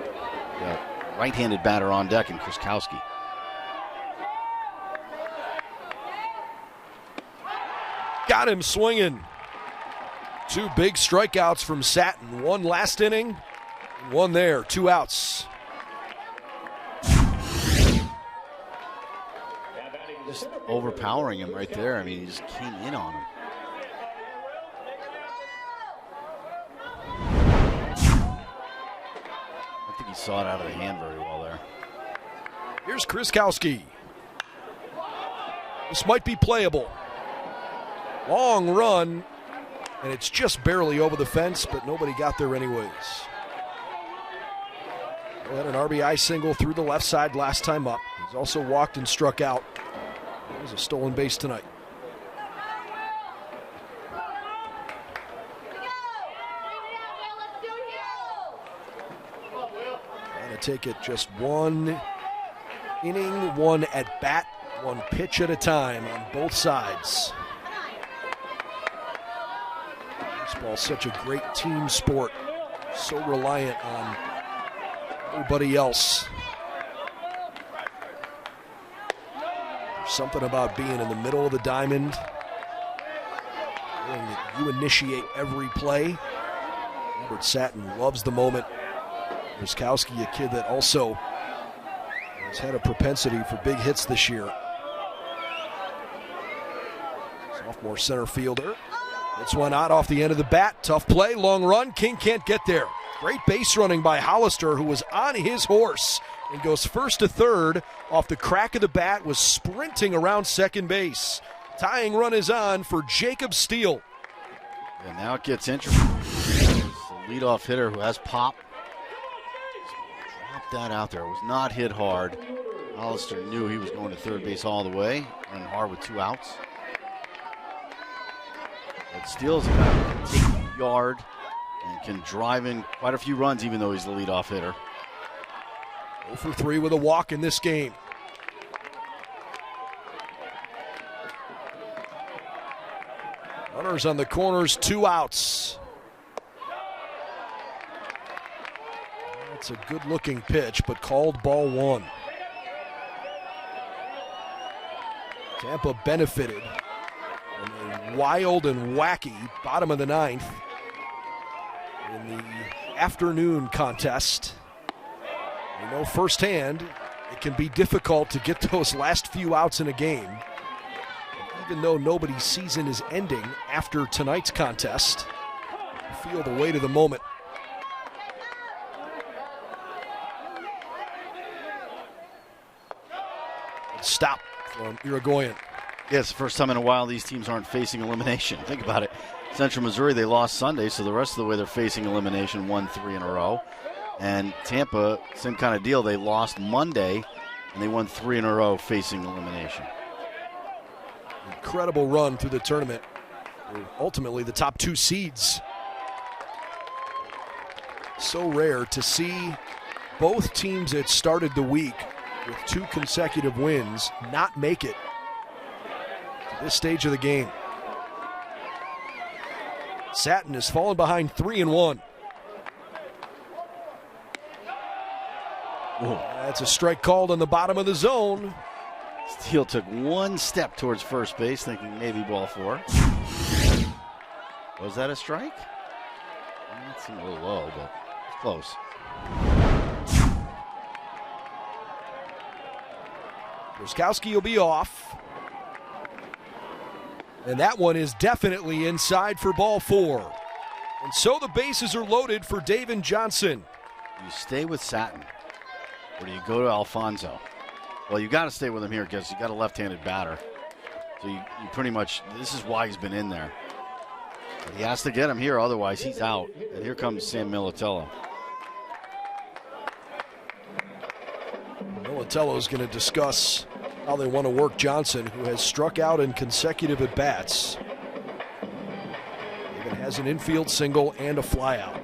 Right-handed batter on deck in Kriskowski. Got him swinging. 2 big strikeouts from Satin. 1 last inning, 1 there. 2 outs. Just overpowering him right there. I mean, he just came in on him. I think he saw it out of the hand very well there. Here's Kriskowski. This might be playable. Long run, and it's just barely over the fence, but nobody got there anyways. He had an RBI single through the left side last time up. He's also walked and struck out. It was a stolen base tonight. Trying to take it just 1 inning, 1 at bat, 1 pitch at a time on both sides. Baseball's such a great team sport, so reliant on everybody else. There's something about being in the middle of the diamond, knowing that you initiate every play. Robert Satin loves the moment. Kriskowski, a kid that also has had a propensity for big hits this year. Sophomore center fielder. This one out off the end of the bat. Tough play, long run. King can't get there. Great base running by Hollister, who was on his horse and goes first to third off the crack of the bat, was sprinting around second base. Tying run is on for Jacob Steele. And now it gets interesting. The leadoff hitter who has pop. Dropped that out there. It was not hit hard. Hollister knew he was going to third base all the way, running hard with 2 outs. But Steele's a guy who can take the yard and can drive in quite a few runs, even though he's the leadoff hitter. 0 for 3 with a walk in this game. Runners on the corners, 2 outs. That's a good-looking pitch, but called ball 1. Tampa benefited from a wild and wacky bottom of the 9th in the afternoon contest. We know firsthand it can be difficult to get those last few outs in a game. Even though nobody's season is ending after tonight's contest, you feel the weight of the moment. Stop from Irigoyen. Yeah, it's the first time in a while these teams aren't facing elimination. Think about it. Central Missouri, they lost Sunday, so the rest of the way they're facing elimination, won 3 in a row. And Tampa, same kind of deal. They lost Monday, and they won 3 in a row facing elimination. Incredible run through the tournament. Ultimately, the top 2 seeds. So rare to see both teams that started the week with 2 consecutive wins not make it to this stage of the game. Satin has fallen behind 3-1. Whoa. That's a strike called on the bottom of the zone. Steele took 1 step towards first base, thinking maybe ball 4. Was that a strike? That seemed a little low, but it's close. Ruskowski will be off. And that one is definitely inside for ball 4. And so the bases are loaded for David Johnson. You stay with Satin, or do you go to Alfonso? Well, you got to stay with him here because you got a left-handed batter. So you pretty much, this is why he's been in there. But he has to get him here, otherwise he's out. And here comes Sam Militello. Militello's going to discuss how they want to work Johnson, who has struck out in consecutive at-bats. Even has an infield single and a flyout.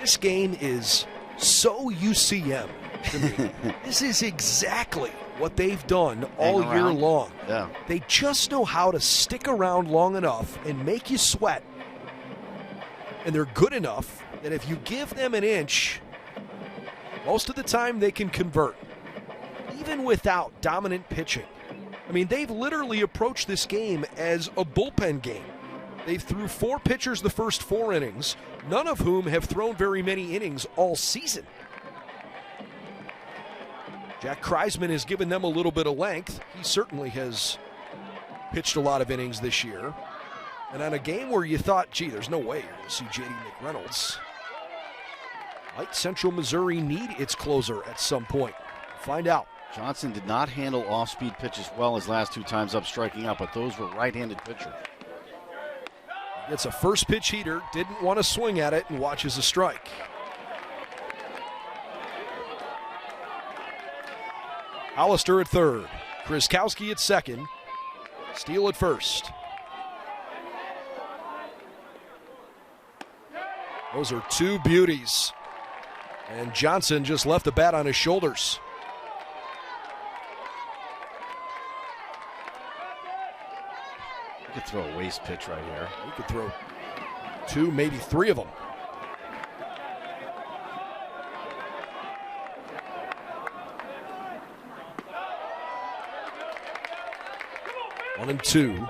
This game is so UCM to me. This is exactly what they've done all year long. Yeah. They just know how to stick around long enough and make you sweat. And they're good enough that if you give them an inch, most of the time they can convert, even without dominant pitching. I mean, they've literally approached this game as a bullpen game. They've threw 4 pitchers the first 4 innings, none of whom have thrown very many innings all season. Jack Kreisman has given them a little bit of length. He certainly has pitched a lot of innings this year. And on a game where you thought, gee, there's no way you're going to see J.D. McReynolds, might Central Missouri need its closer at some point? Find out. Johnson did not handle off-speed pitches well his last 2 times up striking out, but those were right-handed pitchers. It's a first pitch heater, didn't want to swing at it, and watches a strike. Hollister at third, Kriskowski at second, Steele at first. Those are 2 beauties. And Johnson just left the bat on his shoulders. You could throw a waste pitch right here. You could throw 2, maybe 3 of them. One and 2.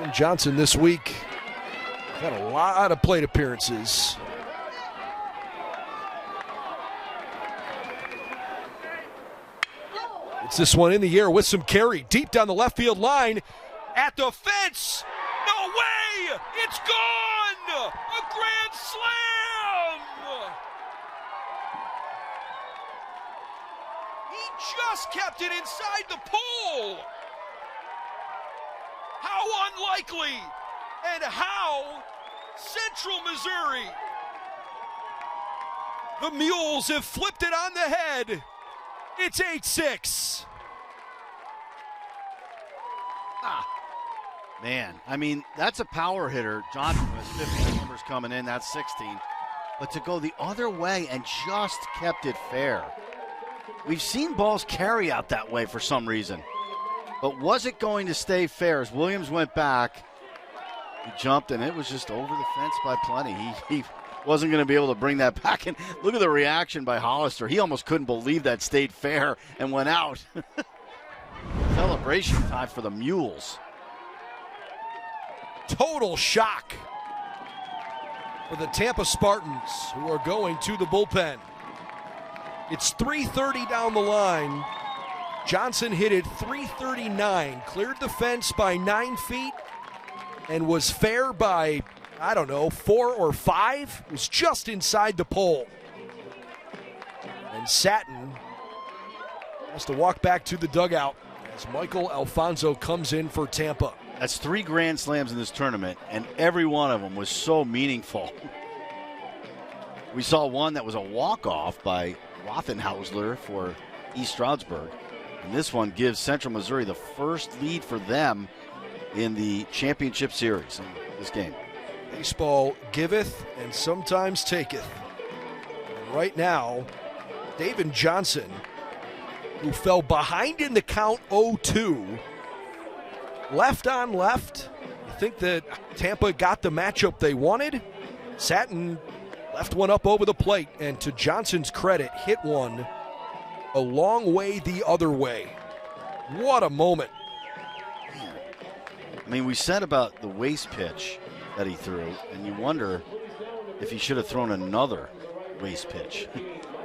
And Johnson this week had a lot of plate appearances. It's this one in the air with some carry deep down the left field line at the fence. No way! It's gone! A grand slam! He just kept it inside the pool. How unlikely, and how Central Missouri. The Mules have flipped it on the head. It's 8-6. Man, I mean, that's a power hitter. Johnson has 15 numbers coming in, that's 16. But to go the other way and just kept it fair. We've seen balls carry out that way for some reason. But was it going to stay fair? As Williams went back, he jumped, and it was just over the fence by plenty. He wasn't going to be able to bring that back. And look at the reaction by Hollister. He almost couldn't believe that stayed fair and went out. Celebration time for the Mules. Total shock for the Tampa Spartans, who are going to the bullpen. It's 3:30 down the line. Johnson hit it 339, cleared the fence by 9 feet, and was fair by I don't know, 4 or 5. It was just inside the pole. And Satin has to walk back to the dugout as Michael Alfonso comes in for Tampa. That's 3 grand slams in this tournament, and every one of them was so meaningful. We saw one that was a walk-off by Rothenhausler for East Stroudsburg. And this one gives Central Missouri the first lead for them in the championship series in this game. Baseball giveth and sometimes taketh. And right now, David Johnson, who fell behind in the count 0-2, left on left. I think that Tampa got the matchup they wanted. Satin left one up over the plate, and to Johnson's credit, hit one a long way the other way. What a moment. I mean, we said about the waste pitch that he threw, and you wonder if he should have thrown another waste pitch.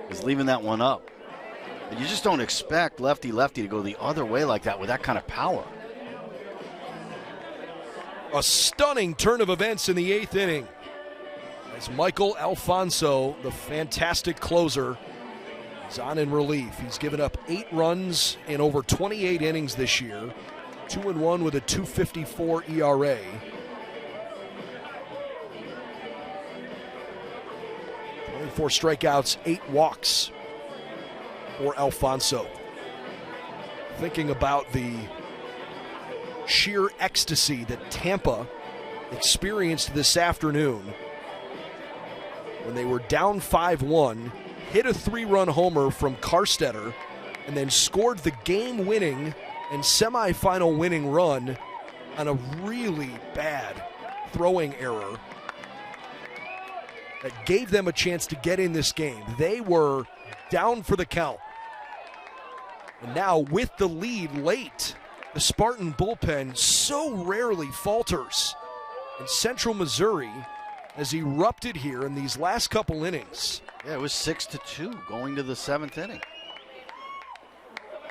He's leaving that one up. But you just don't expect lefty-lefty to go the other way like that with that kind of power. A stunning turn of events in the 8th inning as Michael Alfonso, the fantastic closer, is on in relief. He's given up 8 runs in over 28 innings this year, 2-1 with a 2.54 ERA. Only 4 strikeouts, 8 walks for Alfonso. Thinking about the sheer ecstasy that Tampa experienced this afternoon when they were down 5-1, hit a 3-run homer from Karstetter, and then scored the game-winning and semifinal winning run on a really bad throwing error that gave them a chance to get in this game. They were down for the count. And now with the lead late, the Spartan bullpen so rarely falters. And Central Missouri has erupted here in these last couple innings. Yeah, it was 6-2 going to the 7th inning.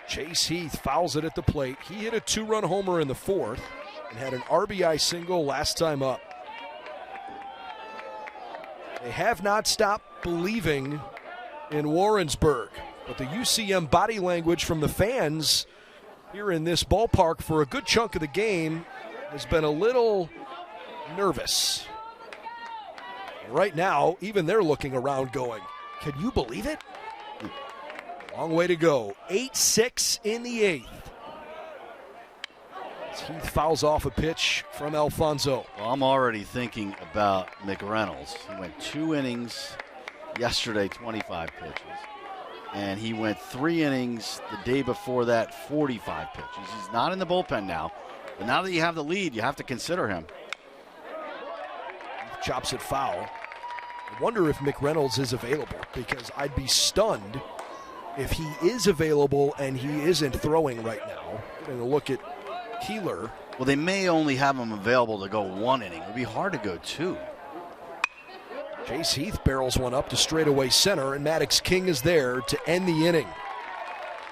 Chase Heath fouls it at the plate. He hit a 2-run homer in the 4th and had an RBI single last time up. They have not stopped believing in Warrensburg, but the UCM body language from the fans here in this ballpark for a good chunk of the game has been a little nervous. And right now, even they're looking around going, can you believe it? Long way to go. 8-6 in the 8th. As Heath fouls off a pitch from Alfonso. Well, I'm already thinking about McReynolds. He went 2 innings yesterday, 25 pitches. And he went 3 innings the day before that, 45 pitches. He's not in the bullpen now. But now that you have the lead, you have to consider him. Chops it foul. I wonder if McReynolds is available, because I'd be stunned if he is available and he isn't throwing right now. Going to look at Keeler. Well, they may only have him available to go 1 inning. It would be hard to go 2. Chase Heath barrels one up to straightaway center, and Maddox King is there to end the inning.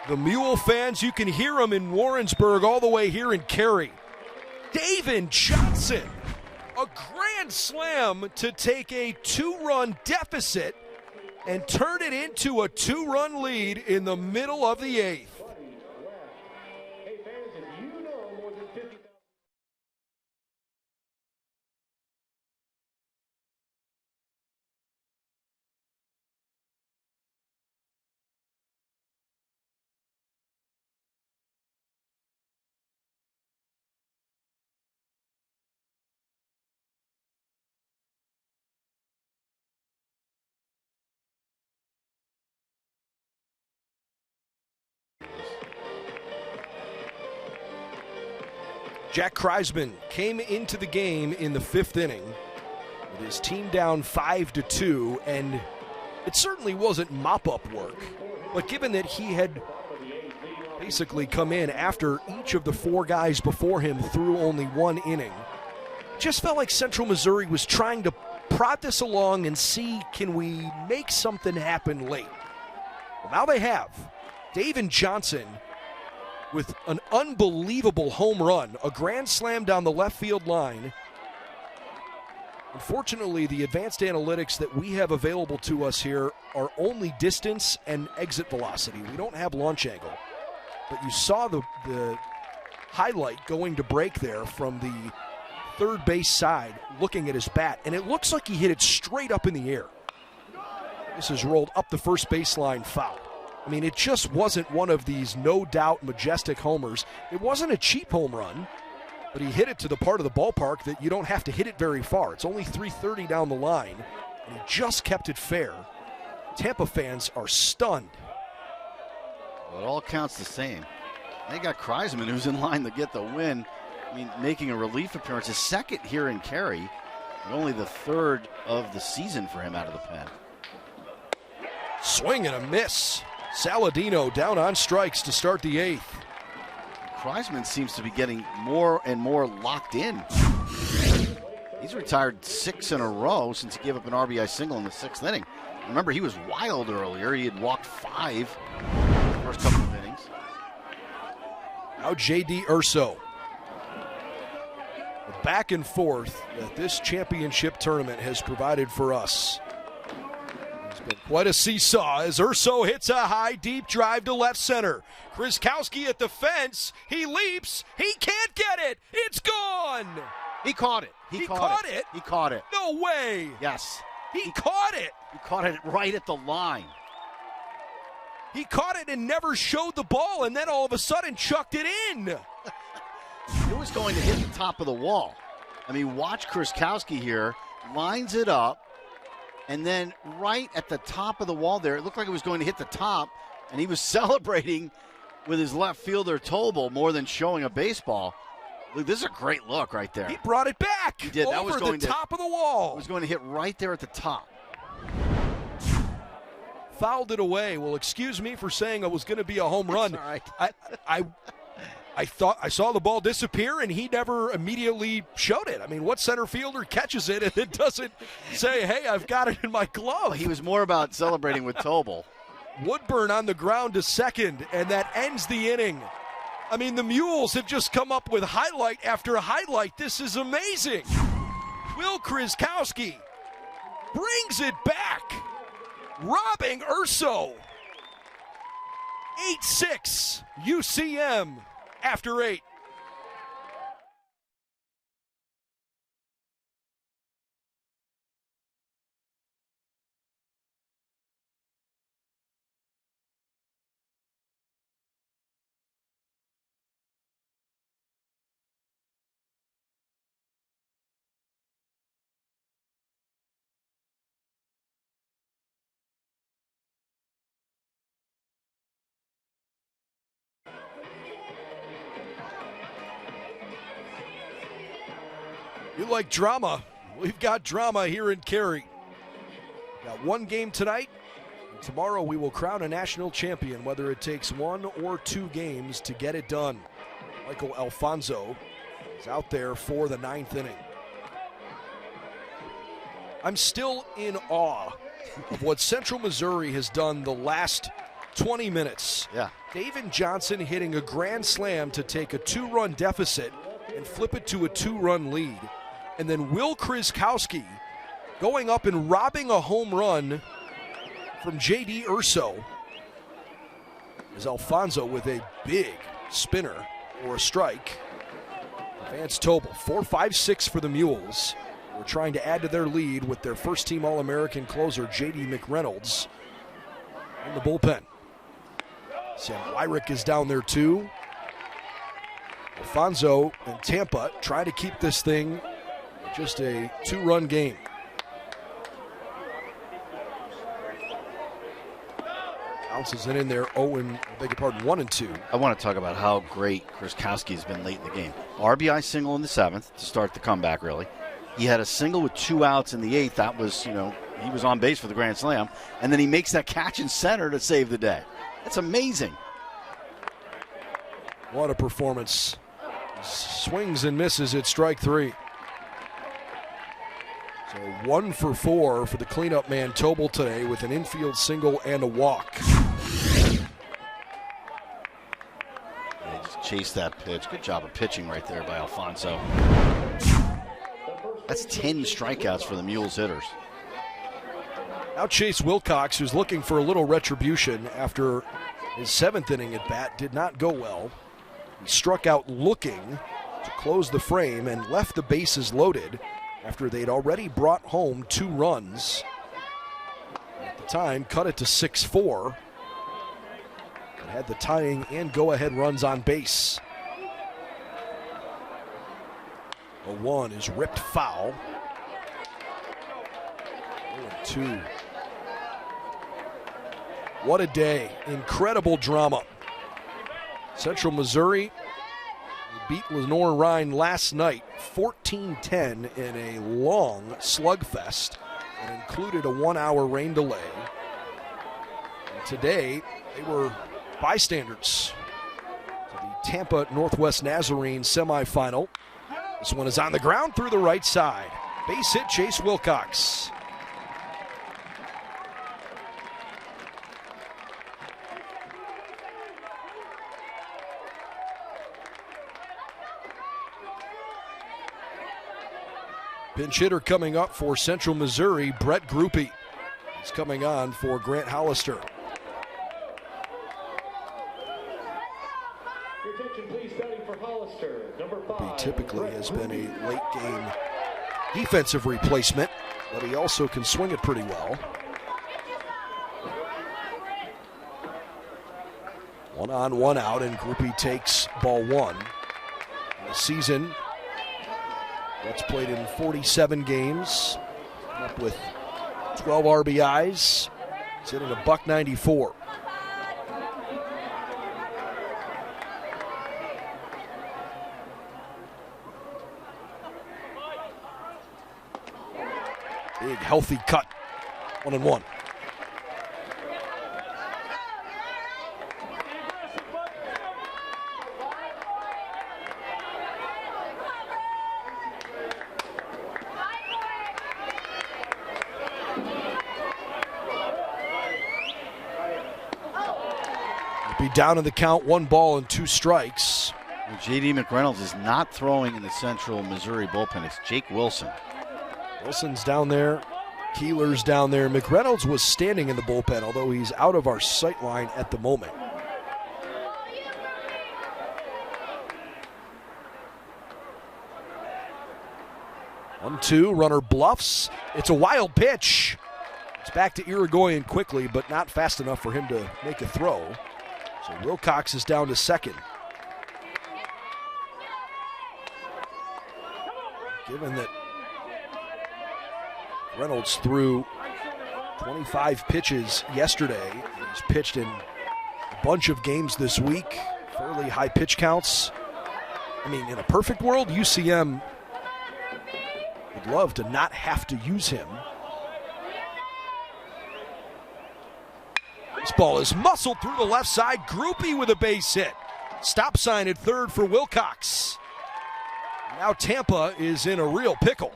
The Mule fans, you can hear them in Warrensburg all the way here in Cary. David Johnson, a grand slam to take a 2-run deficit and turn it into a 2-run lead in the middle of the 8th. Jack Kreisman came into the game in the 5th inning with his team down 5-2, and it certainly wasn't mop-up work. But given that he had basically come in after each of the 4 guys before him threw only 1 inning, it just felt like Central Missouri was trying to prod this along and see, can we make something happen late? Well, now they have. David Johnson with an unbelievable home run, a grand slam down the left field line. Unfortunately, the advanced analytics that we have available to us here are only distance and exit velocity. We don't have launch angle. But you saw the highlight going to break there from the third base side looking at his bat, and it looks like he hit it straight up in the air. This is rolled up the first baseline foul. I mean, it just wasn't one of these no-doubt majestic homers. It wasn't a cheap home run, but he hit it to the part of the ballpark that you don't have to hit it very far. It's only 330 down the line, and he just kept it fair. Tampa fans are stunned. Well, it all counts the same. They got Kreisman, who's in line to get the win. I mean, making a relief appearance, his second here in Cary, and only the third of the season for him out of the pen. Swing and a miss. Saladino down on strikes to start the eighth. Kreisman seems to be getting more and more locked in. He's retired 6 in a row since he gave up an RBI single in the 6th inning. Remember, he was wild earlier. He had walked 5 in the first couple of innings. Now J.D. Urso. The back and forth that this championship tournament has provided for us. It's been quite a seesaw as Urso hits a high, deep drive to left center. Kriskowski at the fence. He leaps. He can't get it. It's gone. He caught it. He caught it? He caught it. No way. Yes. He caught it. He caught it right at the line. He caught it and never showed the ball, and then all of a sudden chucked it in. It was going to hit the top of the wall. I mean, watch Kriskowski here, lines it up, and then right at the top of the wall there, it looked like it was going to hit the top, and he was celebrating with his left fielder Tobel more than showing a baseball. Look, this is a great look right there. He brought it back. He did. That was going the top of the wall. It was going to hit right there at the top. Fouled it away. Well, excuse me for saying it was going to be a home run. That's all right. I thought I saw the ball disappear, and he never immediately showed it. I mean, what center fielder catches it and then doesn't say, hey, I've got it in my glove? He was more about celebrating with Tobel. Woodburn on the ground to second, and that ends the inning. I mean, the Mules have just come up with highlight after highlight. This is amazing. Will Kriskowski brings it back, robbing Urso. 8-6 UCM after 8. You like drama? We've got drama here in Cary. Got one game tonight. And tomorrow we will crown a national champion, whether it takes 1 or 2 games to get it done. Michael Alfonso is out there for the 9th inning. I'm still in awe of what Central Missouri has done the last 20 minutes. Yeah. David Johnson hitting a grand slam to take a 2-run deficit and flip it to a 2-run lead. And then Will Kriskowski going up and robbing a home run from J.D. Urso. As Alfonso with a big spinner or a strike. Vance Tobel, 4-5-6 for the Mules. We're trying to add to their lead with their first-team All-American closer, J.D. McReynolds, in the bullpen. Sam Wyrick is down there too. Alfonso and Tampa try to keep this thing just a 2-run game. Bounces it in there, 1 and 2. I want to talk about how great Kriskowski has been late in the game. RBI single in the 7th to start the comeback, really. He had a single with 2 outs in the 8th. That was, he was on base for the grand slam. And then he makes that catch in center to save the day. That's amazing. What a performance. Swings and misses at strike 3. So 1 for 4 for the cleanup man Tobel today with an infield single and a walk. They just chased that pitch. Good job of pitching right there by Alfonso. The first That's 10 strikeouts for the Mules hitters. Now Chase Wilcox, who's looking for a little retribution after his 7th inning at bat, did not go well. He struck out looking to close the frame and left the bases loaded after they'd already brought home 2 runs. At the time, cut it to 6-4. And had the tying and go-ahead runs on base. 0-1 is ripped foul. 0-2. What a day. Incredible drama. Central Missouri beat Lenoir-Rhyne last night 14-10 in a long slugfest that included a 1-hour rain delay. And today, they were bystanders to the Tampa Northwest Nazarene semifinal. This one is on the ground through the right side. Base hit Chase Wilcox. Pinch hitter coming up for Central Missouri, Brett Grupe. He's coming on for Grant Hollister. He typically has been a late game defensive replacement, but he also can swing it pretty well. 1 on, 1 out, and Grupe takes ball 1. The season, that's played in 47 games, up with 12 RBIs. He's hitting a .194. Big, healthy cut. 1-1. Be down in the count, 1 ball and 2 strikes. Well, J.D. McReynolds is not throwing in the Central Missouri bullpen. It's Jake Wilson. Wilson's down there. Keeler's down there. McReynolds was standing in the bullpen, although he's out of our sight line at the moment. One, 2, runner bluffs. It's a wild pitch. It's back to Irigoyen quickly, but not fast enough for him to make a throw. So Wilcox is down to second. Given that Reynolds threw 25 pitches yesterday, he's pitched in a bunch of games this week, fairly high pitch counts. I mean, in a perfect world, UCM would love to not have to use him. This ball is muscled through the left side. Grupe with a base hit. Stop sign at third for Wilcox. Now Tampa is in a real pickle.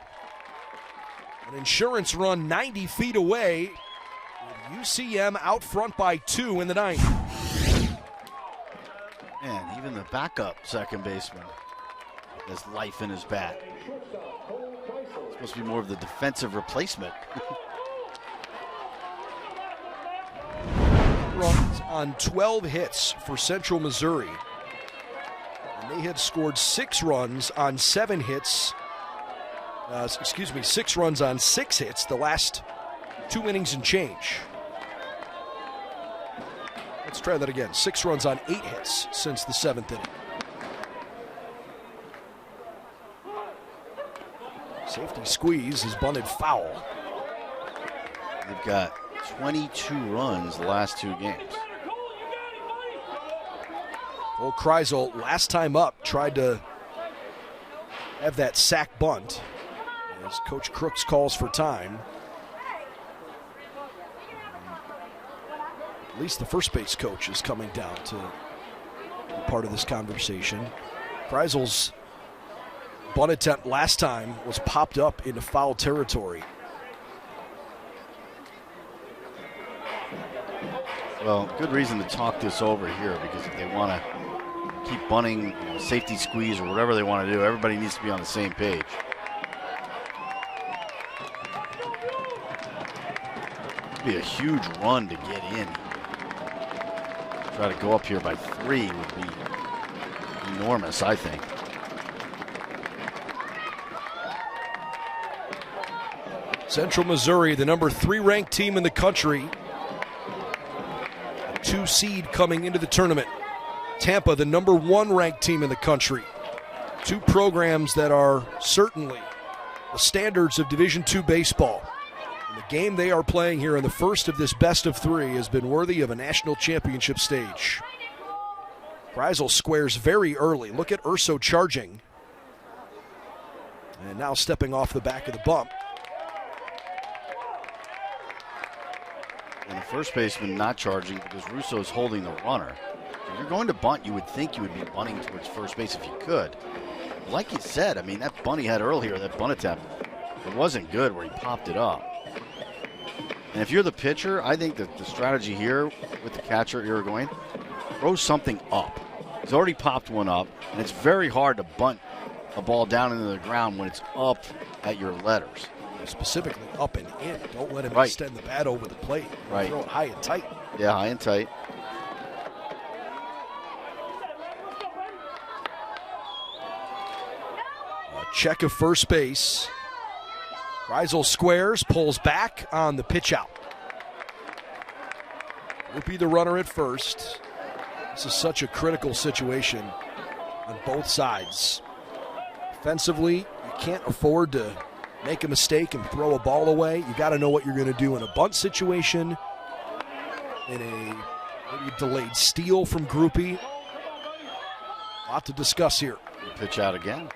An insurance run 90 feet away. With UCM out front by 2 in the 9th. Man, even the backup second baseman has life in his bat. It's supposed to be more of the defensive replacement. Runs on 12 hits for Central Missouri. And they had scored 6 runs on 7 hits. 6 runs on 6 hits the last 2 innings and change. Let's try that again. 6 runs on 8 hits since the 7th inning. Safety squeeze is bunted foul. They've got 22 runs the last 2 games. Cole Kreisel, last time up, tried to have that sack bunt as Coach Crooks calls for time. At least the first base coach is coming down to be part of this conversation. Kreisel's bunt attempt last time was popped up into foul territory. Well, good reason to talk this over here, because if they want to keep bunting, safety squeeze, or whatever they want to do, everybody needs to be on the same page. It'd be a huge run to get in. Try to go up here by 3 would be enormous, I think. Central Missouri, the number 3 ranked team in the country. A 2 seed coming into the tournament. Tampa, the number 1 ranked team in the country. 2 programs that are certainly the standards of Division II baseball. And the game they are playing here in the first of this best of 3 has been worthy of a national championship stage. Kreisel squares very early. Look at Urso charging. And now stepping off the back of the bump. And the first baseman not charging because Russo's holding the runner. If you're going to bunt, you would think you would be bunting towards first base if you could. Like you said, I mean, that bunt he had earlier, that bunt attempt, it wasn't good where he popped it up. And if you're the pitcher, I think that the strategy here with the catcher, Irigoyen, throw something up. He's already popped one up, and it's very hard to bunt a ball down into the ground when it's up at your letters. Specifically up and in. Don't let him Right. extend the bat over the plate. Right. Throw it high and tight. Yeah, high and tight. A check of first base. Kreisel squares, pulls back on the pitch out. Would be the runner at first. This is such a critical situation on both sides. Offensively, you can't afford to make a mistake and throw a ball away. You got to know what you're going to do in a bunt situation, in a maybe delayed steal from Groupie. A lot to discuss here. Pitch out again.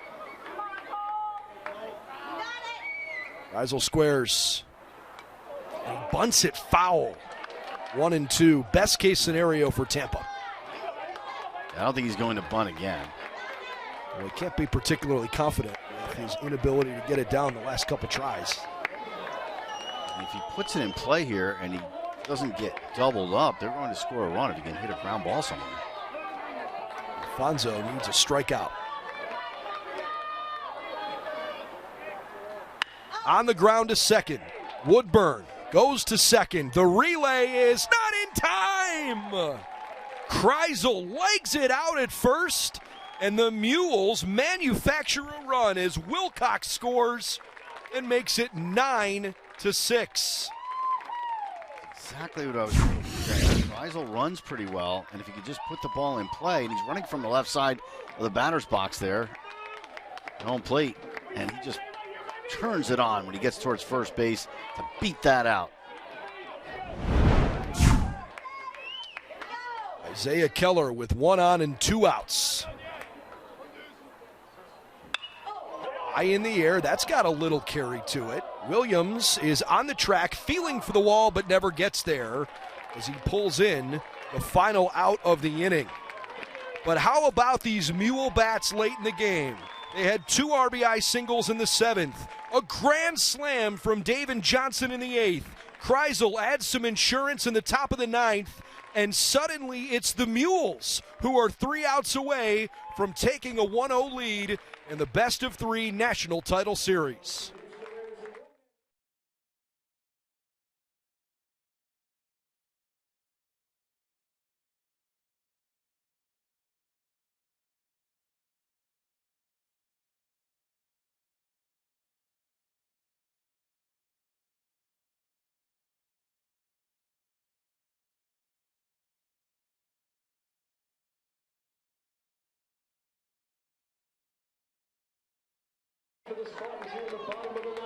Kreisel squares. And he bunts it foul. 1-2. Best case scenario for Tampa. I don't think he's going to bunt again. Well, he can't be particularly confident with his inability to get it down the last couple tries. And if he puts it in play here and he doesn't get doubled up, they're going to score a run if he can hit a ground ball somewhere. Alfonso needs a strikeout. On the ground to second. Woodburn goes to second. The relay is not in time. Kreisel legs it out at first, and the Mules manufacture a run as Wilcox scores and makes it 9-6. Exactly what I was saying. Kreisel runs pretty well, and if he could just put the ball in play, and he's running from the left side of the batter's box there, home plate, and he just turns it on when he gets towards first base to beat that out. Isaiah Keller with 1 on and 2 outs. High in the air, that's got a little carry to it. Williams is on the track, feeling for the wall, but never gets there as he pulls in the final out of the inning. But how about these Mule bats late in the game? They had 2 RBI singles in the 7th. A grand slam from David Johnson in the 8th. Kreisel adds some insurance in the top of the 9th. And suddenly it's the Mules who are 3 outs away from taking a 1-0 lead in the best of 3 national title series.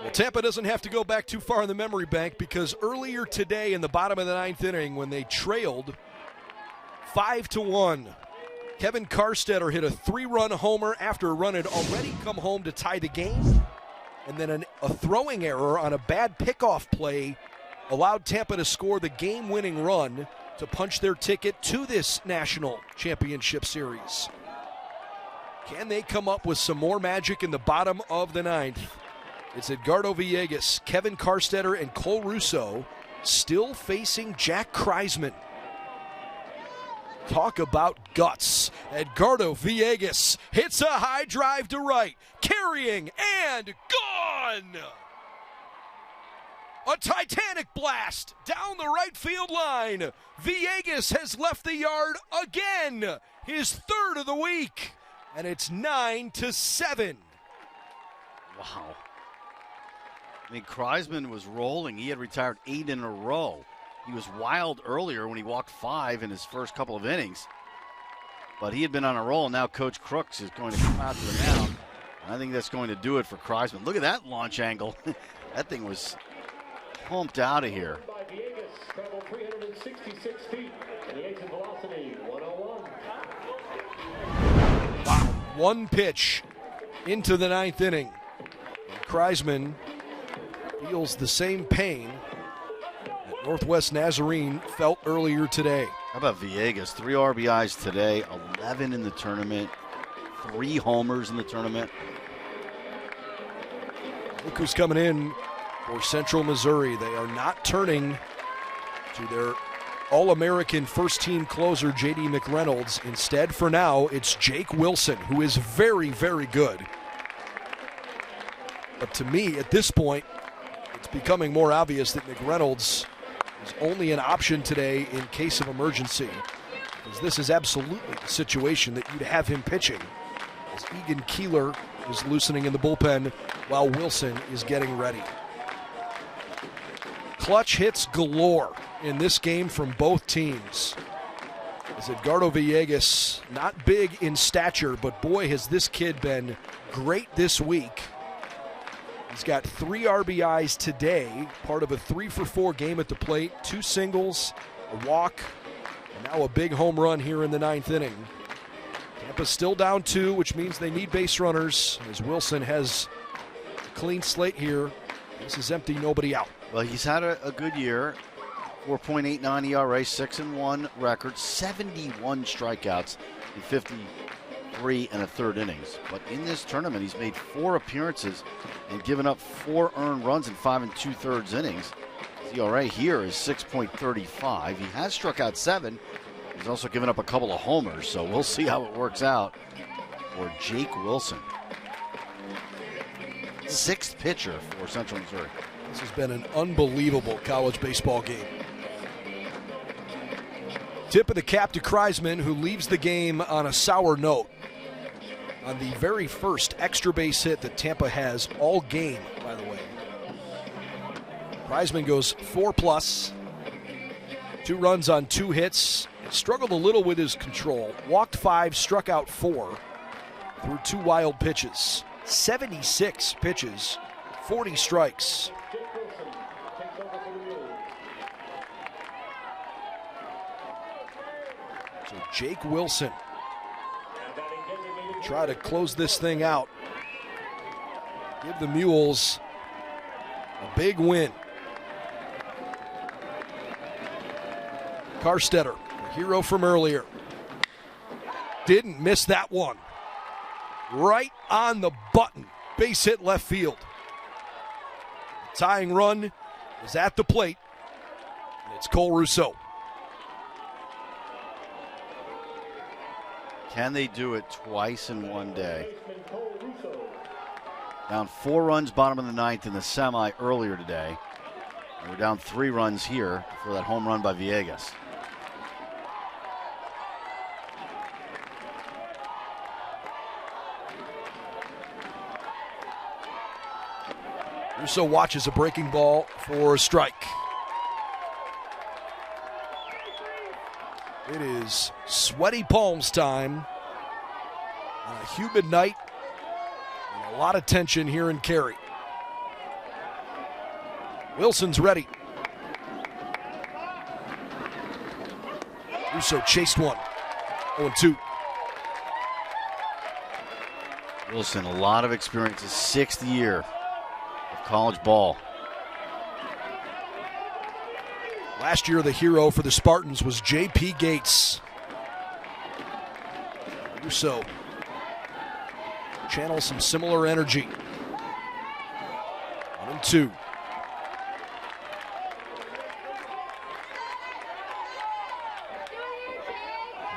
Well, Tampa doesn't have to go back too far in the memory bank because earlier today in the bottom of the 9th inning when they trailed 5-1, Kevin Karstetter hit a 3-run homer after a run had already come home to tie the game. And then a throwing error on a bad pickoff play allowed Tampa to score the game-winning run to punch their ticket to this national championship series. Can they come up with some more magic in the bottom of the 9th? It's Edgardo Villegas, Kevin Karstetter, and Cole Russo still facing Jack Kreisman. Talk about guts. Edgardo Villegas hits a high drive to right, carrying and gone. A Titanic blast down the right field line. Villegas has left the yard again, his third of the week, and it's 9-7. Wow. I mean, Kreisman was rolling. He had retired 8 in a row. He was wild earlier when he walked 5 in his first couple of innings. But he had been on a roll. Now Coach Crooks is going to come out to the mound. I think that's going to do it for Kreisman. Look at that launch angle. That thing was pumped out of here. By Villegas, traveled 366 feet, and the exit velocity 101. Wow. One pitch into the ninth inning. Kreisman feels the same pain that Northwest Nazarene felt earlier today. How about Villegas? 3 RBIs today, 11 in the tournament, 3 homers in the tournament. Look who's coming in for Central Missouri. They are not turning to their All-American first-team closer, J.D. McReynolds. Instead, for now, it's Jake Wilson, who is very, very good. But to me, at this point, it's becoming more obvious that McReynolds is only an option today in case of emergency, because this is absolutely the situation that you'd have him pitching, as Egan Keeler is loosening in the bullpen while Wilson is getting ready. Clutch hits galore in this game from both teams. As Edgardo Villegas, not big in stature, but boy, has this kid been great this week. He's got 3 RBIs today, part of a 3-for-4 game at the plate, 2 singles, a walk, and now a big home run here in the ninth inning. Tampa's still down 2, which means they need base runners, as Wilson has a clean slate here. This is empty, nobody out. Well, he's had a good year. 4.89 ERA, 6-1 record, 71 strikeouts in 53 and a third innings. But in this tournament, he's made 4 appearances and given up 4 earned runs in 5 2/3 innings. His ERA here is 6.35. He has struck out 7. He's also given up a couple of homers, so we'll see how it works out for Jake Wilson. 6th pitcher for Central Missouri. This has been an unbelievable college baseball game. Tip of the cap to Kreisman, who leaves the game on a sour note. On the very first extra base hit that Tampa has all game, by the way. Kreisman goes 4+, 2 runs on 2 hits. Struggled a little with his control. Walked 5, struck out 4 through 2 wild pitches. 76 pitches, 40 strikes. So Jake Wilson try to close this thing out. Give the Mules a big win. Carstetter, the hero from earlier, didn't miss that one. Right on the button. Base hit left field. The tying run is at the plate. And it's Cole Rousseau. Can they do it twice in one day? Down 4 runs bottom of the ninth in the semi earlier today. And we're down 3 runs here for that home run by Villegas. Rousseau watches a breaking ball for a strike. It is sweaty palms time on a humid night and a lot of tension here in Cary. Wilson's ready. Rousseau chased one. 0-2. Wilson, a lot of experience, his 6th year of college ball. Last year, the hero for the Spartans was J.P. Gates. Rousseau channels some similar energy. 1-2.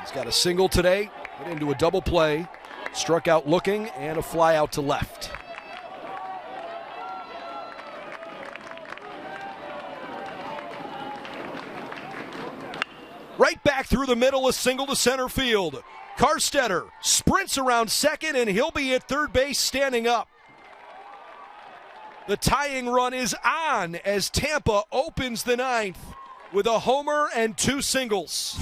He's got a single today, hit into a double play, struck out looking, and a fly out to left. Right back through the middle, a single to center field. Karstetter sprints around second, and he'll be at third base standing up. The tying run is on as Tampa opens the ninth with a homer and 2 singles.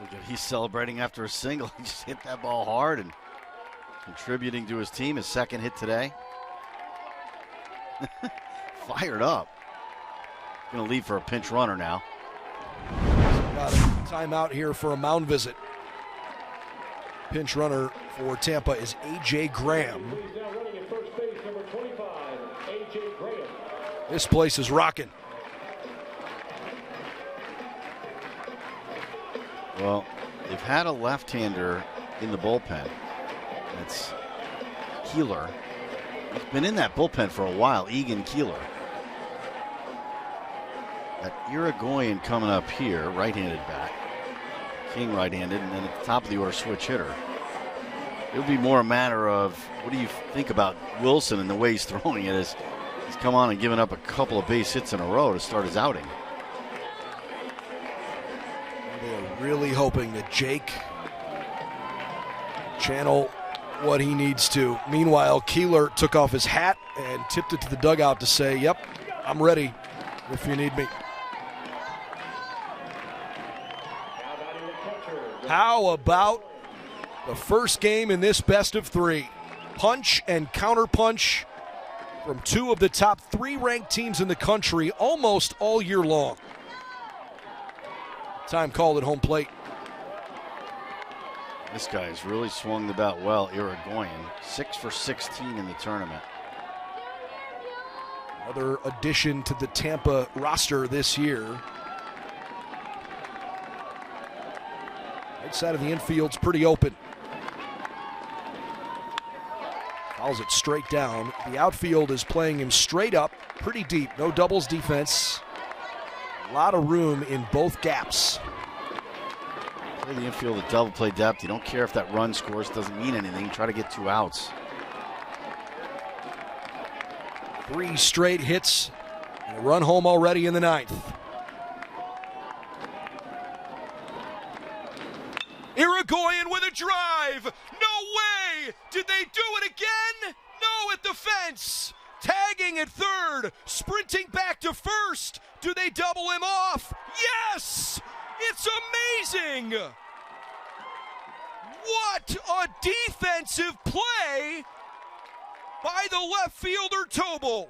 Look at, he's celebrating after a single. He just hit that ball hard and contributing to his team. His second hit today. Fired up. Going to leave for a pinch runner now. Got a timeout here for a mound visit. Pinch runner for Tampa is A.J. Graham. He's now running at first base, number 25, A.J. Graham. This place is rocking. Well, they've had a left-hander in the bullpen. That's Keeler. He's been in that bullpen for a while, Egan Keeler. That Irigoyen coming up here, right-handed bat. King right-handed, and then at the top of the order, switch hitter. It'll be more a matter of what do you think about Wilson and the way he's throwing it as he's come on and given up a couple of base hits in a row to start his outing. They're really hoping that Jake channel what he needs to. Meanwhile, Keeler took off his hat and tipped it to the dugout to say, yep, I'm ready if you need me. How about the first game in this best of 3? Punch and counterpunch from 2 of the top 3 ranked teams in the country almost all year long. Time called at home plate. This guy's really swung the bat well, Irigoyen. 6 for 16 in the tournament. Another addition to the Tampa roster this year. Right side of the infield's pretty open. Fouls it straight down. The outfield is playing him straight up, pretty deep. No doubles defense. A lot of room in both gaps. Play the infield at double play depth. You don't care if that run scores, doesn't mean anything. Try to get 2 outs. 3 straight hits and a run home already in the 9th. Irigoyen with a drive. No way! Did they do it again? No, at the fence. Tagging at third. Sprinting back to first. Do they double him off? Yes! It's amazing! What a defensive play by the left fielder Tobel.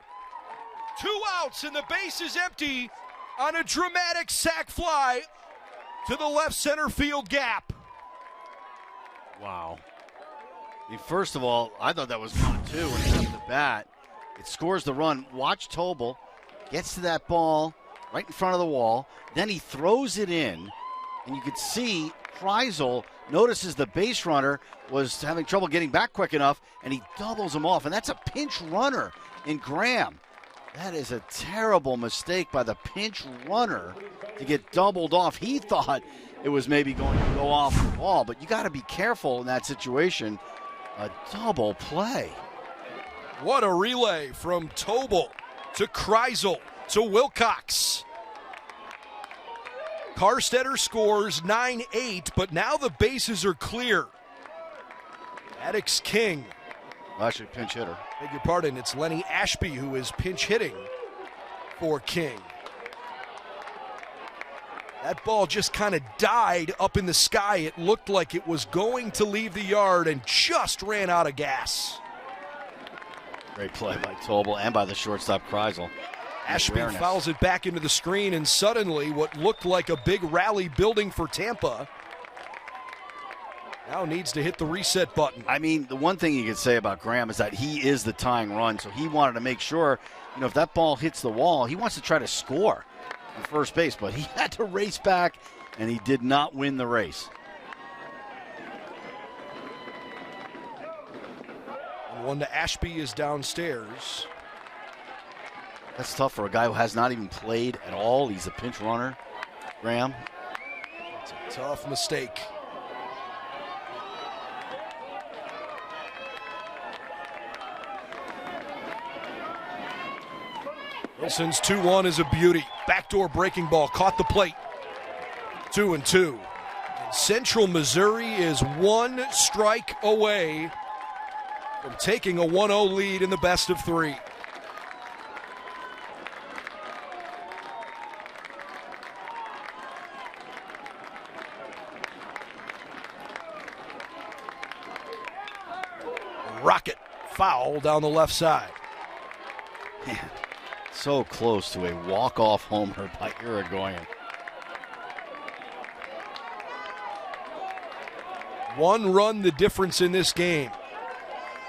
2 outs and the base is empty on a dramatic sac fly to the left center field gap. Wow. I mean, first of all, I thought that was fun too when he got the bat. It scores the run. Watch Tobel. Gets to that ball right in front of the wall. Then he throws it in. And you could see Kreisel notices the base runner was having trouble getting back quick enough, and he doubles him off. And that's a pinch runner in Graham. That is a terrible mistake by the pinch runner to get doubled off. He thought it was maybe going to go off the ball, but you got to be careful in that situation. A double play. What a relay from Tobel to Kreisel to Wilcox. Karstetter scores 9-8, but now the bases are clear. Maddox King. Actually, pinch hitter. Beg your pardon, it's Lenny Ashby who is pinch hitting for King. That ball just kind of died up in the sky. It looked like it was going to leave the yard and just ran out of gas. Great play by Tobel and by the shortstop Kreisel. Ashby fouls it back into the screen, and suddenly what looked like a big rally building for Tampa now needs to hit the reset button. I mean, the one thing you could say about Graham is that he is the tying run, so he wanted to make sure, if that ball hits the wall, he wants to try to score on first base, but he had to race back, and he did not win the race. And one to Ashby is downstairs. That's tough for a guy who has not even played at all. He's a pinch runner, Graham. It's a tough mistake. Wilson's 2-1 is a beauty. Backdoor breaking ball, caught the plate. 2-2. And Central Missouri is one strike away from taking a 1-0 lead in the best of three. Rocket foul down the left side. Man, so close to a walk-off homer by Irigoyen. One run the difference in this game.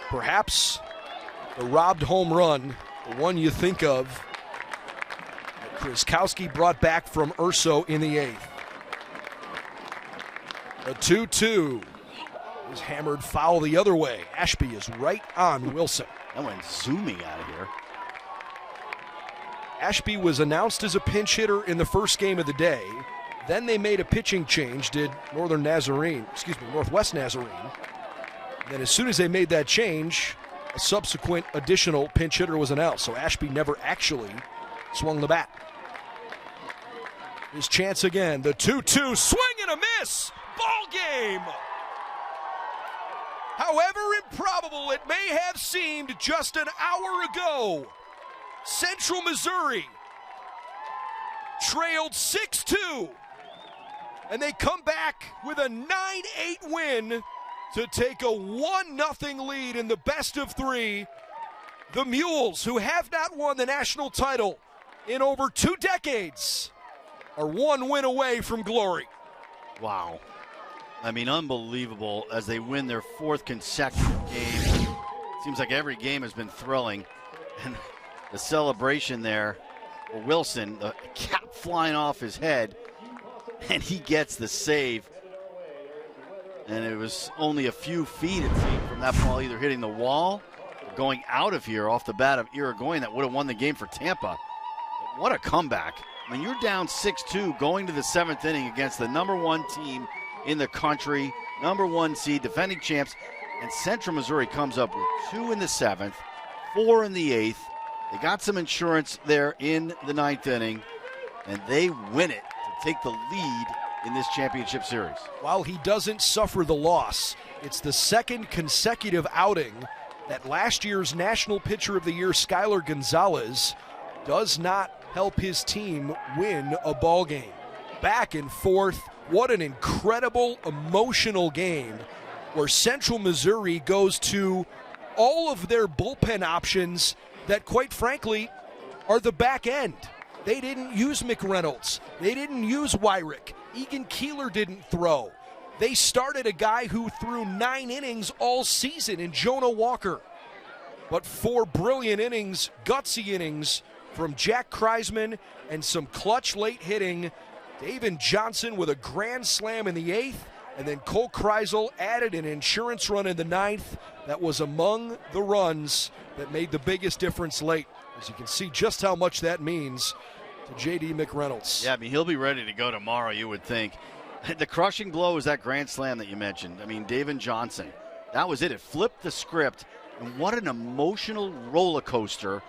Perhaps the robbed home run, the one you think of, that Kriskowski brought back from Urso in the eighth. A 2-2 is hammered foul the other way. Ashby is right on Wilson. That went zooming out of here. Ashby was announced as a pinch hitter in the first game of the day. Then they made a pitching change, did Northwest Nazarene. Then as soon as they made that change, a subsequent additional pinch hitter was announced. So Ashby never actually swung the bat. His chance again, the 2-2, swing and a miss, ball game. However improbable it may have seemed just an hour ago, Central Missouri trailed 6-2, and they come back with a 9-8 win to take a 1-0 lead in the best of three. The Mules, who have not won the national title in over 2 decades, are 1 win away from glory. Wow. I mean, unbelievable as they win their 4th consecutive game. Seems like every game has been thrilling. And the celebration there for Wilson, the cap flying off his head, and he gets the save. And it was only a few feet, it seemed, from that ball either hitting the wall or going out of here off the bat of Irigoyen that would have won the game for Tampa. But what a comeback. I mean, you're down 6-2 going to the 7th inning against the #1 team in the country, #1 seed, defending champs, and Central Missouri comes up with 2 in the 7th, 4 in the 8th. They got some insurance there in the 9th inning, and they win it to take the lead in this championship series. While he doesn't suffer the loss, it's the 2nd consecutive outing that last year's National Pitcher of the Year, Skylar Gonzalez, does not help his team win a ball game. Back and forth. What an incredible, emotional game where Central Missouri goes to all of their bullpen options that, quite frankly, are the back end. They didn't use McReynolds. They didn't use Wyrick. Egan Keeler didn't throw. They started a guy who threw 9 innings all season in Jonah Walker. But 4 brilliant innings, gutsy innings from Jack Kreisman and some clutch late hitting. David Johnson with a grand slam in the 8th, and then Cole Kreisel added an insurance run in the 9th that was among the runs that made the biggest difference late. As you can see just how much that means to J.D. McReynolds. Yeah, I mean, he'll be ready to go tomorrow, you would think. The crushing blow was that grand slam that you mentioned. I mean, David Johnson, that was it. It flipped the script, and what an emotional roller coaster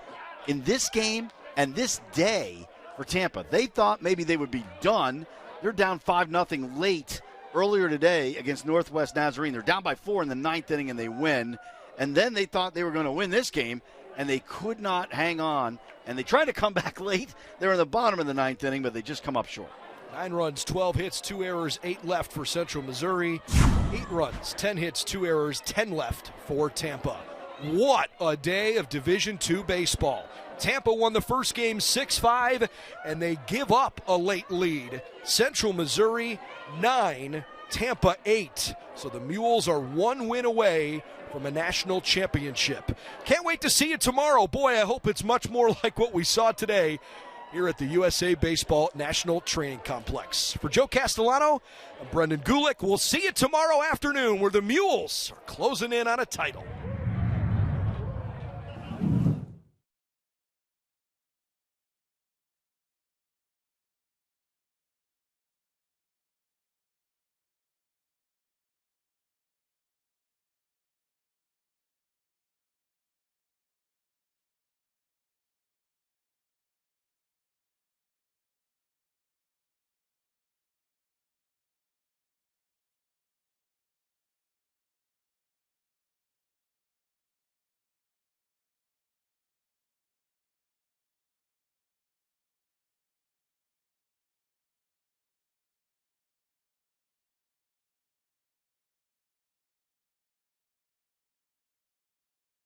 in this game and this day for Tampa. They thought maybe they would be done. They're down 5-0 late earlier today against Northwest Nazarene. They're down by 4 in the 9th inning, and they win. And then they thought they were going to win this game, and they could not hang on. And they tried to come back late. They're in the bottom of the 9th inning, but they just come up short. 9 runs, 12 hits, 2 errors, 8 left for Central Missouri. 8 runs, 10 hits, 2 errors, 10 left for Tampa. What a day of Division II baseball. Tampa won the first game 6-5, and they give up a late lead. Central Missouri 9, Tampa 8. So the Mules are 1 win away from a national championship. Can't wait to see you tomorrow. Boy, I hope it's much more like what we saw today here at the USA Baseball National Training Complex. For Joe Castellano, I'm Brendan Gulick. We'll see you tomorrow afternoon where the Mules are closing in on a title.